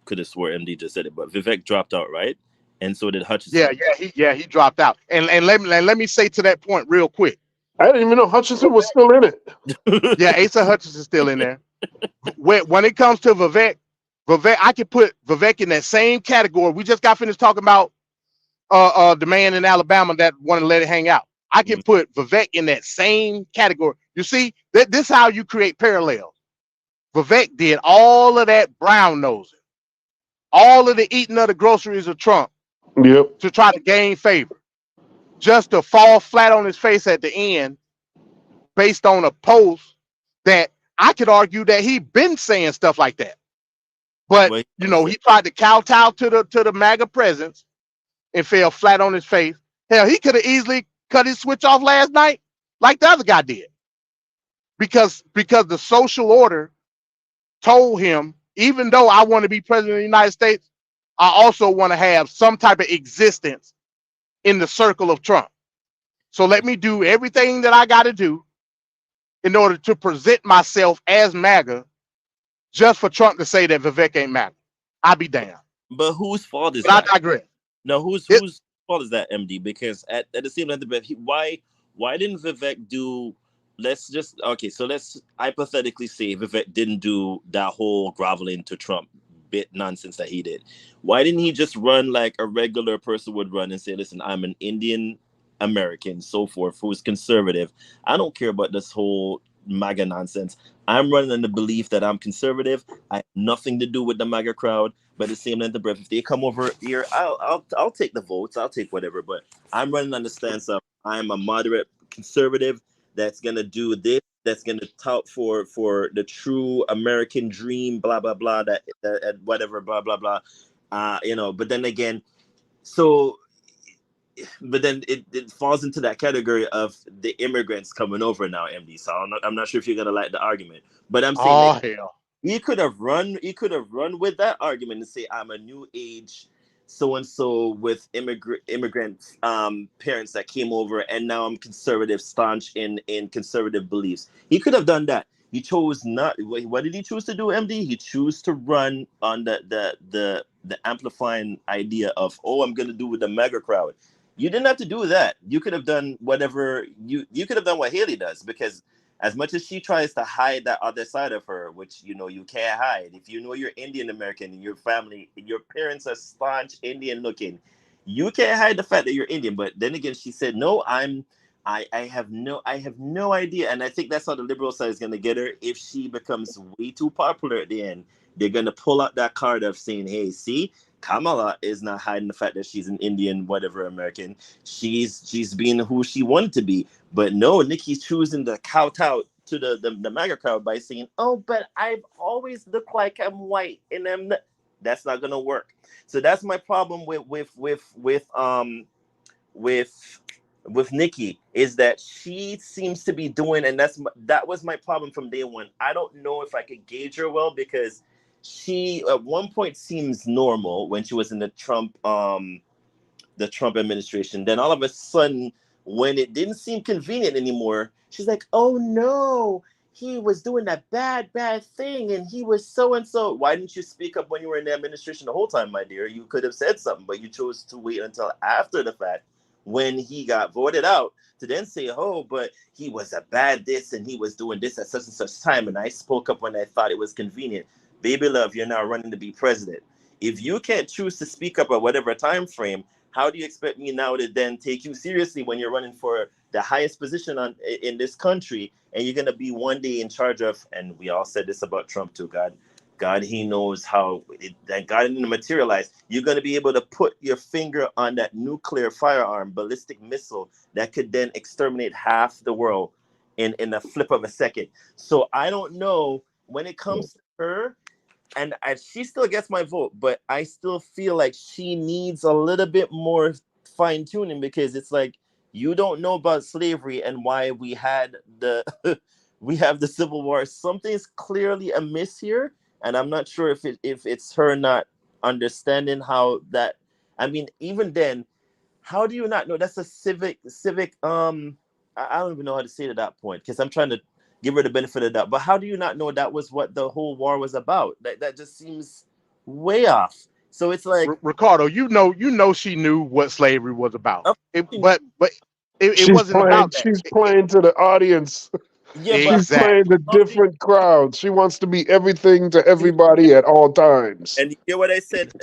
could have swore MD just said it, but Vivek dropped out, right? And so did Hutchinson. He dropped out. And let me say to that point real quick. I didn't even know Hutchinson was still in it. Yeah, Asa Hutchinson's still in there. When it comes to Vivek, I could put Vivek in that same category. We just got finished talking about the man in Alabama that wanted to let it hang out. I can put Vivek in that same category. You see, this is how you create parallels. Vivek did all of that brown nosing, all of the eating of the groceries of Trump to try to gain favor, just to fall flat on his face at the end based on a post that I could argue that he been saying stuff like that. But he tried to kowtow to the MAGA presence and fell flat on his face. Hell, he could have easily cut his switch off last night like the other guy did. Because the social order told him, even though I want to be president of the United States, I also want to have some type of existence in the circle of Trump. So let me do everything that I got to do in order to present myself as MAGA, just for Trump to say that Vivek ain't MAGA. I'll be damned. But whose fault is that? I digress. No, whose fault is that, MD? Because at the same time, why didn't Vivek do? Let's hypothetically say Vivek didn't do that whole groveling to Trump bit nonsense that he did. Why didn't he just run like a regular person would run and say, listen, I'm an Indian American, so forth, who's conservative. I don't care about this whole MAGA nonsense. I'm running on the belief that I'm conservative. I have nothing to do with the MAGA crowd. But at the same time, the breath, if they come over here, I'll take the votes. I'll take whatever. But I'm running on the stance of I'm a moderate conservative that's gonna do this. That's gonna tout for the true American dream. Blah blah blah. That whatever. Blah blah blah. But then again, but then it falls into that category of the immigrants coming over now, MD. So I'm not sure if you're gonna like the argument, but I'm saying he could have run with that argument and say I'm a new age so and so with immigrant parents that came over, and now I'm conservative, staunch in conservative beliefs. He could have done that. He chose not. What did he choose to do, MD? He chose to run on the amplifying idea of, oh, I'm gonna do with the MAGA crowd. You didn't have to do that. You could have done whatever you could have done what Haley does, because as much as she tries to hide that other side of her, which you can't hide. If you know you're Indian American and your family, your parents are staunch Indian looking, you can't hide the fact that you're Indian. But then again, she said, no, I have no idea. And I think that's how the liberal side is gonna get her. If she becomes way too popular at the end, they're gonna pull out that card of saying, hey, see, Kamala is not hiding the fact that she's an Indian, whatever American. She's being who she wanted to be. But no, Nikki's choosing to kowtow to the MAGA crowd by saying, oh, but I've always looked like I'm white and I'm not. That's not gonna work. So that's my problem with Nikki, is that she seems to be doing, and that was my problem from day one. I don't know if I could gauge her well, because she at one point seems normal when she was in the Trump administration. Then all of a sudden, when it didn't seem convenient anymore, she's like, oh no, he was doing that bad thing and he was so and so. Why didn't you speak up when you were in the administration the whole time, my dear? You could have said something, but you chose to wait until after the fact when he got voted out to then say, oh, but he was a bad this and he was doing this at such and such time, and I spoke up when I thought it was convenient. Baby love, you're now running to be president. If you can't choose to speak up at whatever time frame, how do you expect me now to then take you seriously when you're running for the highest position in this country, and you're going to be one day in charge of, and we all said this about Trump too, God, he knows how that God didn't materialize. You're going to be able to put your finger on that nuclear firearm, ballistic missile that could then exterminate half the world in a flip of a second. So I don't know when it comes to her, and she still gets my vote, but I still feel like she needs a little bit more fine tuning, because it's like, you don't know about slavery and why we had the we have the Civil War. Something's clearly amiss here, and I'm not sure if it's her not understanding how that. I mean, even then, how do you not know that's a civic? I don't even know how to say it at that point, because I'm trying to give her the benefit of that. But how do you not know that was what the whole war was about? That just seems way off. So it's like, Ricardo, you know she knew what slavery was about. But it She's wasn't playing. about that. She's playing to the audience. yeah, but She's playing to different crowds. She wants to be everything to everybody at all times. and you hear what I said?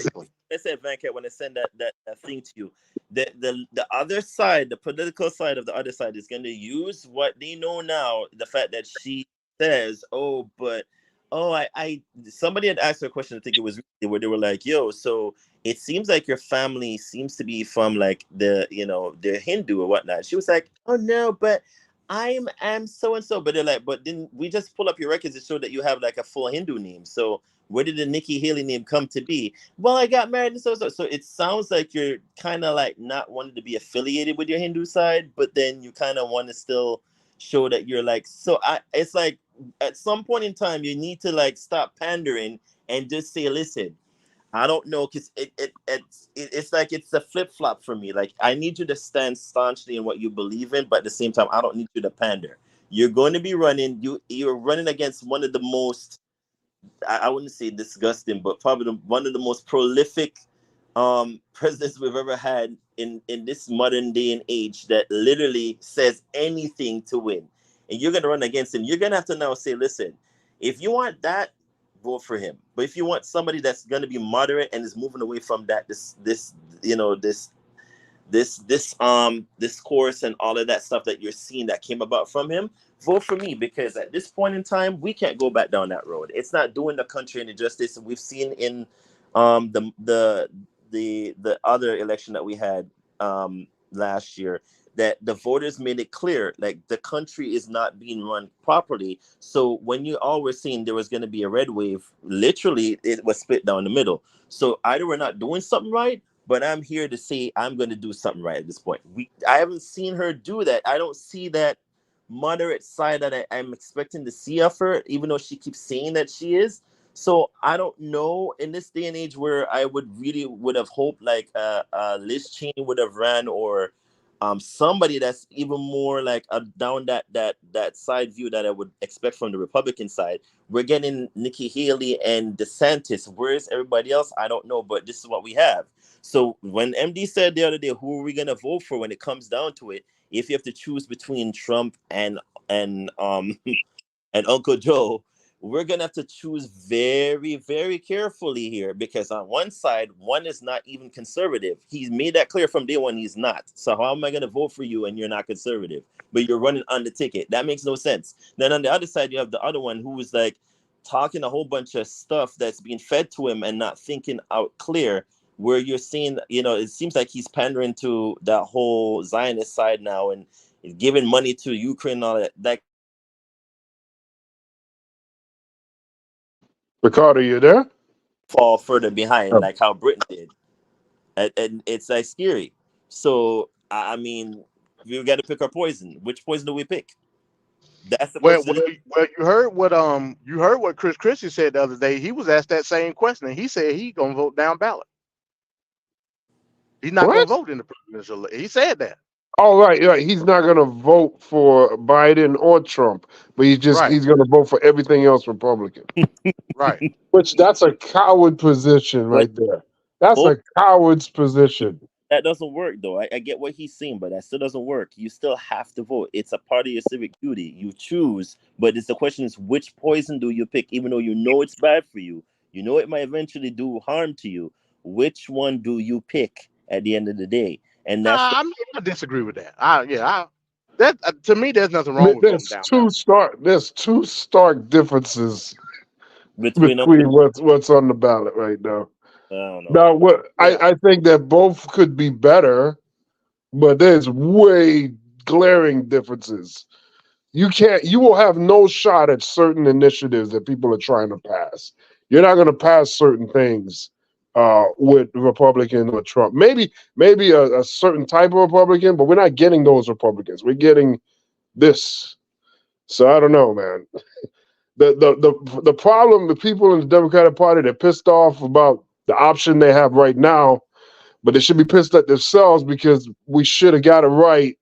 I said, Vancat, when I send that thing to you, the other side, the political side of the other side, is going to use what they know now. The fact that she says, "Oh, but I somebody had asked her a question. I think it was where they were like, "Yo, so it seems like your family seems to be from like they're Hindu or whatnot." She was like, "Oh no, but I'm so and so." But they're like, "But didn't we just pull up your records to show that you have like a full Hindu name? So where did the Nikki Haley name come to be?" Well, I got married and so. So it sounds like you're kind of like not wanting to be affiliated with your Hindu side, but then you kind of want to still show that you're like. So it's like at some point in time you need to like stop pandering and just say, listen, I don't know, because it's like it's a flip flop for me. Like, I need you to stand staunchly in what you believe in, but at the same time, I don't need you to pander. You're going to be running. You're running against one of the most, I wouldn't say disgusting, but probably one of the most prolific presidents we've ever had in this modern day and age, that literally says anything to win. And you're going to run against him. You're going to have to now say, listen, if you want that, vote for him. But if you want somebody that's going to be moderate and is moving away from that, this course and all of that stuff that you're seeing that came about from him, vote for me, because at this point in time we can't go back down that road. It's not doing the country any justice. We've seen in the other election that we had last year, that the voters made it clear, like, the country is not being run properly. So when you all were seeing there was going to be a red wave, literally it was split down the middle. So either we're not doing something right, but I'm here to say I'm going to do something right at this point. I haven't seen her do that. I don't see that moderate side that I'm expecting to see of her, even though she keeps saying that she is. So I don't know, in this day and age where I would have hoped like Liz Cheney would have ran, or somebody that's even more like down that side view that I would expect from the Republican side. We're getting Nikki Haley and DeSantis. Where's everybody else? I don't know, but this is what we have. So when MD said the other day, who are we going to vote for when it comes down to it? If you have to choose between Trump and and Uncle Joe, we're gonna have to choose very, very carefully here, because on one side, one is not even conservative. He's made that clear from day one. He's not. So how am I gonna vote for you and you're not conservative, but you're running on the ticket? That makes no sense. Then on the other side, you have the other one who is like talking a whole bunch of stuff that's being fed to him and not thinking out clear. Where you're seeing, it seems like he's pandering to that whole Zionist side now and giving money to Ukraine and all that. Ricardo, you there? Fall further behind, like how Britain did, and it's like scary. So I mean, we've got to pick our poison. Which poison do we pick? That's the question. Well, you heard what Chris Christie said the other day. He was asked that same question, and he said he's gonna vote down ballot. He's not gonna vote in the presidential. He said that. Oh, right. He's not going to vote for Biden or Trump, but Right, he's going to vote for everything else Republican. right. Which that's a coward position But right there. That's vote a coward's position. that doesn't work though. I get what he's saying, but that still doesn't work. You still have to vote. It's a part of your civic duty. You choose, but the question is which poison do you pick, even though you know it's bad for you, you know it might eventually do harm to you. Which one do you pick at the end of the day? And that's the I disagree with that. That to me, there's nothing wrong with voting down ballot. There's two stark differences between them. between what's on the ballot right now. I don't know. Now, what Yeah, I think that both could be better, but there's way glaring differences. You will have no shot at certain initiatives that people are trying to pass. You're not going to pass certain things with Republican or Trump. Maybe a certain type of Republican, but we're not getting those Republicans. We're getting this. So I don't know, man. The problem, the people in the Democratic Party, they're pissed off about the option they have right now, but they should be pissed at themselves because we should have got it right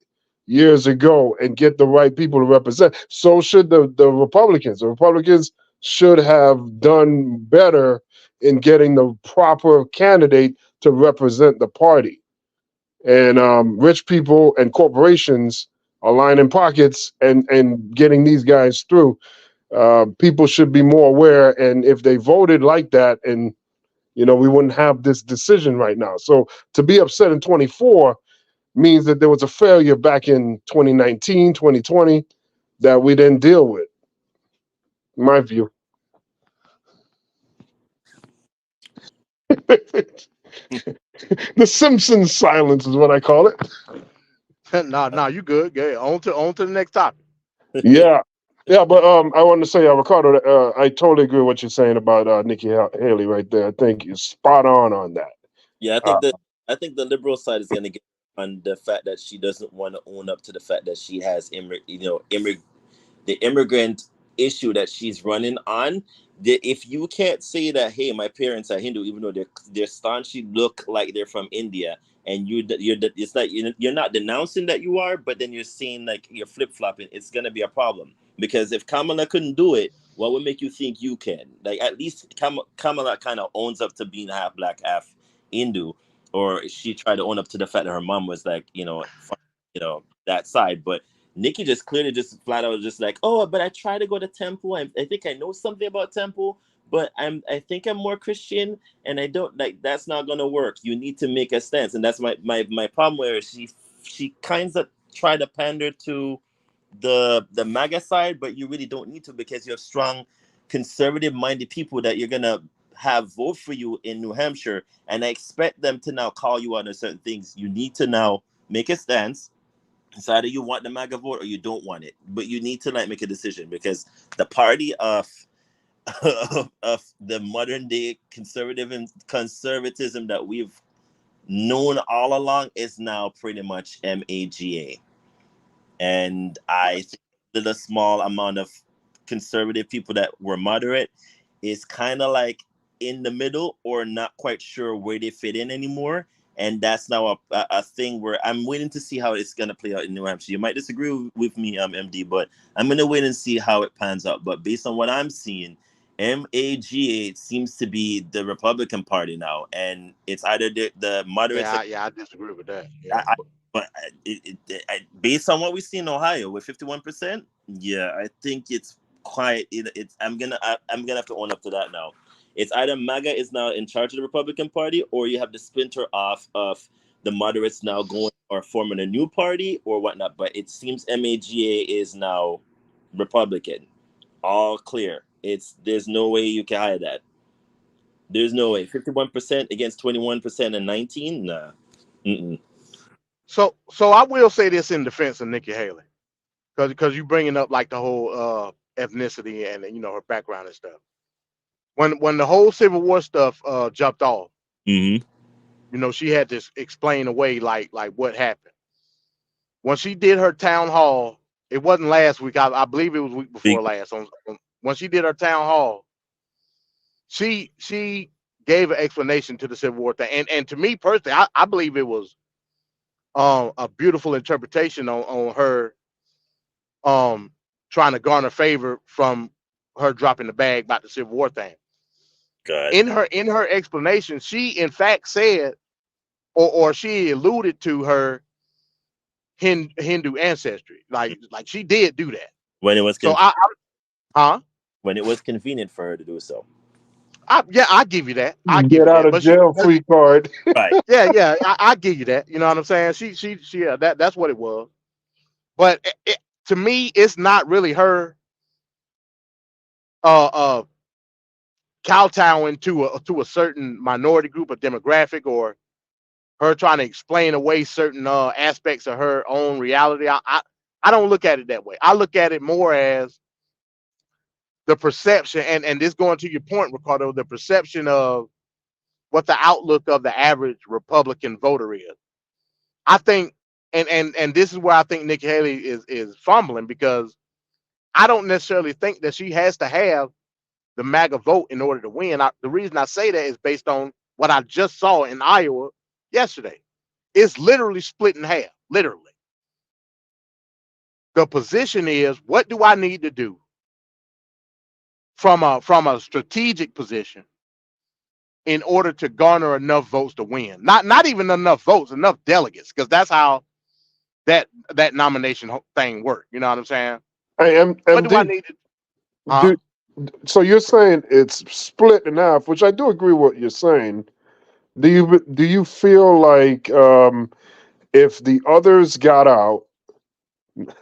years ago and get the right people to represent. So should the Republicans. The Republicans should have done better in getting the proper candidate to represent the party. And rich people and corporations are lining pockets and getting these guys through. People should be more aware, and if they voted like that, and we wouldn't have this decision right now. So to be upset in 24 means that there was a failure back in 2019, 2020 that we didn't deal with, in my view. The Simpsons silence is what I call it. nah, you good. Yeah, on to the next topic. Yeah. Yeah, but I want to say, Ricardo, I totally agree with what you're saying about Nikki Haley right there. I think you're spot on that. Yeah, Uh, I think the liberal side is going to get on the fact that she doesn't want to own up to the fact that she has the immigrant issue that she's running on. If you can't say that, hey, my parents are Hindu, even though they're staunchly look like they're from India, and it's like you're not denouncing that you are, but then you're saying like you're flip flopping. It's gonna be a problem because if Kamala couldn't do it, what would make you think you can? Like at least Kamala kind of owns up to being half black, half Hindu, or she tried to own up to the fact that her mom was like from, that side, but Nikki just clearly just flat out just like, oh, but I try to go to temple. I think I know something about temple, but I think I'm more Christian, and I don't like that's not gonna work. You need to make a stance, and that's my problem where she kind of try to pander to the MAGA side, but you really don't need to because you have strong conservative minded people that you're gonna have vote for you in New Hampshire, and I expect them to now call you out on certain things. You need to now make a stance. It's either you want the MAGA vote or you don't want it, but you need to make a decision because the party of of the modern day conservatism that we've known all along is now pretty much MAGA, and I think that a small amount of conservative people that were moderate is kind of like in the middle or not quite sure where they fit in anymore. And that's now a thing where I'm waiting to see how it's going to play out in New Hampshire. You might disagree with me, MD, but I'm going to wait and see how it pans out. But based on what I'm seeing, MAGA seems to be the Republican Party now. And it's either the moderates. Yeah, I disagree with that. Yeah, But based on what we see in Ohio with 51%, yeah, I think it's quite. I'm gonna have to own up to that now. It's either MAGA is now in charge of the Republican Party, or you have the splinter off of the moderates now going or forming a new party or whatnot. But it seems MAGA is now Republican, all clear. There's no way you can hide that. There's no way. 51% against 21% and 19. Nah. Mm-mm. So I will say this in defense of Nikki Haley, because you bringing up like the whole ethnicity and her background and stuff. When the whole Civil War stuff jumped off, she had to explain away like what happened. When she did her town hall, it wasn't last week. I believe it was week before last. When she did her town hall, she gave an explanation to the Civil War thing, and to me personally, I believe it was a beautiful interpretation on her trying to garner favor from her dropping the bag about the Civil War thing. God. In her explanation, she in fact said, or she alluded to her Hindu ancestry. Like she did do that. When it was So when it was convenient for her to do so. I give you that. I give Get you out that. of jail free card. Right. Yeah, I give you that. You know what I'm saying? She yeah, that's what it was. But to me, it's not really her kowtowing to a certain minority group or demographic, or her trying to explain away certain aspects of her own reality. I don't look at it that way. I look at it more as the perception, and this going to your point, Ricardo, the perception of what the outlook of the average Republican voter is. I think, and this is where I think Nikki Haley is fumbling, because I don't necessarily think that she has to have the MAGA vote in order to win. The reason I say that is based on what I just saw in Iowa yesterday. It's literally split in half. Literally. The position is, what do I need to do from a strategic position in order to garner enough votes to win? Not even enough votes, enough delegates, because that's how that nomination thing worked. You know what I'm saying? What do I need to? So you're saying it's split in half, which I do agree with what you're saying. Do you feel like if the others got out,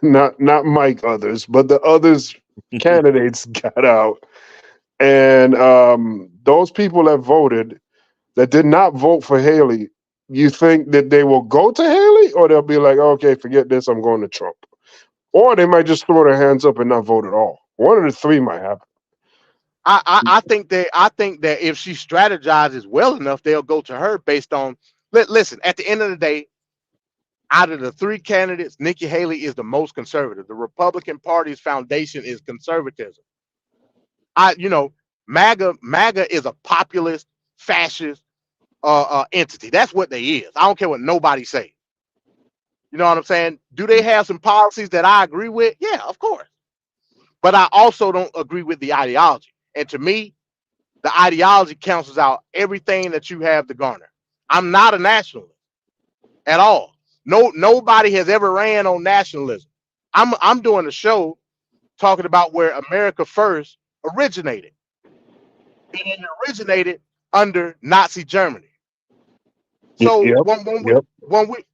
not Mike others, but the others candidates got out, and those people that voted that did not vote for Haley, you think that they will go to Haley, or they'll be like, okay, forget this, I'm going to Trump, or they might just throw their hands up and not vote at all? One of the three might happen. I think that if she strategizes well enough, they'll go to her based on. Listen, at the end of the day, out of the three candidates, Nikki Haley is the most conservative. The Republican Party's foundation is conservatism. MAGA is a populist, fascist entity. That's what they is. I don't care what nobody say. You know what I'm saying? Do they have some policies that I agree with? Yeah, of course. But I also don't agree with the ideology. And to me, the ideology cancels out everything that you have to garner. I'm not a nationalist at all. Nobody has ever ran on nationalism. I'm doing a show talking about where America First originated. And it originated under Nazi Germany. So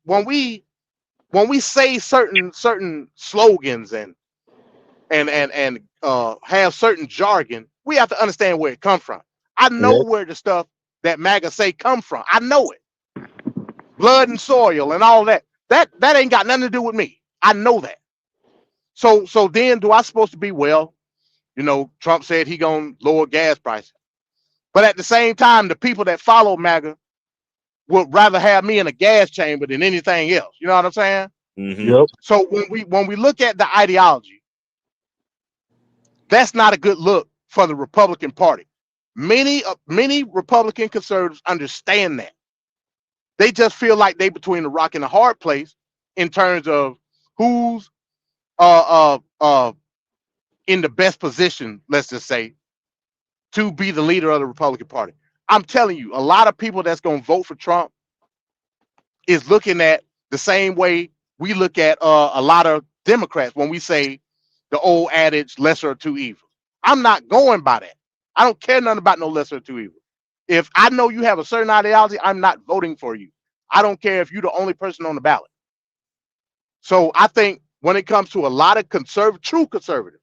when we say certain slogans and have certain jargon, we have to understand where it comes from. I know where the stuff that MAGA say come from. I know it. Blood and soil and all that. That ain't got nothing to do with me. I know that. So then do I supposed to be, well, Trump said he gonna lower gas prices. But at the same time, the people that follow MAGA would rather have me in a gas chamber than anything else. You know what I'm saying? Mm-hmm. So when we look at the ideology, that's not a good look for the Republican Party. Many Republican conservatives understand that. They just feel like they between a rock and a hard place in terms of who's in the best position, let's just say, to be the leader of the Republican Party. I'm telling you, a lot of people that's going to vote for Trump is looking at the same way we look at a lot of Democrats when we say the old adage, lesser of two evils. I'm not going by that. I don't care nothing about no lesser of two evils. If I know you have a certain ideology, I'm not voting for you. I don't care if you're the only person on the ballot. So I think when it comes to a lot of true conservatives,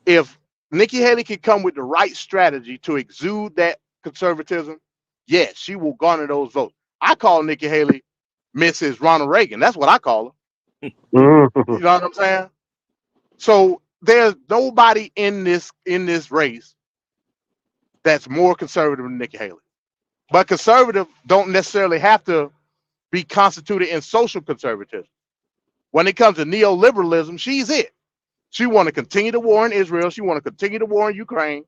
if Nikki Haley can come with the right strategy to exude that conservatism, yes, she will garner those votes. I call Nikki Haley Mrs. Ronald Reagan. That's what I call her. You know what I'm saying? So there's nobody in this race that's more conservative than Nikki Haley. But conservative don't necessarily have to be constituted in social conservatism. When it comes to neoliberalism, she's it. She want to continue the war in Israel. She want to continue the war in Ukraine.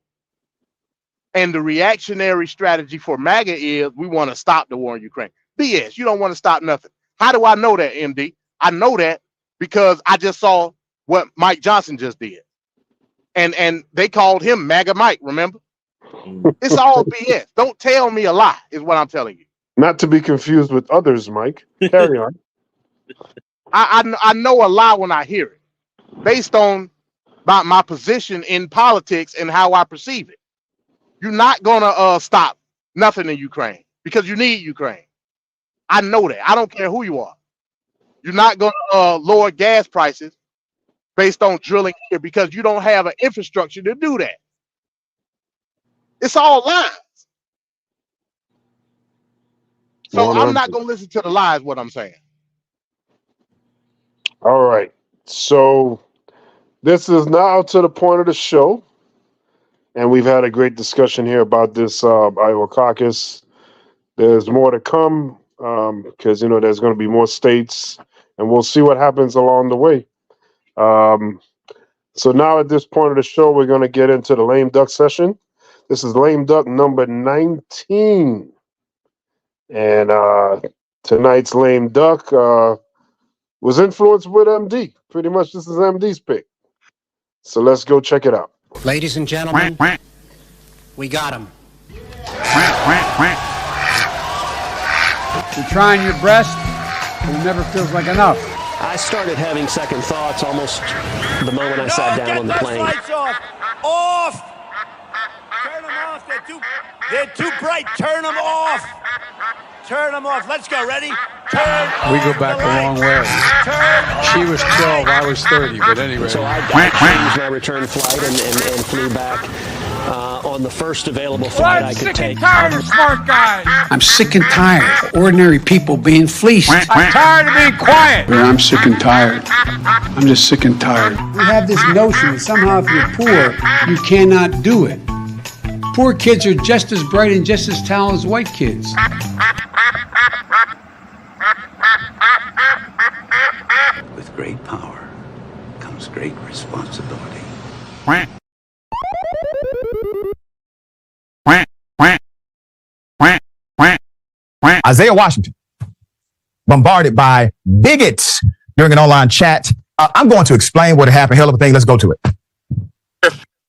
And the reactionary strategy for MAGA is we want to stop the war in Ukraine. BS. You don't want to stop nothing. How do I know that, MD? I know that because I just saw what Mike Johnson just did. And they called him MAGA Mike, remember? It's all BS. Don't tell me a lie, is what I'm telling you. Not to be confused with others, Mike. Carry on. I know a lie when I hear it, based on my position in politics and how I perceive it. You're not gonna stop nothing in Ukraine because you need Ukraine. I know that. I don't care who you are. You're not gonna lower gas prices based on drilling here because you don't have an infrastructure to do that. It's all lies. So I'm not gonna listen to the lies. What I'm saying. All right. So this is now to the point of the show. And we've had a great discussion here about this Iowa caucus. There's more to come because, there's going to be more states, and we'll see what happens along the way. So now at this point of the show, we're going to get into the lame duck session. This is lame duck number 19. And tonight's lame duck was influenced with MD. Pretty much this is MD's pick. So let's go check it out. Ladies and gentlemen, we got him. You're trying your best, but it never feels like enough. I started having second thoughts almost the moment I sat down on the plane. Lights off! Off! Turn them off. They're too bright. Turn them off. Turn them off. Let's go. Ready? Turn We go back a long way. She was 12, I was 30, but anyway. So I changed my return flight and flew back on the first available flight I could take. I'm sick and tired of smart guys. I'm sick and tired of ordinary people being fleeced. I'm tired of being quiet. I'm sick and tired. I'm just sick and tired. We have this notion that somehow if you're poor, you cannot do it. Poor kids are just as bright and just as talented as white kids. With great power comes great responsibility. Isaiah Washington, bombarded by bigots during an online chat. I'm going to explain what happened. Hell of a thing. Let's go to it.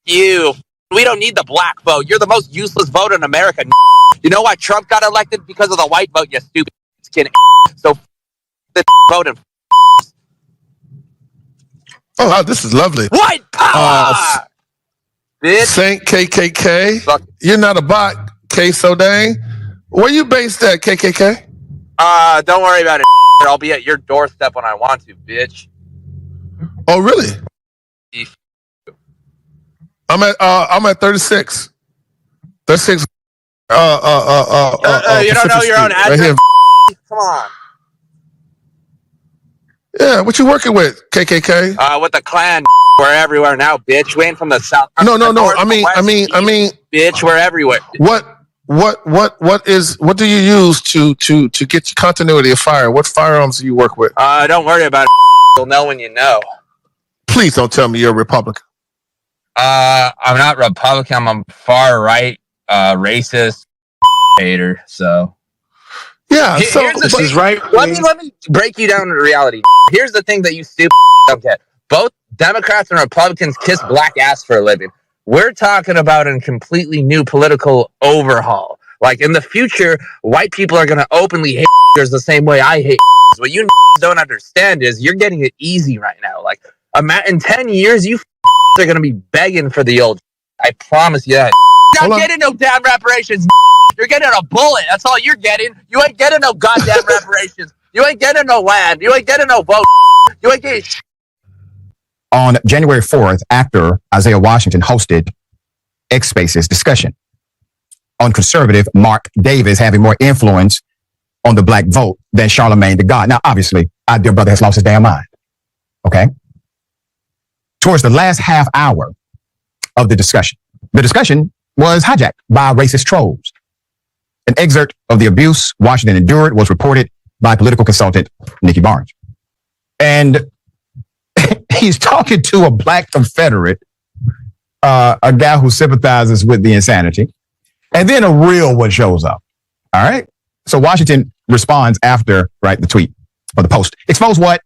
You. We don't need the black vote. You're the most useless vote in America. You know why Trump got elected? Because of the white vote, you stupid skin. So the vote and oh, wow, this is lovely. White power! Saint KKK. You're not a bot, K so dang. Where you based at, KKK? Don't worry about it. I'll be at your doorstep when I want to, bitch. Oh, really? I'm at 36. 36. You don't know your own address? Right Come on. Yeah, what you working with, KKK? With the Klan. We're everywhere now, bitch. We ain't from the South. No. I mean. Bitch, we're everywhere. What do you use to get your continuity of fire? What firearms do you work with? Don't worry about it. You'll know when you know. Please don't tell me you're a Republican. I'm not Republican. I'm far right, racist, hater. So yeah. So this is right. Let me break you down to reality. Here's the thing that you stupid don't get. Both Democrats and Republicans kiss black ass for a living. We're talking about a completely new political overhaul. Like in the future, white people are going to openly hate the same way I hate. What you don't understand is you're getting it easy right now. Like in 10 years, you are going to be begging for the old. I promise you that. You're not getting no damn reparations. You're getting a bullet. That's all you're getting. You ain't getting no goddamn reparations. You ain't getting no land. You ain't getting no vote. You ain't getting On January 4th, after Isaiah Washington hosted X Spaces discussion on conservative Mark Davis having more influence on the black vote than Charlemagne the God. Now, obviously, our dear brother has lost his damn mind. Okay? Towards the last half hour of the discussion was hijacked by racist trolls. An excerpt of the abuse Washington endured was reported by political consultant Nikki Barnes. And he's talking to a black Confederate, a guy who sympathizes with the insanity, and then a real one shows up. All right. So Washington responds after, right, the tweet or the post. Expose what?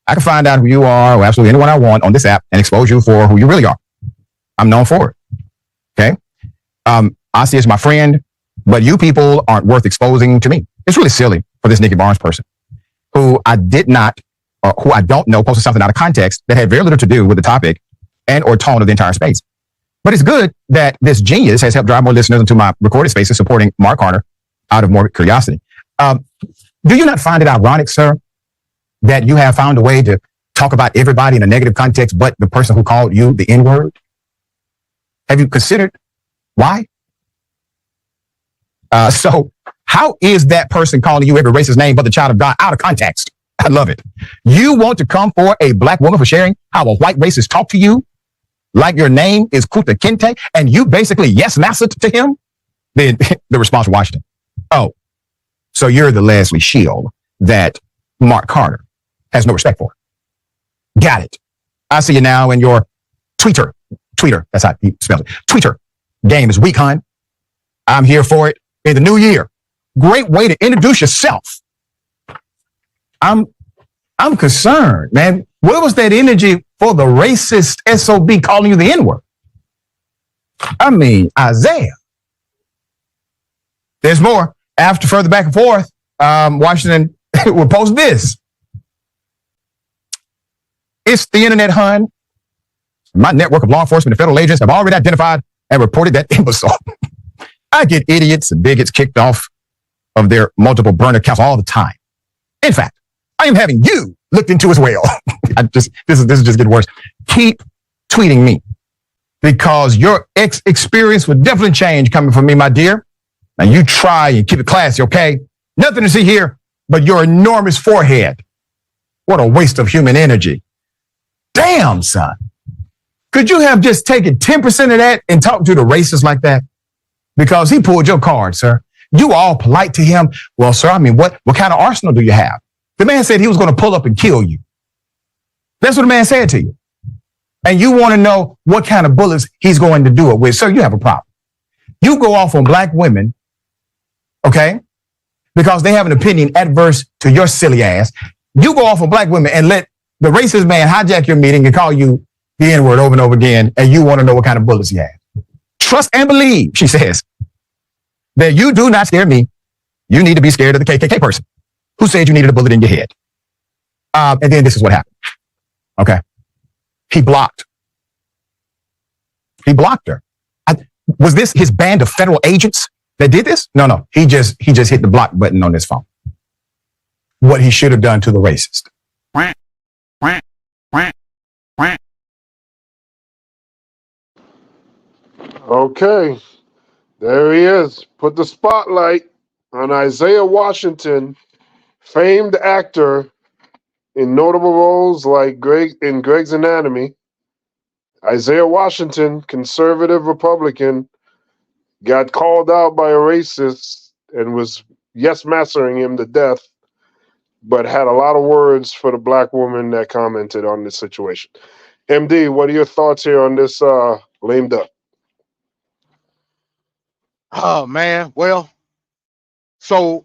I can find out who you are or absolutely anyone I want on this app and expose you for who you really are. I'm known for it. Okay? I see as my friend, but you people aren't worth exposing to me. It's really silly for this Nikki Barnes person who I did not, or who I don't know, posted something out of context that had very little to do with the topic and or tone of the entire space. But it's good that this genius has helped drive more listeners into my recorded spaces supporting Mark Carter out of more curiosity. Do you not find it ironic, sir, that you have found a way to talk about everybody in a negative context but the person who called you the N-word? Have you considered why? So how is that person calling you every racist name but the child of God out of context? I love it. You want to come for a black woman for sharing how a white racist talked to you like your name is Kuta Kinte and you basically yes mastered to him? Then the response from Washington. Oh, so you're the Leslie Shield that Mark Carter has no respect for. Got it. I see you now in your Twitter, that's how he spells it. Twitter game is weak, hon. I'm here for it in the new year. Great way to introduce yourself. I'm concerned, man. Where was that energy for the racist SOB calling you the N-word? I mean, Isaiah. There's more. After further back and forth, Washington will post this. It's the internet, hun. My network of law enforcement and federal agents have already identified and reported that imbecile. I get idiots and bigots kicked off of their multiple burner accounts all the time. In fact, I am having you looked into as well. This is just getting worse. Keep tweeting me because your experience would definitely change coming from me, my dear. Now you try and keep it classy, okay? Nothing to see here but your enormous forehead. What a waste of human energy. Damn, son. Could you have just taken 10% of that and talked to the racist like that? Because he pulled your card, sir. You all polite to him. Well, sir, I mean, what kind of arsenal do you have? The man said he was going to pull up and kill you. That's what the man said to you. And you want to know what kind of bullets he's going to do it with. Sir, you have a problem. You go off on black women, okay, because they have an opinion adverse to your silly ass. You go off on black women and let the racist man hijack your meeting and call you the N-word over and over again, and you want to know what kind of bullets he has. Trust and believe, she says, that you do not scare me. You need to be scared of the KKK person who said you needed a bullet in your head. And then this is what happened. Okay. He blocked her. Was this his band of federal agents that did this? No. He just hit the block button on his phone. What he should have done to the racist. Okay, there he is. Put the spotlight on Isaiah Washington, famed actor in notable roles like Greg's Anatomy. Isaiah Washington, conservative Republican, got called out by a racist and was mastering him to death, but had a lot of words for the black woman that commented on this situation. MD, what are your thoughts here on this lame duck? Oh man, well, so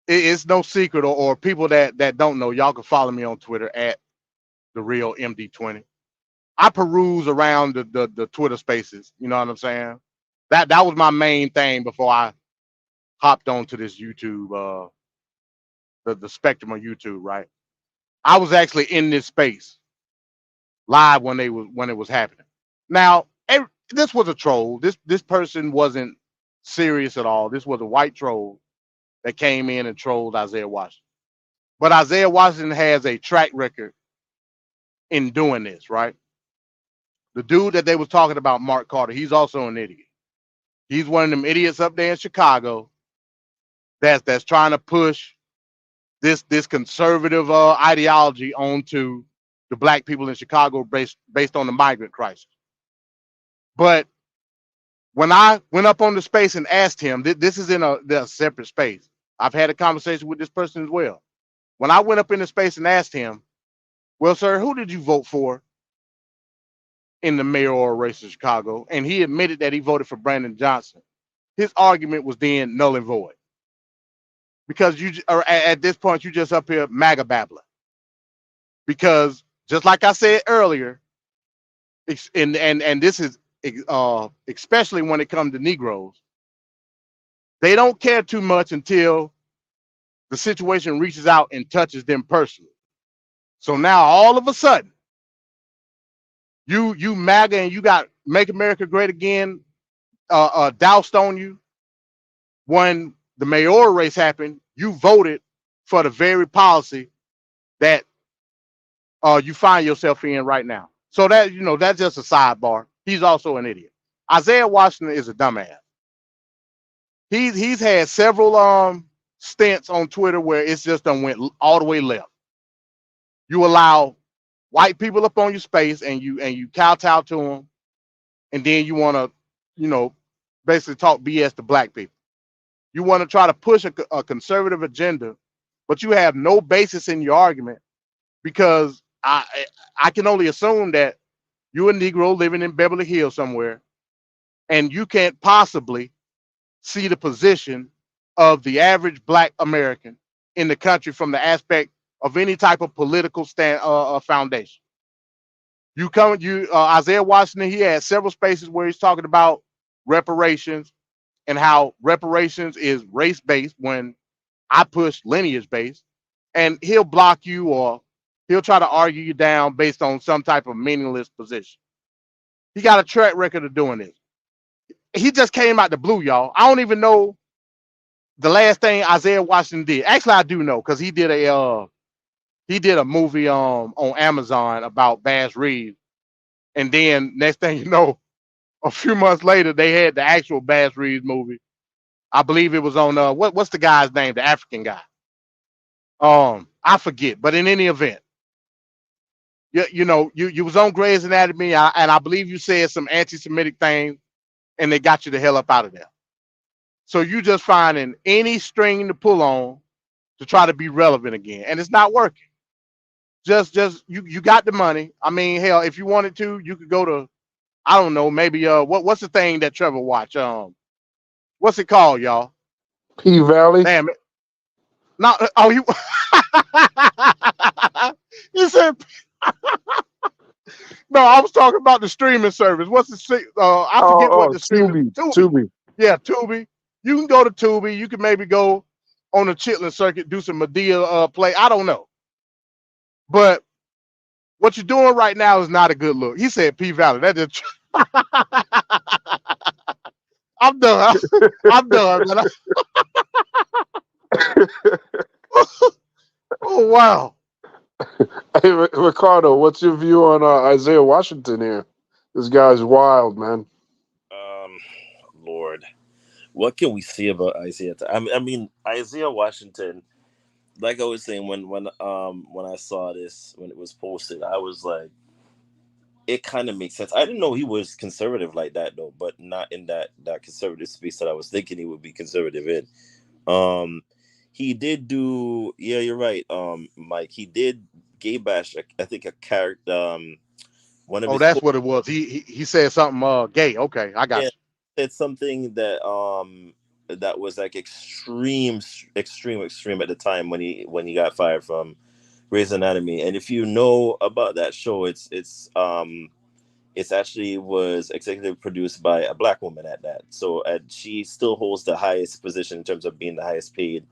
it's no secret, or people that don't know, y'all can follow me on Twitter at the real MD20. I peruse around the Twitter spaces, you know what I'm saying? That was my main thing before I hopped onto this YouTube, the spectrum of YouTube, right? I was actually in this space live when it was happening. Now, this was a troll. This person wasn't serious at all. This was a white troll that came in and trolled Isaiah Washington. But Isaiah Washington has a track record in doing this, right? The dude that they was talking about, Mark Carter, he's also an idiot. He's one of them idiots up there in Chicago that's trying to push this conservative ideology onto the black people in Chicago based on the migrant crisis. But when I went up on the space and asked him, this is in a separate space. I've had a conversation with this person as well. When I went up in the space and asked him, well, sir, who did you vote for in the mayoral race of Chicago? And he admitted that he voted for Brandon Johnson. His argument was then null and void. because you are at this point you just up here MAGA babbling. Because just like I said earlier, and this is especially when it comes to Negroes, they don't care too much until the situation reaches out and touches them personally. So now all of a sudden, you MAGA and you got Make America Great Again doused on you. When the mayoral race happened, you voted for the very policy that you find yourself in right now. So that, that's just a sidebar. He's also an idiot. Isaiah Washington is a dumbass. He's had several stints on Twitter where it's just done went all the way left. You allow white people up on your space and you kowtow to them, and then you want to, basically talk BS to black people. You want to try to push a conservative agenda, but you have no basis in your argument, because I can only assume that you're a Negro living in Beverly Hills somewhere, and you can't possibly see the position of the average black American in the country from the aspect of any type of political foundation. Isaiah Washington, he had several spaces where he's talking about reparations and how reparations is race-based when I push lineage-based, and he'll block you or he'll try to argue you down based on some type of meaningless position. He got a track record of doing this. He just came out the blue, y'all. I don't even know the last thing Isaiah Washington did. Actually, I do know, because he did a movie on Amazon about Bass Reeves, and then next thing you know, a few months later, they had the actual Bass Reeves movie. I believe it was on what's the guy's name, the African guy. I forget, but in any event, you was on Grey's Anatomy, and I believe you said some anti-Semitic things, and they got you the hell up out of there. So you just finding any string to pull on to try to be relevant again, and it's not working. Just you got the money. I mean, hell, if you wanted to, you could go to, I don't know, maybe what's the thing that Trevor watch? What's it called, y'all? P-Valley. Damn it. Not you. You said. No, I was talking about the streaming service. What's the I forget what the streaming. Tubi. Yeah, Tubi. You can go to Tubi. You can maybe go on the Chitlin circuit, do some Madea play. I don't know. But what you're doing right now is not a good look. He said P-Valley. That just I'm done. I'm done, man. Oh wow. Hey, Ricardo, what's your view on Isaiah Washington here? This guy's wild, man. Lord, what can we say about Isaiah? I mean, Isaiah Washington, like I was saying when I saw this, when it was posted, I was like, it kind of makes sense. I didn't know he was conservative like that though, but not in that conservative space that I was thinking he would be conservative in. He did do, yeah, you're right, Mike. He did gay bash, I think, a character. One of his. That's what it was. He said something gay. Okay, I got you. Said something that that was like extreme at the time when he got fired from Grey's Anatomy. And if you know about that show, it's actually was executive produced by a black woman at that. So she still holds the highest position in terms of being the highest paid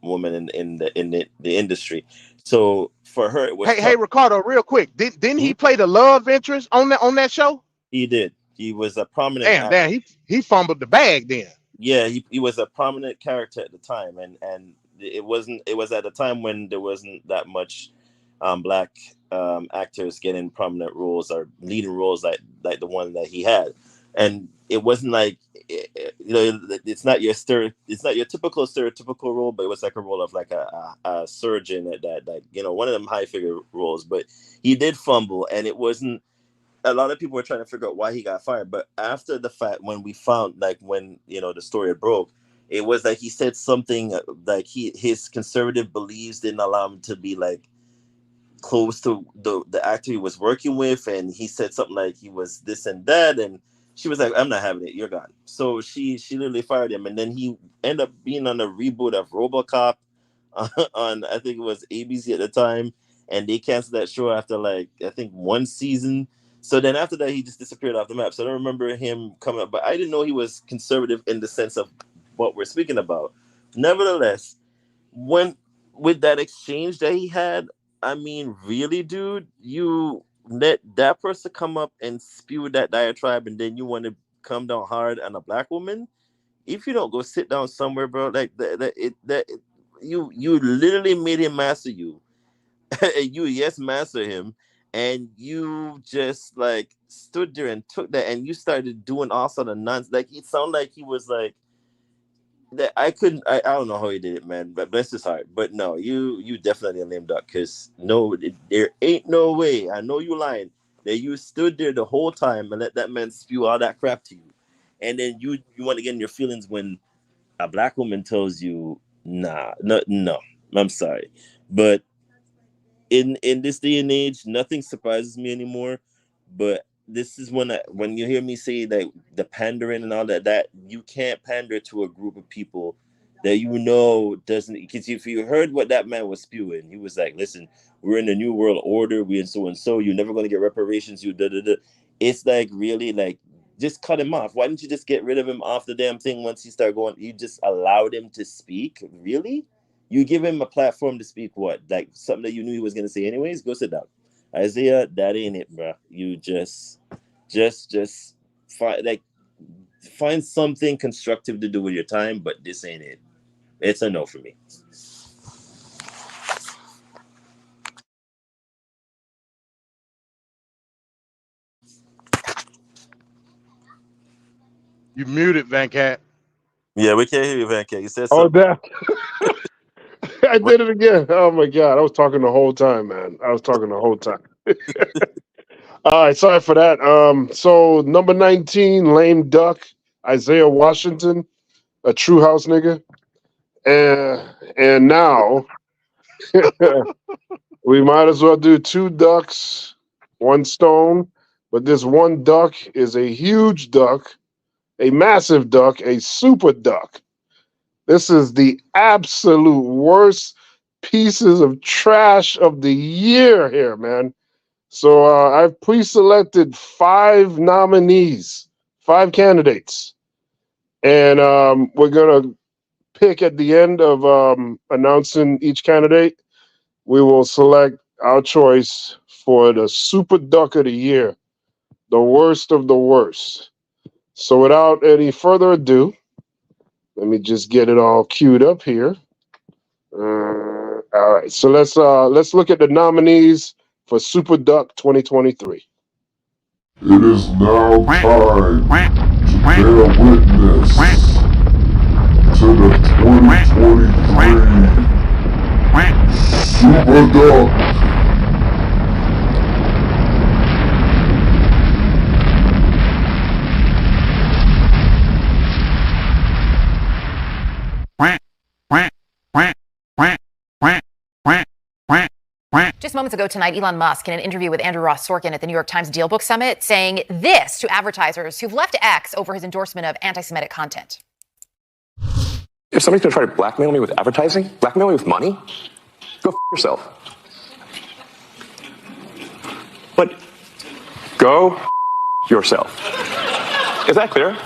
woman in the industry. So for her, it was hey Ricardo, real quick, didn't he play the love interest on that show? He did. He was a prominent. Damn, he fumbled the bag then. Yeah, he was a prominent character at the time, and it was at the time when there wasn't that much black actors getting prominent roles or leading roles like the one that he had. And it wasn't like, it's not your typical stereotypical role, but it was like a role of like a surgeon at that, like, one of them high figure roles. But he did fumble, and it wasn't. A lot of people were trying to figure out why he got fired, but after the fact, when we found, like, when the story broke, it was like he said something like his conservative beliefs didn't allow him to be like close to the actor he was working with, and he said something like he was this and that, and She was like, I'm not having it. You're gone. So she literally fired him. And then he ended up being on a reboot of RoboCop on, I think it was ABC at the time. And they canceled that show after like, I think 1 season. So then after that, he just disappeared off the map. So I don't remember him coming up. But I didn't know he was conservative in the sense of what we're speaking about. Nevertheless, with that exchange that he had, I mean, really, dude, you let that person come up and spew that diatribe, and then you want to come down hard on a black woman? If you don't go sit down somewhere, bro, like you literally made him master you, and you master him, and you just like stood there and took that, and you started doing all sort of nonsense. Like it sounded like he was like that. I don't know how he did it, man, but bless his heart. But no, you definitely a lame duck, because no, there ain't no way, I know you lying, that you stood there the whole time and let that man spew all that crap to you, and then you want to get in your feelings when a black woman tells you no, I'm sorry. But in this day and age, nothing surprises me anymore. But this is when you hear me say that the pandering and all that you can't pander to a group of people that doesn't. Because if you heard what that man was spewing, he was like, listen, we're in a new world order, we and so you're never going to get reparations, you da da da. It's like, really, like, just cut him off. Why didn't you just get rid of him off the damn thing once he started going? You just allowed him to speak? Really? You give him a platform to speak what? Like something that you knew he was going to say anyways? Go sit down. Isaiah, that ain't it, bro. You just find something constructive to do with your time, but this ain't it. It's a no for me. You muted, Van Cat. Yeah, we can't hear you, Van Cat. You said Oh, something. that. I did it again. Oh my God. I was talking the whole time, man. I was talking the whole time. All right, sorry for that. So number 19, lame duck, Isaiah Washington, a true house nigga. And now we might as well do 2 ducks, 1 stone. But this 1 duck is a huge duck, a massive duck, a super duck. This is the absolute worst pieces of trash of the year here, man. So I've pre-selected 5 nominees, 5 candidates. And we're going to pick at the end of announcing each candidate. We will select our choice for the Super Duck of the Year, the worst of the worst. So without any further ado, let me just get it all queued up here. All right, so let's look at the nominees for Super Duck 2023. It is now time to bear witness to the 2023 Super Duck. Just moments ago tonight, Elon Musk, in an interview with Andrew Ross Sorkin at the New York Times Dealbook Summit, saying this to advertisers who've left X over his endorsement of anti-Semitic content. If somebody's going to try to blackmail me with advertising, blackmail me with money, go yourself. But go yourself. Is that clear?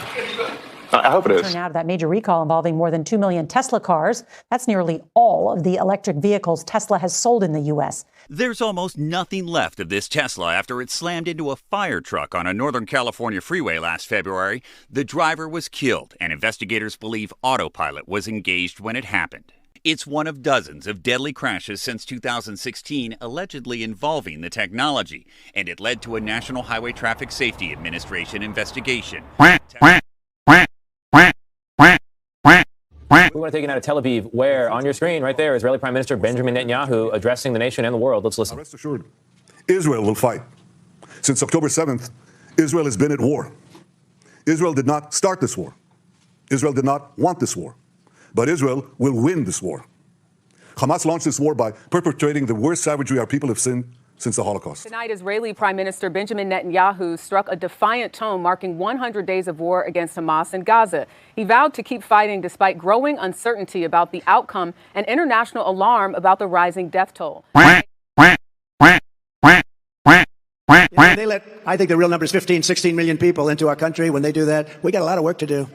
I hope it is. Turn out of that major recall involving more than 2 million Tesla cars. That's nearly all of the electric vehicles Tesla has sold in the U.S. There's almost nothing left of this Tesla after it slammed into a fire truck on a Northern California freeway last February. The driver was killed, and investigators believe autopilot was engaged when it happened. It's one of dozens of deadly crashes since 2016 allegedly involving the technology, and it led to a National Highway Traffic Safety Administration investigation. We want to take it out of Tel Aviv, where on your screen right there, Israeli Prime Minister Benjamin Netanyahu addressing the nation and the world. Let's listen. Rest assured, Israel will fight. Since October 7th, Israel has been at war. Israel did not start this war. Israel did not want this war. But Israel will win this war. Hamas launched this war by perpetrating the worst savagery our people have seen since the Holocaust. Tonight, Israeli Prime Minister Benjamin Netanyahu struck a defiant tone marking 100 days of war against Hamas in Gaza. He vowed to keep fighting despite growing uncertainty about the outcome and international alarm about the rising death toll. I think the real number is 15, 16 million people into our country. When they do that, we got a lot of work to do.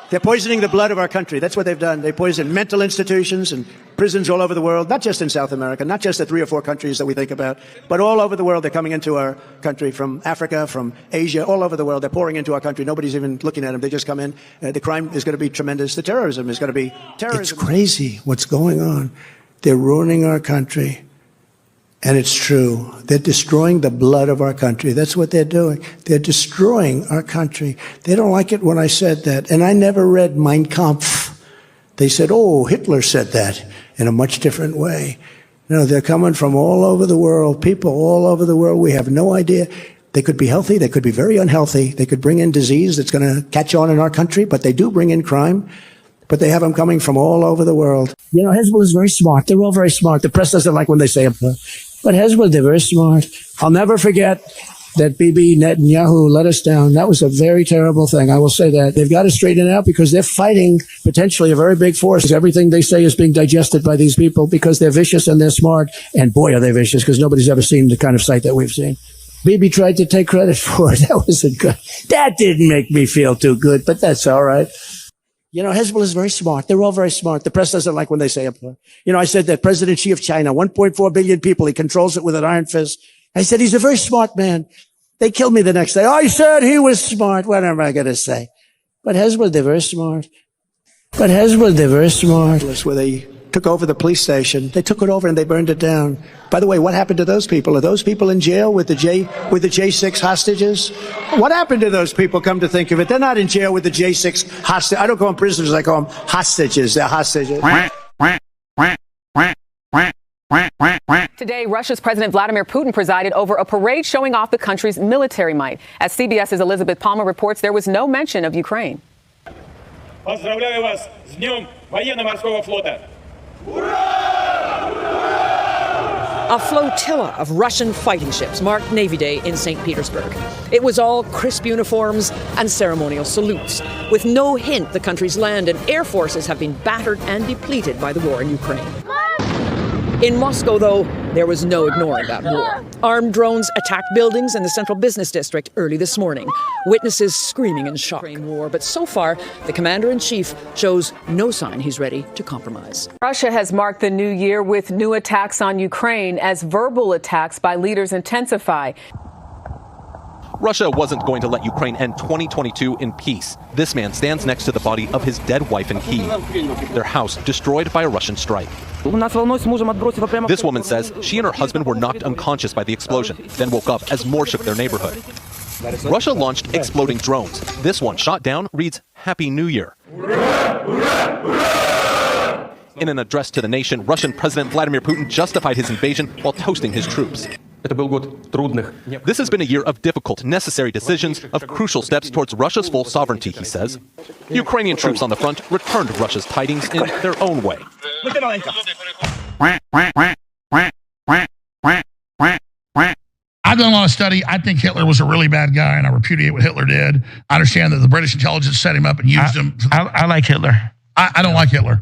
They're poisoning the blood of our country. That's what they've done. They poison mental institutions and prisons all over the world, not just in South America, not just the 3 or 4 countries that we think about, but all over the world. They're coming into our country from Africa, from Asia, all over the world. They're pouring into our country. Nobody's even looking at them. They just come in. The crime is going to be tremendous. The terrorism is going to be terrorism. It's crazy what's going on. They're ruining our country. And it's true. They're destroying the blood of our country. That's what they're doing. They're destroying our country. They don't like it when I said that. And I never read Mein Kampf. They said, oh, Hitler said that in a much different way. No, they're coming from all over the world, people all over the world. We have no idea. They could be healthy. They could be very unhealthy. They could bring in disease that's going to catch on in our country, but they do bring in crime. But they have them coming from all over the world. You know, Hezbollah is very smart. They're all very smart. The press doesn't like when they say it. But Hezbollah, they're very smart. I'll never forget that Bibi Netanyahu let us down. That was a very terrible thing. I will say that. They've got to straighten it out because they're fighting potentially a very big force. Everything they say is being digested by these people because they're vicious and they're smart. And boy, are they vicious because nobody's ever seen the kind of sight that we've seen. Bibi tried to take credit for it. That wasn't good. That didn't make me feel too good, but that's all right. You know, Hezbollah is very smart. They're all very smart. The press doesn't like when they say it. You know, I said that President Xi of China, 1.4 billion people, he controls it with an iron fist. I said, he's a very smart man. They killed me the next day. I said he was smart. What am I going to say? But Hezbollah, they're very smart. But Hezbollah, they're very smart. Where they took over the police station. They took it over and they burned it down. By the way, what happened to those people? Are those people in jail with the J6 hostages? What happened to those people, come to think of it? They're not in jail with the J6 hostages. I don't call them prisoners, I call them hostages. They're hostages. Today, Russia's President Vladimir Putin presided over a parade showing off the country's military might. As CBS's Elizabeth Palmer reports, there was no mention of Ukraine. Поздравляю вас с Днем военно-морского флота! A flotilla of Russian fighting ships marked Navy Day in St. Petersburg. It was all crisp uniforms and ceremonial salutes, with no hint the country's land and air forces have been battered and depleted by the war in Ukraine. In Moscow, though, there was no ignoring that war. Armed drones attacked buildings in the central business district early this morning. Witnesses screaming in shock. War, but so far, the commander-in-chief shows no sign he's ready to compromise. Russia has marked the new year with new attacks on Ukraine as verbal attacks by leaders intensify. Russia wasn't going to let Ukraine end 2022 in peace. This man stands next to the body of his dead wife in Kyiv. Their house destroyed by a Russian strike. This woman says she and her husband were knocked unconscious by the explosion, then woke up as more shook their neighborhood. Russia launched exploding drones. This one shot down reads Happy New Year. In an address to the nation, Russian President Vladimir Putin justified his invasion while toasting his troops. This has been a year of difficult, necessary decisions, of crucial steps towards Russia's full sovereignty, he says. Ukrainian troops on the front returned Russia's tidings in their own way. I've done a lot of study. I think Hitler was a really bad guy, and I repudiate what Hitler did. I understand that the British intelligence set him up and used him. I like Hitler. I don't like Hitler.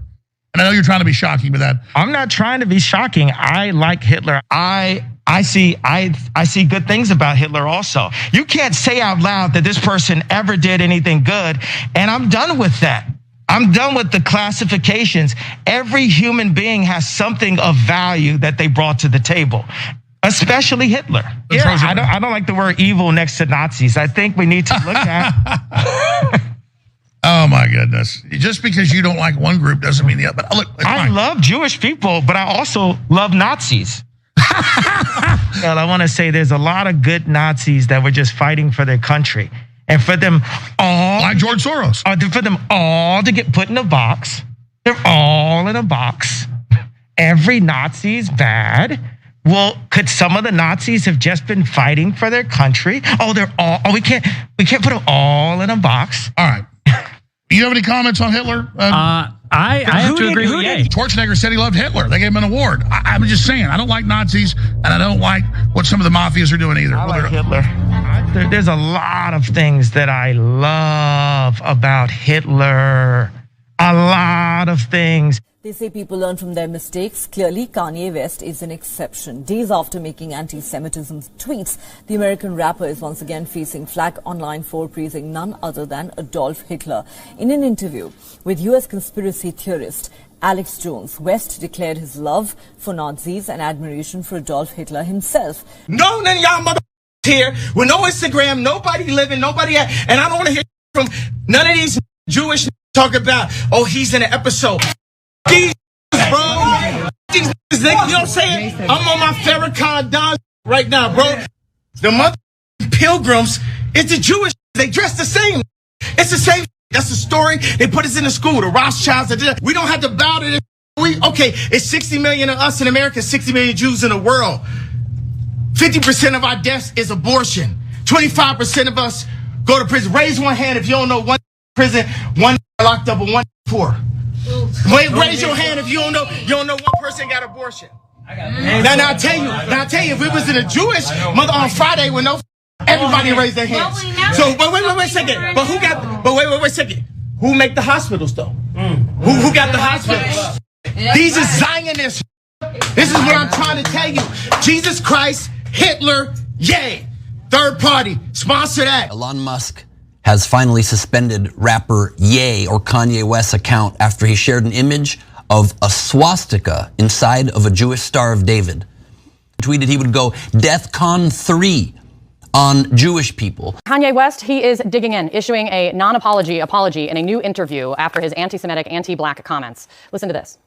And I know you're trying to be shocking with that. I'm not trying to be shocking. I like Hitler. I see good things about Hitler also. You can't say out loud that this person ever did anything good, and I'm done with that. I'm done with the classifications. Every human being has something of value that they brought to the table, especially Hitler. Yeah, I don't like the word evil next to Nazis. I think we need to look at... Oh, my goodness. Just because you don't like one group doesn't mean the other. But look, I love Jewish people, but I also love Nazis. Well, I want to say there's a lot of good Nazis that were just fighting for their country. And for them all... Like George Soros. For them all to get put in a box. They're all in a box. Every Nazi's bad. Well, could some of the Nazis have just been fighting for their country? We can't put them all in a box. All right. Do you have any comments on Hitler? I have to agree with Ye. Schwarzenegger said he loved Hitler. They gave him an award. I'm just saying, I don't like Nazis, and I don't like what some of the mafias are doing either. I like Hitler. There's a lot of things that I love about Hitler. A lot of things. They say people learn from their mistakes. Clearly, Kanye West is an exception. Days after making anti-Semitism tweets, the American rapper is once again facing flack online for praising none other than Adolf Hitler. In an interview with U.S. conspiracy theorist Alex Jones, West declared his love for Nazis and admiration for Adolf Hitler himself. No, none of y'all mother here with no Instagram, nobody living, nobody at, and I don't want to hear from none of these Jewish talk about, oh, he's in an episode. These, bro, these niggas, you know what I'm saying? I'm on my Farrakhan Don right now, bro. The mother pilgrims is the Jewish. They dress the same. It's the same. That's the story. They put us in the school. The Rothschilds. We don't have to bow to this. Okay, it's 60 million of us in America, 60 million Jews in the world. 50% of our deaths is abortion. 25% of us go to prison. Raise one hand if you don't know one prison, one locked up, and one poor. Raise your hand if you don't know one person got abortion. Now I'll tell you, if we was in a Jewish mother on Friday with no, everybody raised their hands. So wait a second. But who got? But wait a second. Who make the hospitals though? Who got the hospitals? These are Zionists. This is what I'm trying to tell you. Jesus Christ, Hitler, yay. Third party, sponsor that. Elon Musk has finally suspended rapper Ye or Kanye West's account after he shared an image of a swastika inside of a Jewish Star of David. He tweeted he would go DEFCON 3 on Jewish people. Kanye West, he is digging in, issuing a non-apology apology in a new interview after his anti-Semitic, anti-black comments. Listen to this.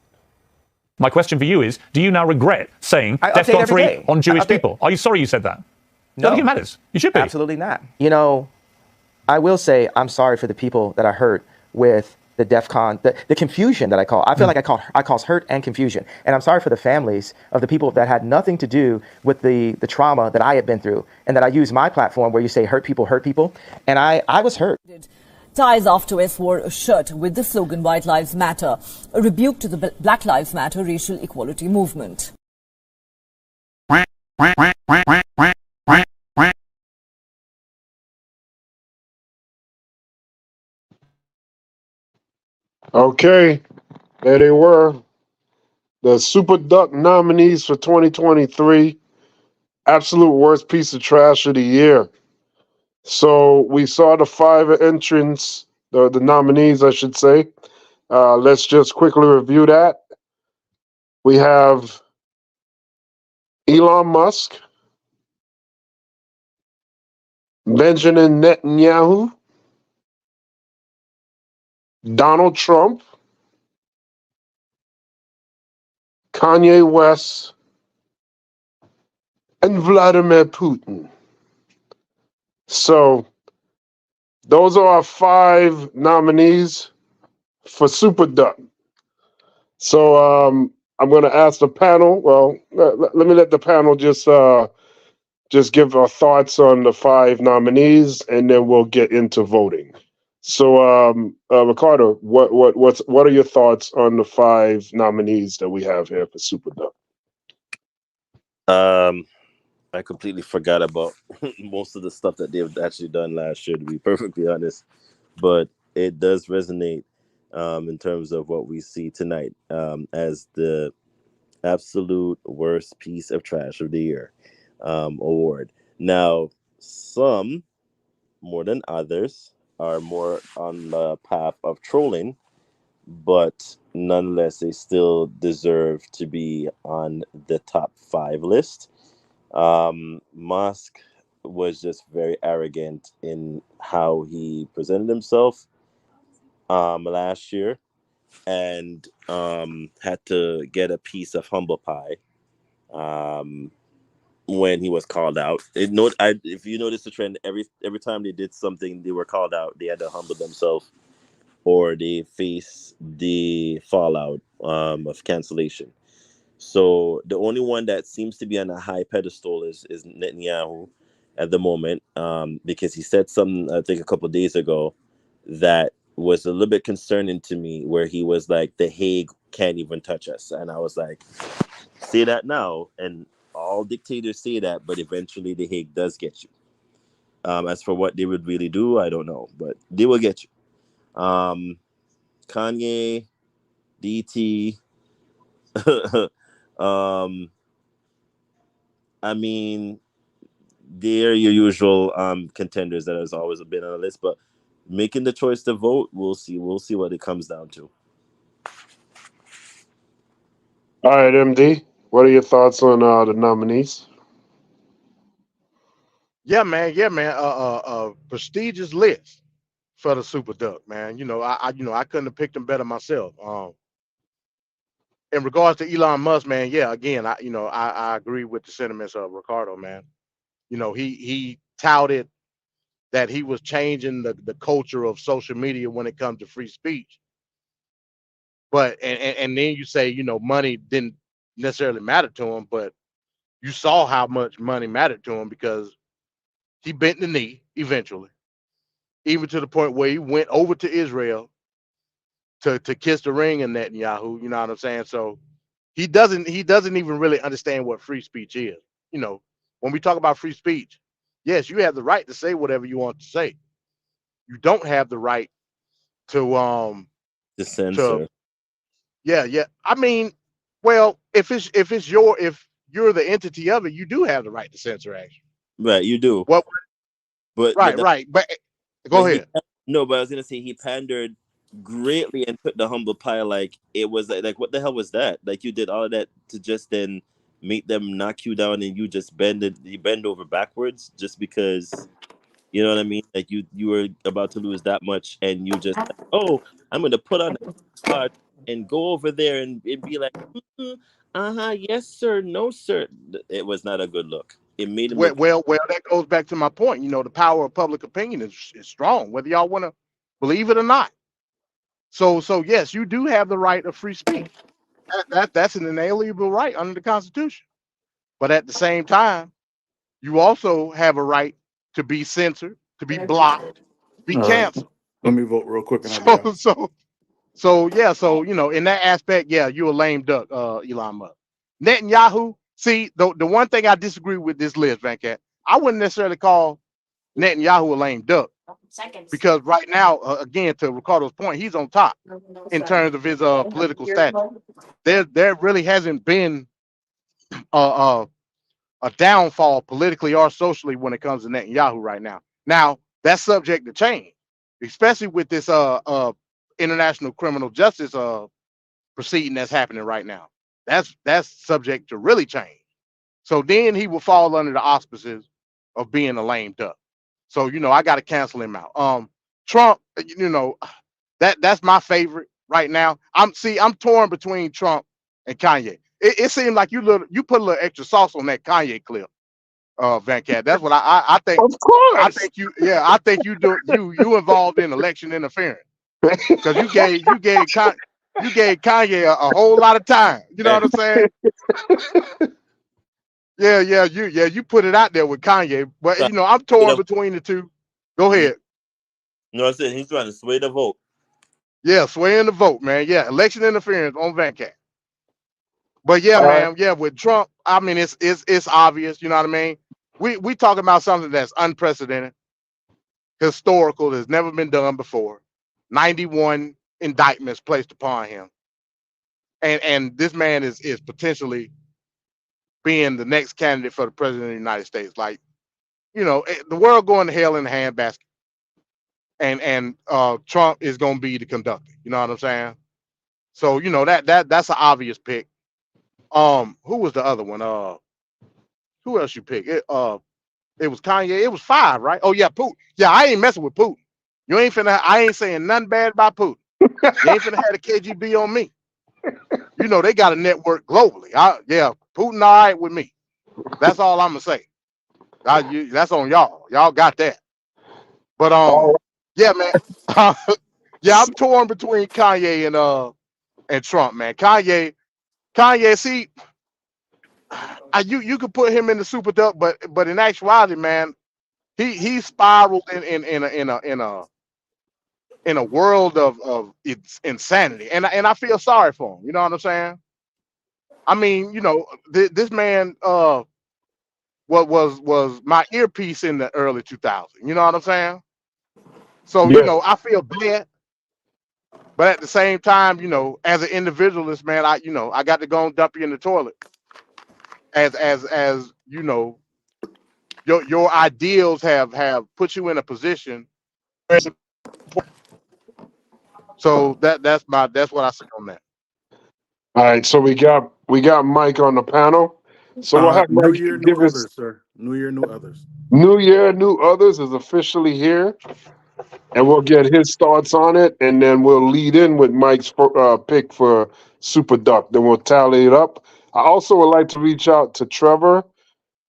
My question for you is, do you now regret saying DEFCON 3 on Jewish people? Are you sorry you said that? No. I don't think it matters. You should be. Absolutely not. You know, I will say I'm sorry for the people that I hurt with the DEFCON, the confusion that I call. I feel like I cause hurt and confusion. And I'm sorry for the families of the people that had nothing to do with the trauma that I had been through, and that I use my platform where you say hurt people. And I was hurt. Ties after West wore a shirt with the slogan White Lives Matter, a rebuke to the Black Lives Matter racial equality movement. Okay, there they were. The Super Duck nominees for 2023. Absolute worst piece of trash of the year. So we saw the 5 entrants, the nominees, I should say. Let's just quickly review that. We have Elon Musk, Benjamin Netanyahu, Donald Trump, Kanye West, and Vladimir Putin. So those are our 5 nominees for Super Duck. So I'm going to ask the panel. Well, let me let the panel just give our thoughts on the 5 nominees, and then we'll get into voting. So, Ricardo, what are your thoughts on the 5 nominees that we have here for Super Duck? I completely forgot about most of the stuff that they've actually done last year, to be perfectly honest. But it does resonate in terms of what we see tonight as the absolute worst piece of trash of the year award. Now, some more than others are more on the path of trolling, but nonetheless, they still deserve to be on the top 5 list. Musk was just very arrogant in how he presented himself last year, and had to get a piece of humble pie when he was called out. If you notice the trend, every time they did something, they were called out, they had to humble themselves, or they face the fallout of cancellation. So the only one that seems to be on a high pedestal is Netanyahu at the moment, because he said something, I think a couple of days ago, that was a little bit concerning to me, where he was like, the Hague can't even touch us. And I was like, say that now, and all dictators say that, but eventually the Hague does get you. As for what they would really do, I don't know, but they will get you. Kanye, DT, I mean, they're your usual contenders that has always been on the list, but making the choice to vote, we'll see. We'll see what it comes down to. All right, MD, what are your thoughts on the nominees? Yeah, man. Yeah, man. Prestigious list for the Super Duck, man. I couldn't have picked them better myself. In regards to Elon Musk, man, yeah, again, I agree with the sentiments of Ricardo, man. He touted that he was changing the culture of social media when it comes to free speech. But and then you say, money didn't necessarily matter to him, but you saw how much money mattered to him, because he bent the knee eventually, even to the point where he went over to Israel to kiss the ring in Netanyahu. You know what I'm saying? So he doesn't even really understand what free speech is. When we talk about free speech, yes, you have the right to say whatever you want to say. You don't have the right to The to censor. yeah. I mean, well, if you're the entity of it, you do have the right to censor action. Right, you do. What? But Right. But go ahead. But I was gonna say he pandered greatly and took the humble pie. Like, it was like what the hell was that? Like, you did all of that to just then make them knock you down, and you just you bend over backwards just because, you know what I mean? Like, you were about to lose that much, and you just like, oh, I'm gonna put on a card and go over there and be like, yes sir, no sir. It was not a good look. It made him look. Well, that goes back to my point. The power of public opinion is strong, whether y'all want to believe it or not. So yes, you do have the right of free speech. That's an inalienable right under the Constitution. But at the same time, you also have a right to be censored, to be blocked, be All right. canceled. Let me vote real quick and I'll be out. So in that aspect, yeah, you're a lame duck, Elon Musk. Netanyahu, see, the one thing I disagree with this list, Van Cat, I wouldn't necessarily call Netanyahu a lame duck, because right now, again, to Ricardo's point, he's on top in terms of his political status. There really hasn't been a downfall politically or socially when it comes to Netanyahu right now. Now, that's subject to change, especially with this international criminal justice proceeding that's happening right now. That's subject to really change. So then he will fall under the auspices of being a lame duck. So I got to cancel him out. Trump, that's my favorite right now. I'm torn between Trump and Kanye. It seemed like you put a little extra sauce on that Kanye clip, Van Cat. That's what I think. Of course. I think you involved in election interference, because you gave Kanye a whole lot of time. You know what I'm saying? You put it out there with Kanye, but I'm torn between the two. Go ahead. No, I said he's trying to sway the vote. Yeah, swaying the vote, man. Yeah, election interference on Van Cat. But yeah, man, yeah, with Trump, I mean, it's obvious. You know what I mean? We talking about something that's unprecedented, historical, that's never been done before. 91 indictments placed upon him, and this man is potentially being the next candidate for the president of the United States. Like, the world going to hell in a handbasket, and Trump is going to be the conductor. You know what I'm saying? So that's an obvious pick. Who was the other one? Who else you pick? It was Kanye. It was 5, right? Oh yeah, Putin. Yeah, I ain't messing with Putin. I ain't saying nothing bad about Putin. You ain't finna have the KGB on me. They got a network globally. Putin all right with me. That's all I'm gonna say. That's on y'all. Y'all got that. But yeah, man. Yeah, I'm torn between Kanye and Trump, man. Kanye, see, you could put him in the super duck, but in actuality, man, he spiraled in in a world of it's insanity, and I feel sorry for him. You know what I'm saying? I mean, you know, this man was my earpiece in the early 2000s. You know what I'm saying? So you Yeah. know, I feel bad, but at the same time, you know, as an individualist, man, I got to go and dump you in the toilet. As you know, your ideals have put you in a position. So that's what I say on that. All right, so we got Mike on the panel. So we'll have New Mike year, new give us others, sir. New year, new others. New Year, New Others is officially here, and we'll get his thoughts on it, and then we'll lead in with Mike's pick for Super Duck. Then we'll tally it up. I also would like to reach out to Trevor.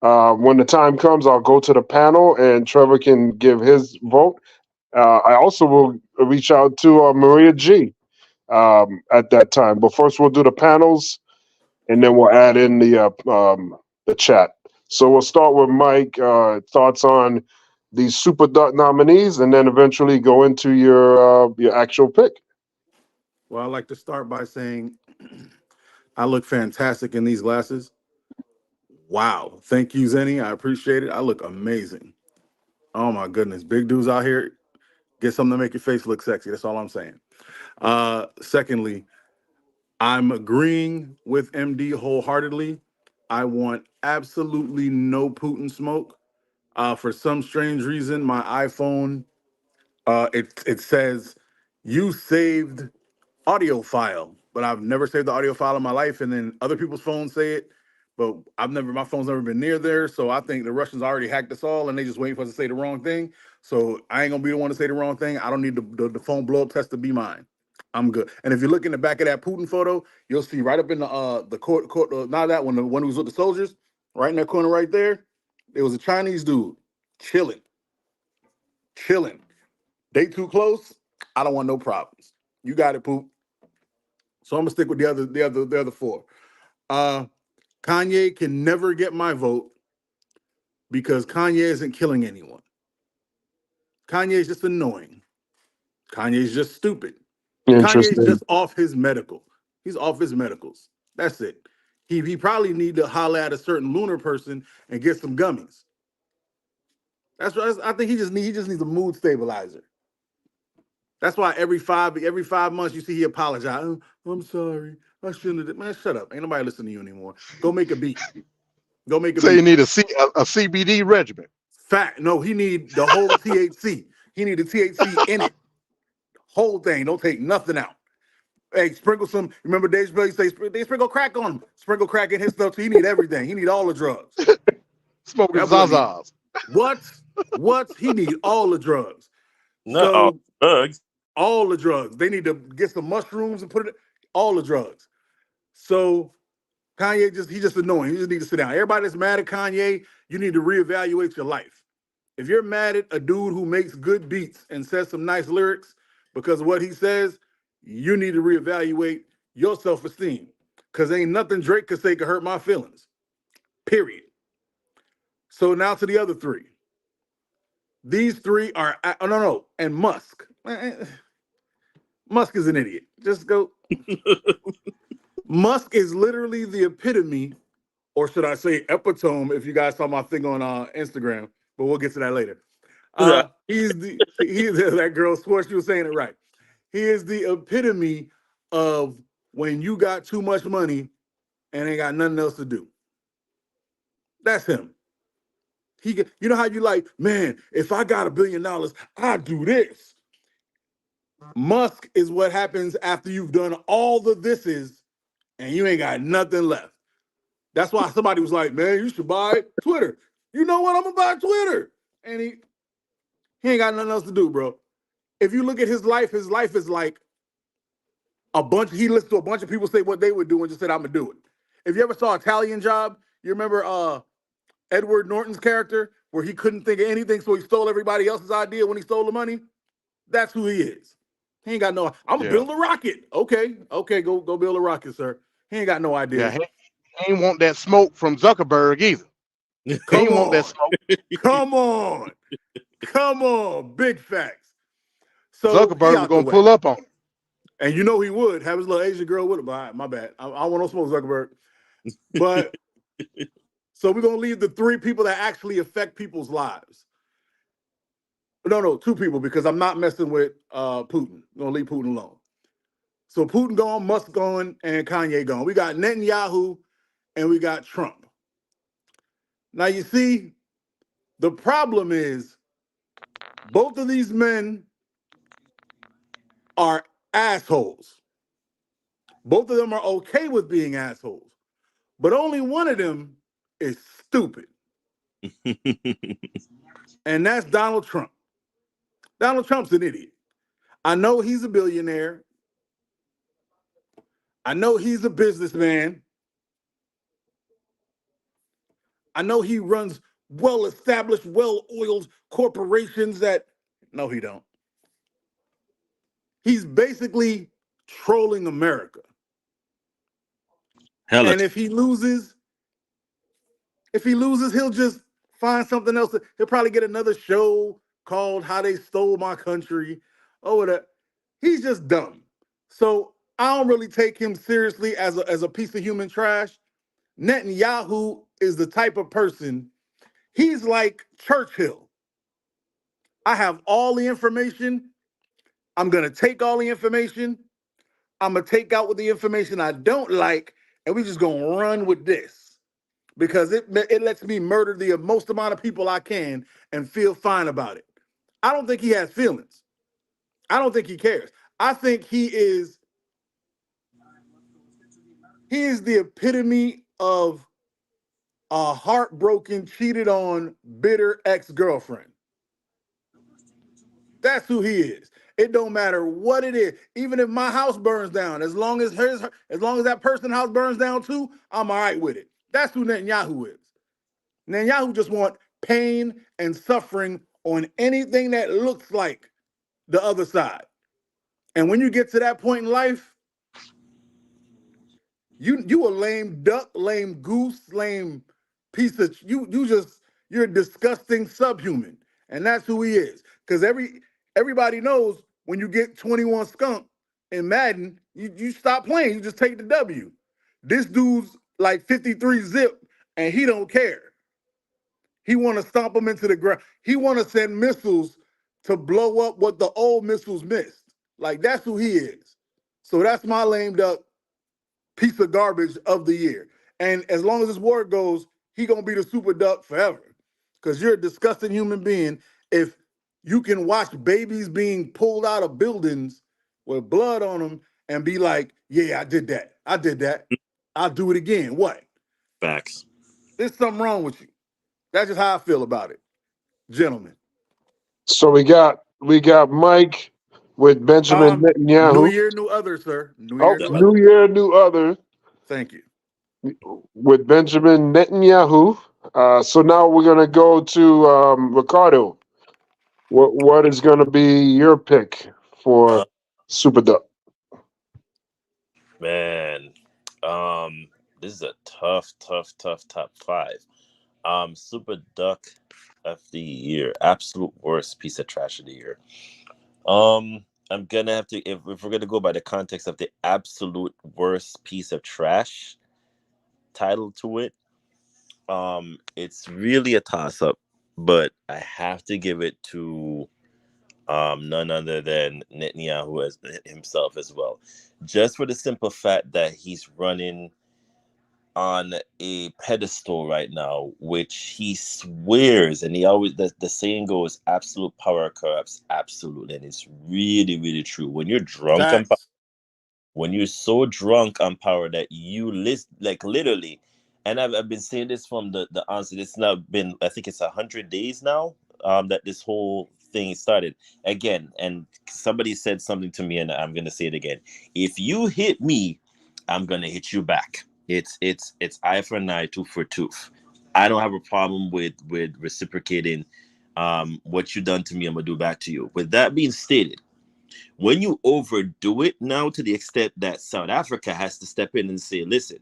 When the time comes, I'll go to the panel, and Trevor can give his vote. I also will reach out to Maria G. At that time. But first, we'll do the panels, and then we'll add in the chat. So we'll start with Mike. Thoughts on these Super Duck nominees, and then eventually go into your actual pick. Well, I'd like to start by saying I look fantastic in these glasses. Wow. Thank you, Zenny. I appreciate it. I look amazing. Oh my goodness. Big dudes out here. Get something to make your face look sexy. That's all I'm saying. Secondly, I'm agreeing with MD wholeheartedly. I want absolutely no Putin smoke. For some strange reason, my iPhone, it says you saved audio file, but I've never saved the audio file in my life. And then other people's phones say it, but my phone's never been near there. So I think the Russians already hacked us all and they just waiting for us to say the wrong thing. So I ain't gonna be the one to say the wrong thing. I don't need the phone blow up test to be mine. I'm good. And if you look in the back of that Putin photo, you'll see right up in the court, not that one, the one who was with the soldiers, right in that corner right there, there was a Chinese dude chilling. They too close. I don't want no problems. You got it, Poop. So I'm gonna stick with the other four. Kanye can never get my vote because Kanye isn't killing anyone. Kanye's just annoying. Kanye's just stupid. Kanye's Interesting. just off his medical. He's off his medicals. That's it. He probably need to holler at a certain lunar person and get some gummies. That's what I think he just needs a mood stabilizer. That's why every 5 months you see he apologize. I'm sorry. I shouldn't have. Man, shut up. Ain't nobody listening to you anymore. Go make a beat. Go make a So beat. you need a CBD regimen. Fact. No, he need the whole THC. He need the THC in it. Whole thing. Don't take nothing out. Hey, sprinkle some. Remember Dave Chappelle say they sprinkle crack on him. Sprinkle crack in his stuff. So he need everything. He need all the drugs. Smoking That boy need- Zazas. What? He need all the drugs. Not all drugs. All the drugs. They need to get some mushrooms and put it. All the drugs. So Kanye he's just annoying. You just need to sit down. Everybody that's mad at Kanye, you need to reevaluate your life. If you're mad at a dude who makes good beats and says some nice lyrics because of what he says, you need to reevaluate your self-esteem. Because ain't nothing Drake could say could hurt my feelings. Period. So now to the other three. These three are no. And Musk. Musk is an idiot. Just go. Musk is literally the epitome, or should I say epitome, if you guys saw my thing on Instagram, but we'll get to that later. He's that girl swore she was saying it right. He is the epitome of when you got too much money and ain't got nothing else to do. That's him. You know how you like, man, if I got $1 billion, I'd do this. Musk is what happens after you've done all the thises and you ain't got nothing left. That's why somebody was like, man, you should buy Twitter. You know what? I'm gonna buy Twitter. And he ain't got nothing else to do, bro. If you look at his life is like he listened to a bunch of people say what they would do and just said, I'm gonna do it. If you ever saw Italian Job, you remember Edward Norton's character where he couldn't think of anything, so he stole everybody else's idea when he stole the money? That's who he is. He ain't got no, I'm gonna build a rocket. Okay, go build a rocket, sir. He ain't got no idea. Yeah, he ain't want that smoke from Zuckerberg either. Come on. Come on. Big facts. So he Zuckerberg was out the gonna way. pull up on him. And you know he would have his little Asian girl with him. All right, my bad. I don't want no smoke, Zuckerberg. But so we're gonna leave the three people that actually affect people's lives. No, two people, because I'm not messing with Putin. I'm gonna leave Putin alone. So Putin gone, Musk gone, and Kanye gone. We got Netanyahu and we got Trump. Now you see, the problem is both of these men are assholes. Both of them are okay with being assholes, but only one of them is stupid. And that's Donald Trump. Donald Trump's an idiot. I know he's a billionaire. I know he's a businessman. I know he runs well-established, well-oiled corporations that, no, he don't. He's basically trolling America. And if he loses, he'll just find something else. He'll probably get another show called How They Stole My Country or whatever. He's just dumb. So I don't really take him seriously as a piece of human trash. Netanyahu is the type of person, he's like Churchill. I have all the information. I'm going to take all the information. I'm going to take out with the information I don't like, and we're just going to run with this because it lets me murder the most amount of people I can and feel fine about it. I don't think he has feelings. I don't think he cares. I think he is the epitome of a heartbroken, cheated on, bitter ex-girlfriend. That's who he is. It don't matter what it is. Even if my house burns down, as long as that person's house burns down too, I'm all right with it. That's who Netanyahu is. Netanyahu just want pain and suffering on anything that looks like the other side. And when you get to that point in life, you a lame duck, lame goose, lame piece of you're a disgusting subhuman. And that's who he is. Because everybody knows when you get 21 skunk in Madden, you stop playing, you just take the W. This dude's like 53 zip and he don't care. He want to stomp them into the ground. He want to send missiles to blow up what the old missiles missed. Like that's who he is. So that's my lame duck piece of garbage of the year. And as long as this war goes, he gonna be the super duck forever. Because you're a disgusting human being if you can watch babies being pulled out of buildings with blood on them and be like, yeah, I did that. I'll do it again. What? Facts. There's something wrong with you. That's just how I feel about it. Gentlemen. So we got Mike with Benjamin Netanyahu. New year, new other, sir. New year, new new other. year, new other. Thank you. With Benjamin Netanyahu. So now we're gonna go to Ricardo. What is gonna be your pick for Super Duck? Man, this is a tough top five. Super Duck of the year, absolute worst piece of trash of the year. I'm gonna have to, if we're gonna go by the context of the absolute worst piece of trash title to it, it's really a toss up, but I have to give it to none other than Netanyahu as himself as well, just for the simple fact that he's running on a pedestal right now, which he swears, and he always, the saying goes, absolute power corrupts absolutely, and it's really true. When you're drunk on power, when you're so drunk on power that you list, like literally, and I've been saying this from the onset. It's now been, I think it's 100 days now that this whole thing started again, and somebody said something to me, and I'm gonna say it again. If you hit me, I'm gonna hit you back. It's eye for an eye, tooth for tooth. I don't have a problem with reciprocating what you done to me. I'm gonna do back to you. With that being stated, when you overdo it now to the extent that South Africa has to step in and say, listen,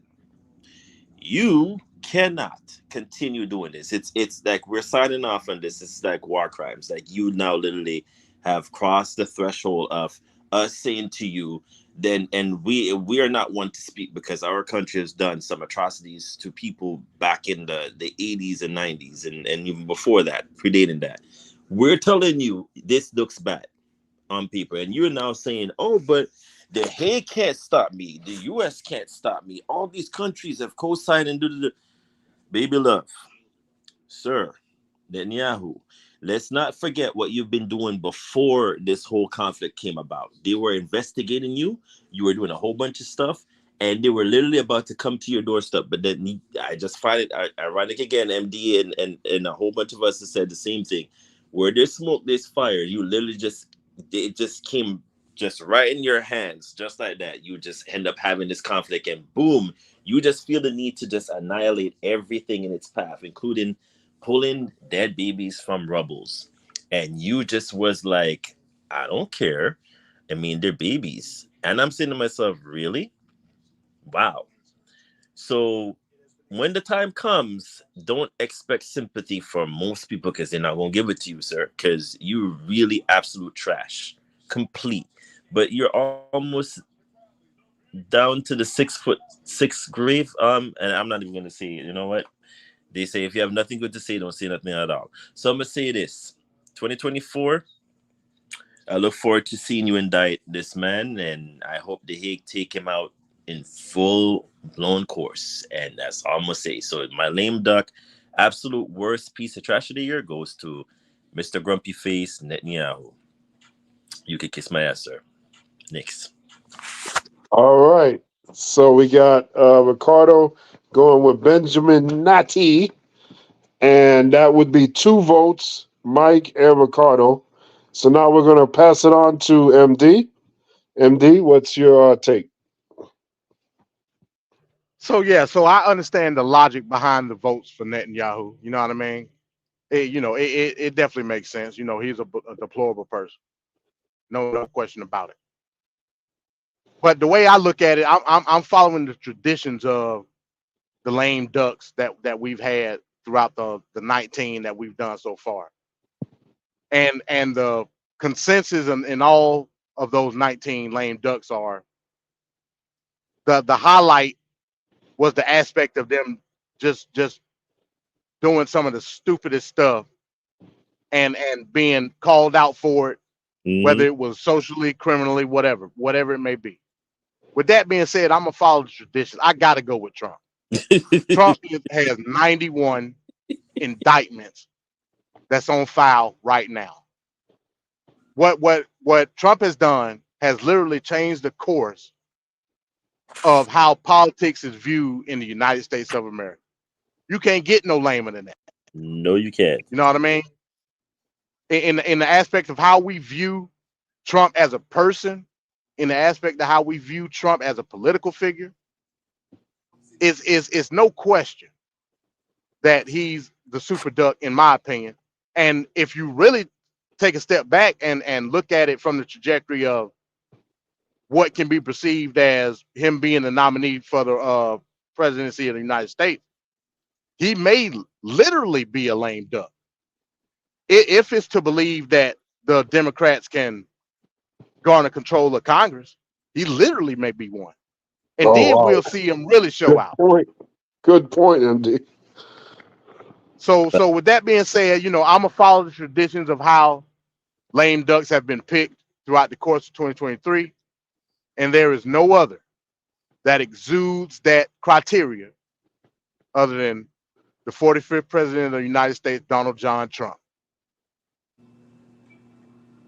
you cannot continue doing this. It's like we're signing off on this. It's like war crimes. Like you now literally have crossed the threshold of us saying to you, then, and we are not one to speak because our country has done some atrocities to people back in the 80s and 90s and even before that, predating that. We're telling you this looks bad on people, and you're now saying, oh, but the Hague can't stop me, the US can't stop me, all these countries have co-signed and do. Baby love, sir, Netanyahu, let's not forget what you've been doing before this whole conflict came about. They were investigating you. You were doing a whole bunch of stuff, and they were literally about to come to your doorstep. But then I just find it ironic again, MD and a whole bunch of us have said the same thing. Where there's smoke, there's fire. You literally it just came just right in your hands, just like that. You just end up having this conflict, and boom, you just feel the need to just annihilate everything in its path, including pulling dead babies from rubbles. And you just was like, I don't care. I mean, they're babies. And I'm saying to myself, really? Wow. So when the time comes, don't expect sympathy from most people because they're not going to give it to you, sir, because you're really absolute trash. Complete. But you're almost down to the 6'6" grave. And I'm not even going to say it. You know what? They say if you have nothing good to say, don't say nothing at all. So I'm going to say this. 2024, I look forward to seeing you indict this man, and I hope the Hague take him out in full-blown course. And that's all I'm going to say. So my lame duck, absolute worst piece of trash of the year goes to Mr. Grumpy Face Netanyahu. You can kiss my ass, sir. Next. All right. So we got Ricardo going with Benjamin Nati, and that would be 2 votes, Mike and Ricardo. So now we're going to pass it on to MD. MD, what's your take? So I understand the logic behind the votes for Netanyahu. You know what I mean? It definitely makes sense. You know, he's a deplorable person. No question about it. But the way I look at it, I'm following the traditions of the lame ducks that we've had throughout the 19 that we've done so far. And the consensus in all of those 19 lame ducks are the highlight was the aspect of them just doing some of the stupidest stuff and being called out for it, whether it was socially, criminally, whatever it may be. With that being said, I'm gonna follow the traditions. I gotta go with Trump. Trump has 91 indictments that's on file right now. What Trump has done has literally changed the course of how politics is viewed in the United States of America. You can't get no lamer than that. No, you can't. You know what I mean? In the aspect of how we view Trump as a person, in the aspect of how we view Trump as a political figure, is no question that he's the super duck, in my opinion. And if you really take a step back and look at it from the trajectory of what can be perceived as him being the nominee for the presidency of the United States, he may literally be a lame duck. If it's to believe that the Democrats can garner control of Congress, he literally may be one. And then wow. we'll see him really show out. Good point, MD. So with that being said, I'm gonna follow the traditions of how lame ducks have been picked throughout the course of 2023, and there is no other that exudes that criteria other than the 45th president of the United States, Donald John Trump.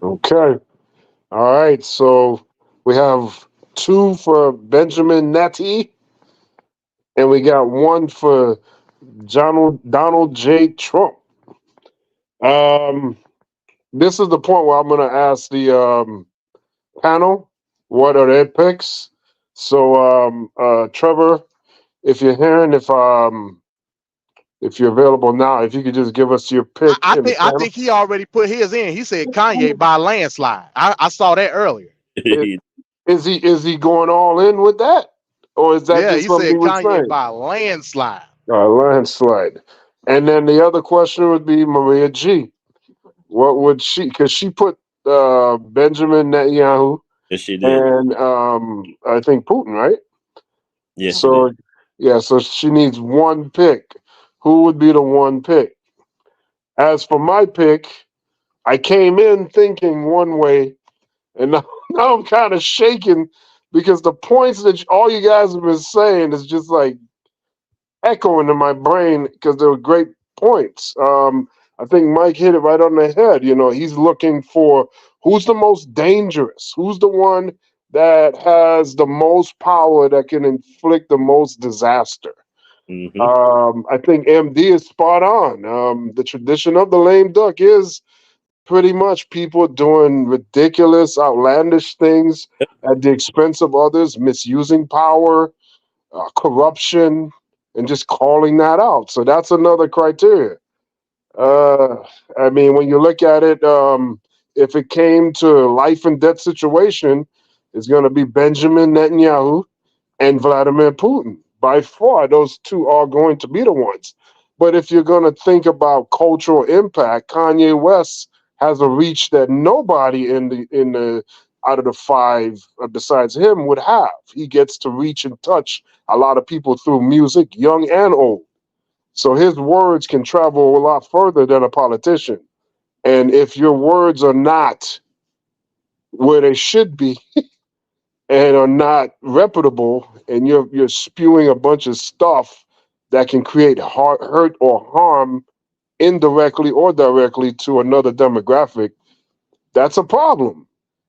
Okay. All right. So we have 2 for Benjamin Nati, and we got 1 for Donald J. Trump. This is the point where I'm going to ask the panel what are their picks. So, Trevor, if you're hearing, if you're available now, if you could just give us your pick. I think he already put his in. He said Kanye by a landslide. I saw that earlier. Is he going all in with that, or is that just he something said he was Kanye saying? by a landslide. Landslide. And then the other question would be Maria G. What would she? Because she put Benjamin Netanyahu Yes, she did. and I think Putin, right? Yes, she So did. yeah, so she needs one pick. Who would be the one pick? As for my pick, I came in thinking one way, and now, now I'm kind of shaking because the points that all you guys have been saying is just like echoing in my brain because they were great points. I think Mike hit it right on the head. You know, he's looking for who's the most dangerous, who's the one that has the most power that can inflict the most disaster. I think MD is spot on. The tradition of the lame duck is pretty much people doing ridiculous, outlandish things at the expense of others, misusing power, corruption, and just calling that out. So that's another criteria. Uh, I mean, when you look at it, if it came to life and death situation, it's going to be Benjamin Netanyahu and Vladimir Putin. By far, those two are going to be the ones. But if you're going to think about cultural impact, Kanye West has a reach that nobody in the out of the five besides him would have. He gets to reach and touch a lot of people through music, young and old. So his words can travel a lot further than a politician. And if your words are not where they should be, and are not reputable, and you're spewing a bunch of stuff that can create hurt or harm indirectly or directly to another demographic, that's a problem.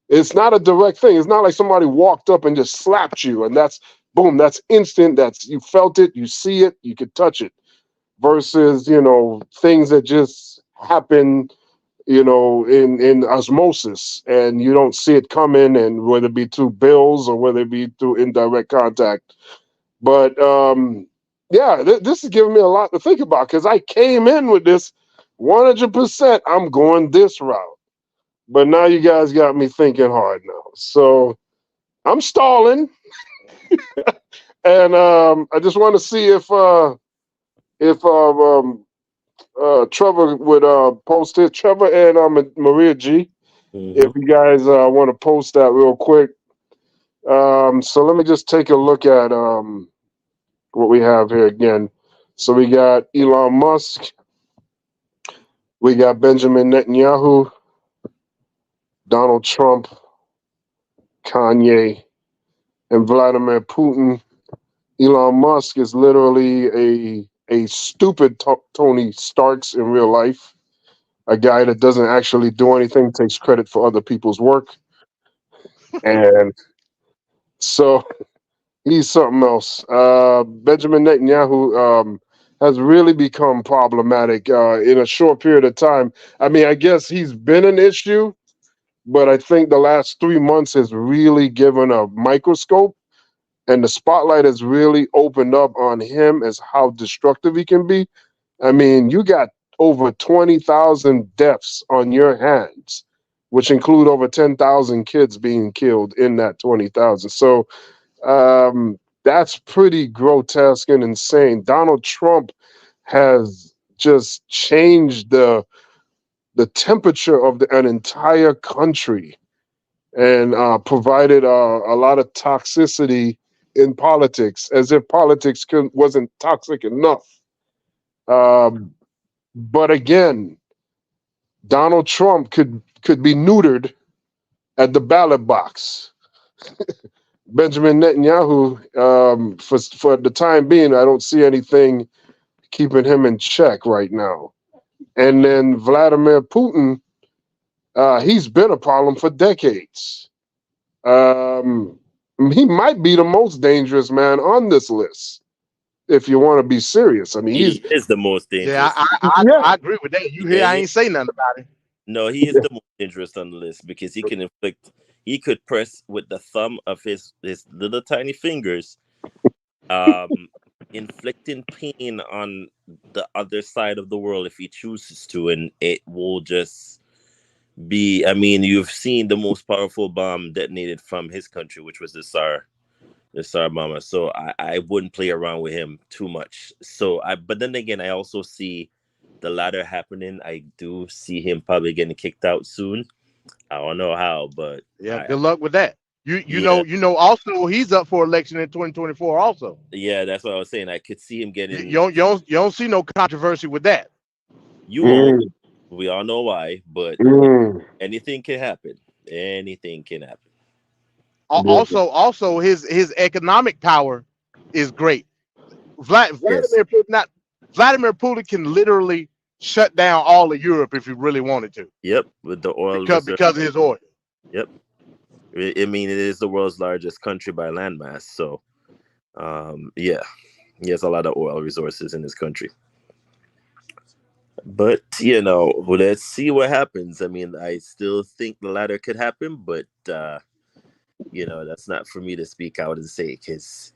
It's not a direct thing. It's not like somebody walked up and just slapped you and that's boom, that's instant, that's you felt it, you see it, you could touch it, versus, you know, things that just happen, you know, in osmosis, and you don't see it coming, and whether it be through bills or whether it be through indirect contact. But yeah, this is giving me a lot to think about because I came in with this 100%. I'm going this route, but now you guys got me thinking hard now. So I'm stalling, and I just want to see if Trevor would post it. Trevor and Maria G. If you guys want to post that real quick. So let me just take a look at what we have here again. So we got Elon Musk, we got Benjamin Netanyahu, Donald Trump, Kanye, and Vladimir Putin. Elon Musk is literally a stupid Tony Starks in real life, a guy that doesn't actually do anything, takes credit for other people's work, and so he's something else. Benjamin Netanyahu has really become problematic in a short period of time. I mean, I guess he's been an issue, but I think the last 3 months has really given a microscope, and the spotlight has really opened up on him as how destructive he can be. I mean, you got over 20,000 deaths on your hands, which include over 10,000 kids being killed in that 20,000. So that's pretty grotesque and insane. Donald Trump has just changed the temperature of an entire country and provided a lot of toxicity in politics, as if politics wasn't toxic enough. But again, Donald Trump could be neutered at the ballot box. Benjamin Netanyahu, for the time being, I don't see anything keeping him in check right now. And then Vladimir Putin, he's been a problem for decades. He might be the most dangerous man on this list, if you want to be serious. I mean, He is the most dangerous. Yeah, I agree with that. You hear? I ain't say nothing about it. No, he is the most dangerous on the list because he can inflict. He could press with the thumb of his little tiny fingers, um, inflicting pain on the other side of the world if he chooses to, and it will just be. I mean, you've seen the most powerful bomb detonated from his country, which was the Tsar bomber. So I wouldn't play around with him too much. So but then again, I also see the latter happening. I do see him probably getting kicked out soon. I don't know how, but yeah, good luck with that. You know. Also, he's up for election in 2024. Also, yeah, that's what I was saying. I could see him getting. You don't see no controversy with that. You won't. We all know why, but anything can happen. Anything can happen. Also, his economic power is great. Vladimir Putin can literally shut down all of Europe if he really wanted to. Yep, with the oil because of his oil. Yep. I mean, it is the world's largest country by landmass. So, yeah, he has a lot of oil resources in this country. But, let's see what happens. I mean, I still think the latter could happen, but, that's not for me to speak out and say because,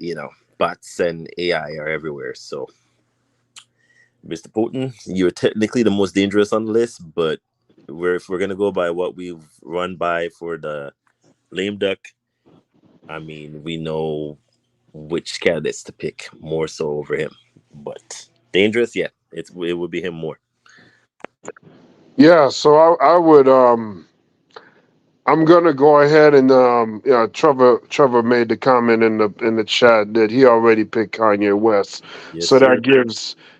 bots and AI are everywhere. So, Mr. Putin, you're technically the most dangerous on the list, but if we're going to go by what we've run by for the lame duck, I mean, we know which candidates to pick more so over him. But dangerous, yeah, it would be him more. Yeah, so I would I'm gonna go ahead and Trevor made the comment in the chat that he already picked Kanye West. Yes, so sir.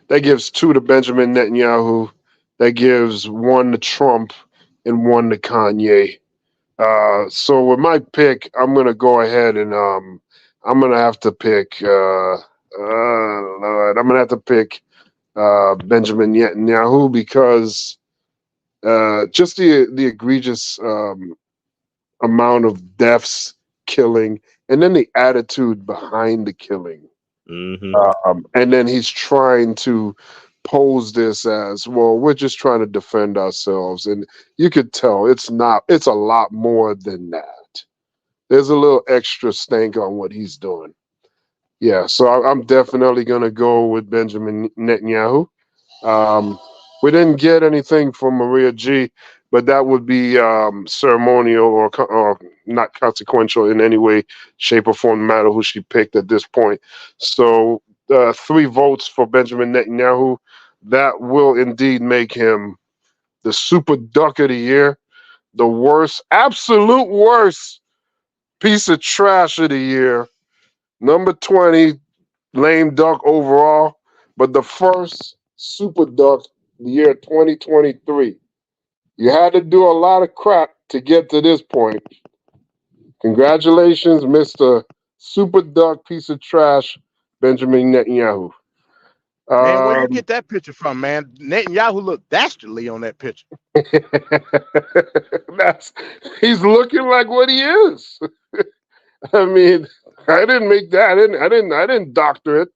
that gives 2 to Benjamin Netanyahu, that gives 1 to Trump, and 1 to Kanye. So with my pick, I'm gonna go ahead and I'm gonna have to pick I'm gonna have to pick Benjamin Netanyahu because just the egregious amount of deaths, killing, and then the attitude behind the killing. And then he's trying to pose this as, well, we're just trying to defend ourselves. And you could tell it's a lot more than that. There's a little extra stank on what he's doing. Yeah, so I'm definitely going to go with Benjamin Netanyahu. We didn't get anything from Maria G, but that would be ceremonial or not consequential in any way, shape, or form, no matter who she picked at this point. So 3 votes for Benjamin Netanyahu. That will indeed make him the super duck of the year, the worst, absolute worst piece of trash of the year, number 20, lame duck overall, but the first super duck the year 2023. You had to do a lot of crap to get to this point. Congratulations, Mr. Super Duck piece of trash, Benjamin Netanyahu. Man, where you get that picture from, man? Netanyahu looked dastardly on that picture. He's looking like what he is. I mean, I didn't make that. I didn't doctor it.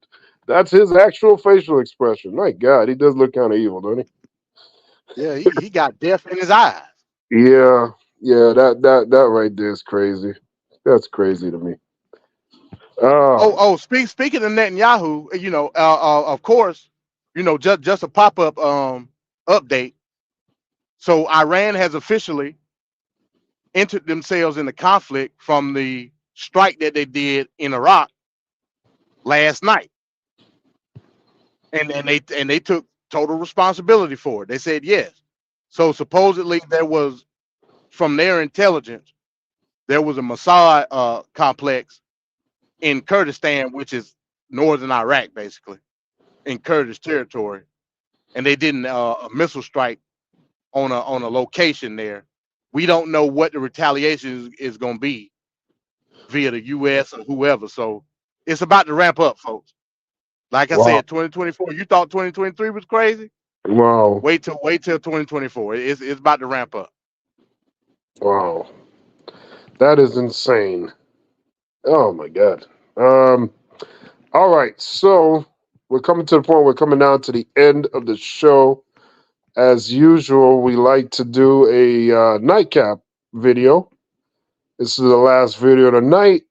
That's his actual facial expression. My God, he does look kind of evil, doesn't he? Yeah, he got death in his eyes. Yeah, that right there is crazy. That's crazy to me. Speaking of Netanyahu, of course, just a pop-up update. So Iran has officially entered themselves in the conflict from the strike that they did in Iraq last night, and they took total responsibility for it. They said yes. So supposedly there was, from their intelligence, there was a Mossad complex in Kurdistan, which is northern Iraq, basically, in Kurdish territory, and they did a missile strike on a location there. We don't know what the retaliation is going to be via the U.S. or whoever. So it's about to ramp up, folks. Like I said, 2024. You thought 2023 was crazy? Wow. Wait till 2024. It's about to ramp up. Wow. That is insane. Oh my God. All right. So we're coming to the point. We're coming down to the end of the show. As usual, we like to do a nightcap video. This is the last video of the night.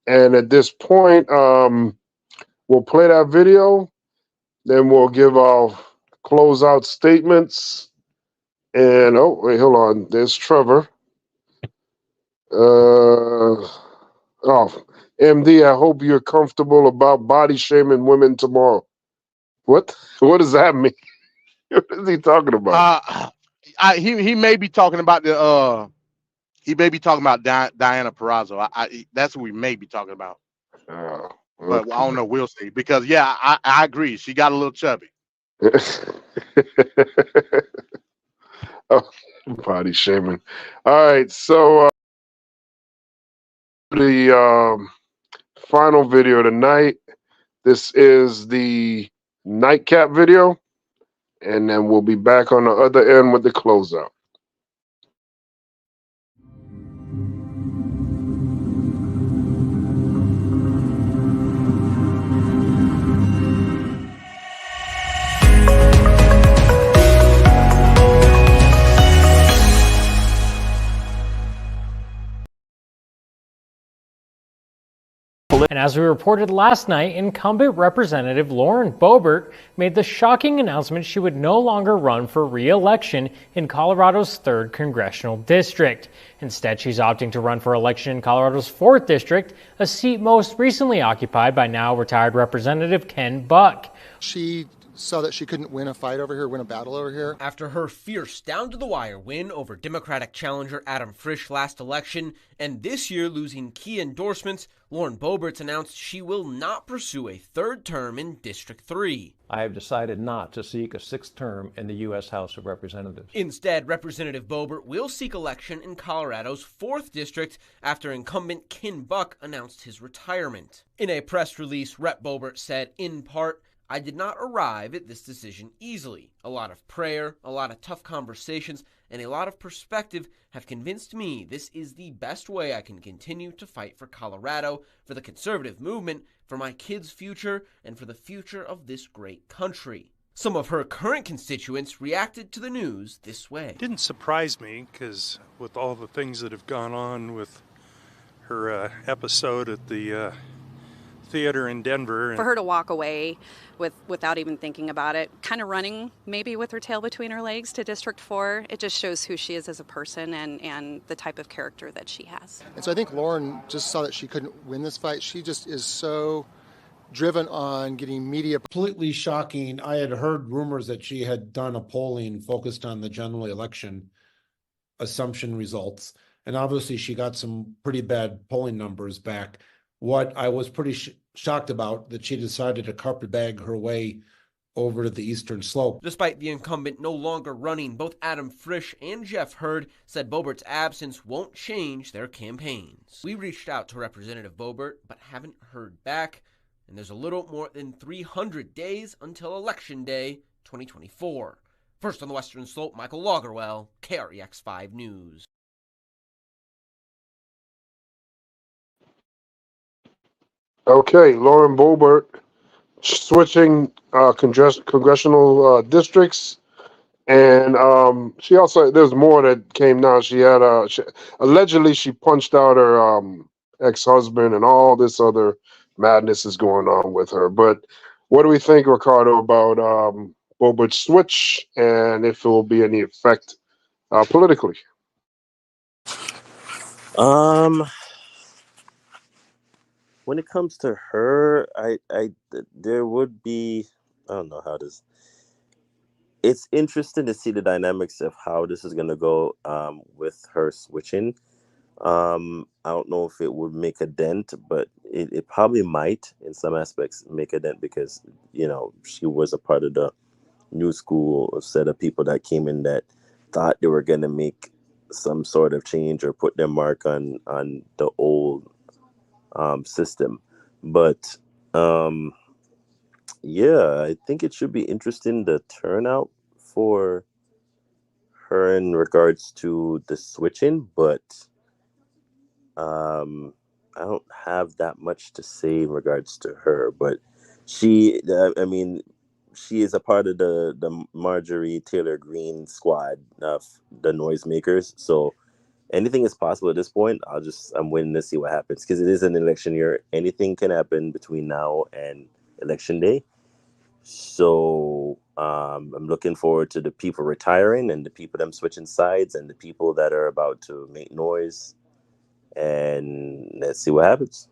And at this point, we'll play that video. Then we'll give our closeout statements. And, oh, wait, hold on. There's Trevor. MD, I hope you're comfortable about body shaming women tomorrow. What? What does that mean? What is he talking about? He may be talking about He may be talking about Diana Perrazzo. That's what we may be talking about. But I don't know. We'll see. Because yeah, I agree. She got a little chubby. Oh, body shaming. All right, so the final video tonight. This is the nightcap video, and then we'll be back on the other end with the closeout. And as we reported last night, incumbent Representative Lauren Boebert made the shocking announcement she would no longer run for re-election in Colorado's 3rd congressional district. Instead, she's opting to run for election in Colorado's 4th district, a seat most recently occupied by now retired Representative Ken Buck. She saw that she couldn't win a fight over here, win a battle over here. After her fierce down-to-the-wire win over Democratic challenger Adam Frisch last election, and this year losing key endorsements, Lauren Boebert announced she will not pursue a 3rd term in District 3. I have decided not to seek a 6th term in the U.S. House of Representatives. Instead, Representative Boebert will seek election in Colorado's 4th district after incumbent Ken Buck announced his retirement. In a press release, Rep. Boebert said, in part, "I did not arrive at this decision easily. A lot of prayer, a lot of tough conversations, and a lot of perspective have convinced me this is the best way I can continue to fight for Colorado, for the conservative movement, for my kids' future, and for the future of this great country." Some of her current constituents reacted to the news this way. It didn't surprise me because with all the things that have gone on with her episode at the theater in Denver. For her to walk away without even thinking about it, kind of running maybe with her tail between her legs to District 4, it just shows who she is as a person and the type of character that she has. And so I think Lauren just saw that she couldn't win this fight. She just is so driven on getting media. Completely shocking. I had heard rumors that she had done a polling focused on the general election assumption results. And obviously she got some pretty bad polling numbers back. What I was pretty shocked about, that she decided to carpet bag her way over to the eastern slope. Despite the incumbent no longer running, both Adam Frisch and Jeff Hurd said Boebert's absence won't change their campaigns. We reached out to Representative Boebert, but haven't heard back, and there's a little more than 300 days until Election Day 2024. First on the Western Slope, Michael Lagerwell, KREX 5 News. Okay, Lauren Boebert switching congressional districts, and she also, there's more that came now. She had allegedly she punched out her ex-husband, and all this other madness is going on with her. But what do we think, Ricardo, about Boebert's switch, and if it will be any effect politically? When it comes to her, there would be, I don't know how this. It's interesting to see the dynamics of how this is going to go with her switching. I don't know if it would make a dent, but it probably might in some aspects make a dent because, she was a part of the new school set of people that came in that thought they were going to make some sort of change or put their mark on the old system. But I think it should be interesting, the turnout for her in regards to the switching, but I don't have that much to say in regards to her. But she is a part of the Marjorie Taylor Greene squad of the noisemakers, so anything is possible at this point. I'm waiting to see what happens because it is an election year. Anything can happen between now and Election Day. So I'm looking forward to the people retiring and the people them switching sides and the people that are about to make noise. And let's see what happens.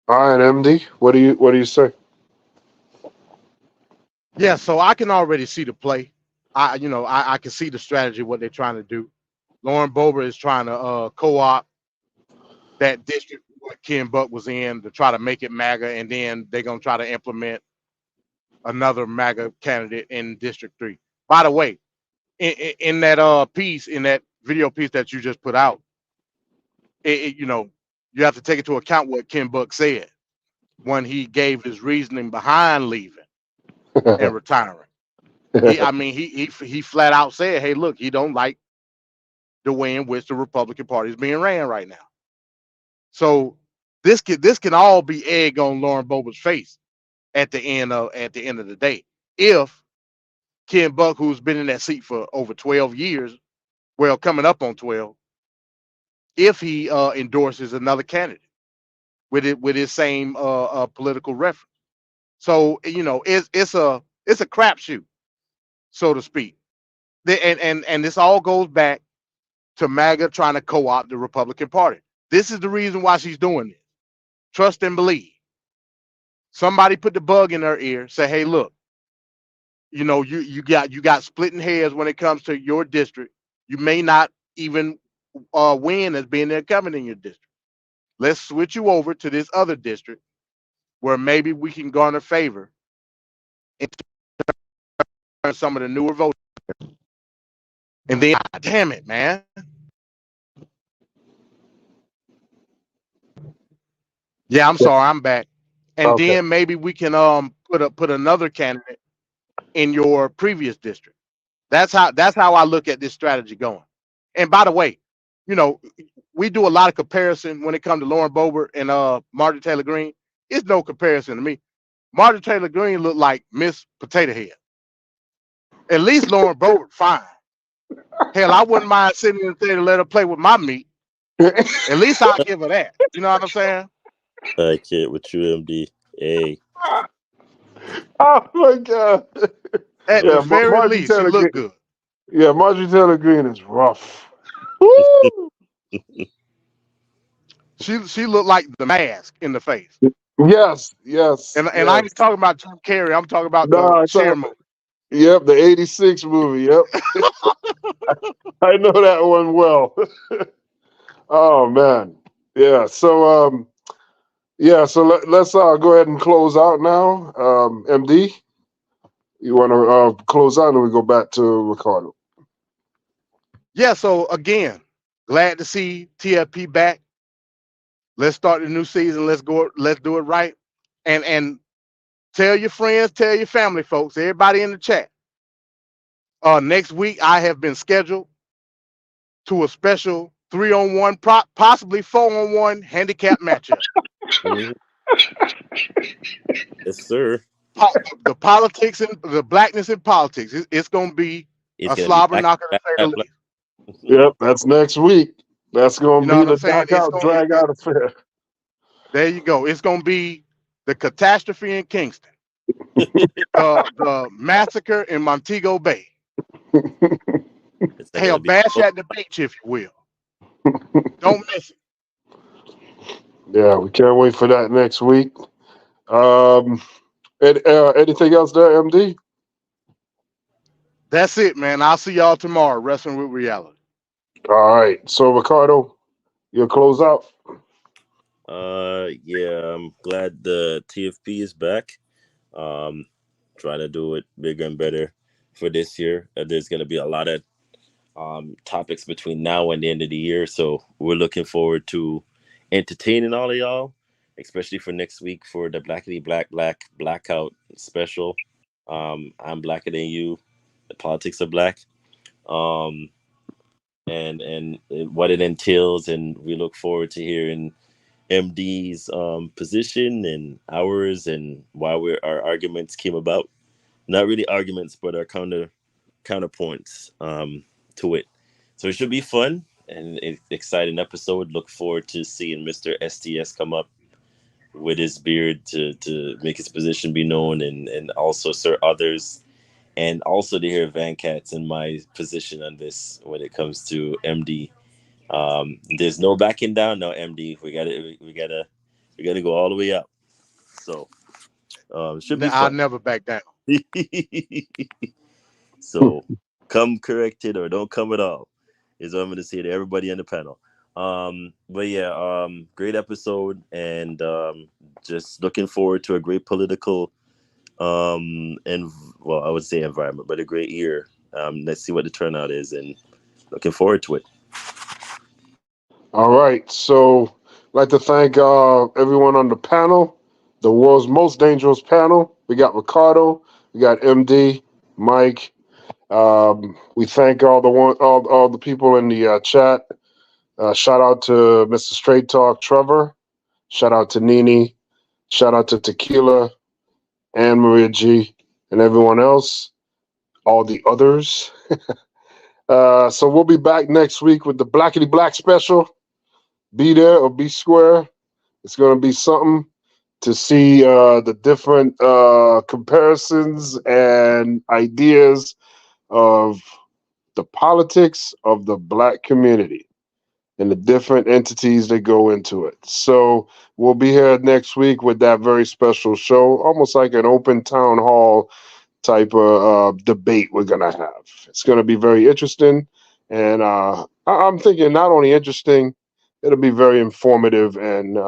All right, MD, what do you say? Yeah, so I can already see the play. I can see the strategy what they're trying to do. Lauren Boebert is trying to co-opt that district what Ken Buck was in to try to make it MAGA, and then they're gonna try to implement another MAGA candidate in District 3. By the way, in that piece, in that video piece that you just put out, you have to take into account what Ken Buck said when he gave his reasoning behind leaving and retiring. He flat out said, "Hey, look, he don't like the way in which the Republican Party is being ran right now." So this can all be egg on Lauren Boebert's face at the end of the day. If Ken Buck, who's been in that seat for over 12 years, well, coming up on 12, if he endorses another candidate with his same political reference. So it's a crapshoot, so to speak. And this all goes back to MAGA trying to co-opt the Republican Party. This is the reason why she's doing this. Trust and believe. Somebody put the bug in her ear, say, "Hey, look, you got splitting hairs when it comes to your district. You may not even win as being the incumbent in your district. Let's switch you over to this other district where maybe we can garner favor and turn some of the newer voters." And then, damn it, man. Yeah, I'm sorry, I'm back. And Okay. then maybe we can put another candidate in your previous district. That's how I look at this strategy going. And by the way, we do a lot of comparison when it comes to Lauren Boebert and Marjorie Taylor Greene. It's no comparison to me. Marjorie Taylor Greene looked like Miss Potato Head. At least Lauren Boebert, fine. Hell, I wouldn't mind sitting in there to let her play with my meat. At least I'll give her that. You know what I'm saying? I can't with you, MD. Hey. Oh my God. At the very least, she looked good. Yeah, Marjorie Taylor Greene is rough. Woo! She looked like the mask in the face. Yes. And I ain't talking about Jim Carrey. I'm talking about the Cher movie. Yep, the '86 movie. Yep. I know that one well. Oh man. Yeah. So let's go ahead and close out now. MD, you want to close out, and we go back to Ricardo. Yeah. So again, glad to see TFP back. Let's start the new season. Let's go. Let's do it right. And tell your friends, tell your family, folks, everybody in the chat. Next week I have been scheduled to a special 3-on-1, possibly 4-on-1 handicap matchup. Yes, sir. The politics and the blackness in politics. It's gonna be a slobber knocker to say the least. Yep, that's next week. That's gonna be the knockout drag out affair. There you go. It's gonna be the catastrophe in Kingston, the massacre in Montego Bay. Hell, bash at the beach, if you will. Don't miss it. Yeah, we can't wait for that next week. Anything else there, MD? That's it, man. I'll see y'all tomorrow. Wrestling with Reality. All right. So Ricardo, you'll close out. Yeah, I'm glad the TFP is back. Trying to do it bigger and better for this year. There's going to be a lot of topics between now and the end of the year, so we're looking forward to entertaining all of y'all, especially for next week for the Blackity Black Blackout special. I'm blacker than you. The politics of black. And what it entails, and we look forward to hearing MD's position and ours, and why our arguments came about. Not really arguments, but our counterpoints to it. So it should be fun and an exciting episode. Look forward to seeing Mr. STS come up with his beard to make his position be known, and also Sir Others, and also to hear Van Katz and my position on this when it comes to MD. There's no backing down now, MD. We gotta go all the way up. So should be fun. I'll never back down. So come corrected or don't come at all is what I'm going to say to everybody on the panel. But yeah, great episode, and just looking forward to a great political and I would say environment, but a great year. Let's see what the turnout is, and looking forward to it. All right, so I'd like to thank everyone on the panel, the world's most dangerous panel. We got Ricardo, we got MD, Mike. We thank all the people in the chat. Shout out to Mr. Straight Talk Trevor. Shout out to Nini. Shout out to Tequila and Maria G and everyone else, all the others. So we'll be back next week with the Blackity Black special. Be there or be square. It's going to be something to see the different comparisons and ideas of the politics of the Black community and the different entities that go into it. So we'll be here next week with that very special show, almost like an open town hall type of debate we're going to have. It's going to be very interesting. And I'm thinking not only interesting, it'll be very informative and,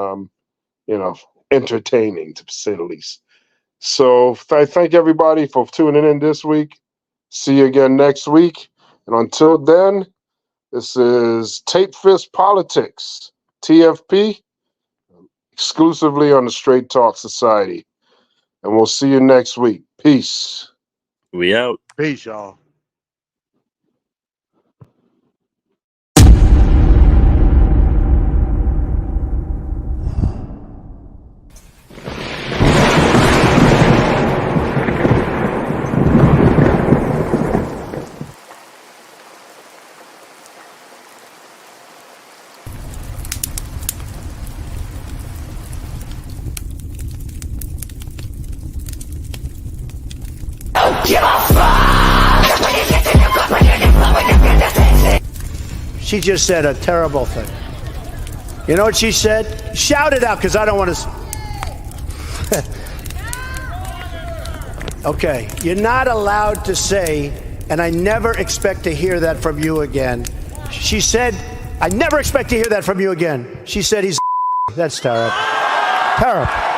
entertaining, to say the least. So I thank everybody for tuning in this week. See you again next week. And until then, this is Tape Fist Politics, TFP, exclusively on the Straight Talk Society. And we'll see you next week. Peace. We out. Peace, y'all. She just said a terrible thing. You know what she said? Shout it out, because I don't want to. Okay, you're not allowed to say, and I never expect to hear that from you again. She said, I never expect to hear that from you again. She said he's. That's terrible. Terrible.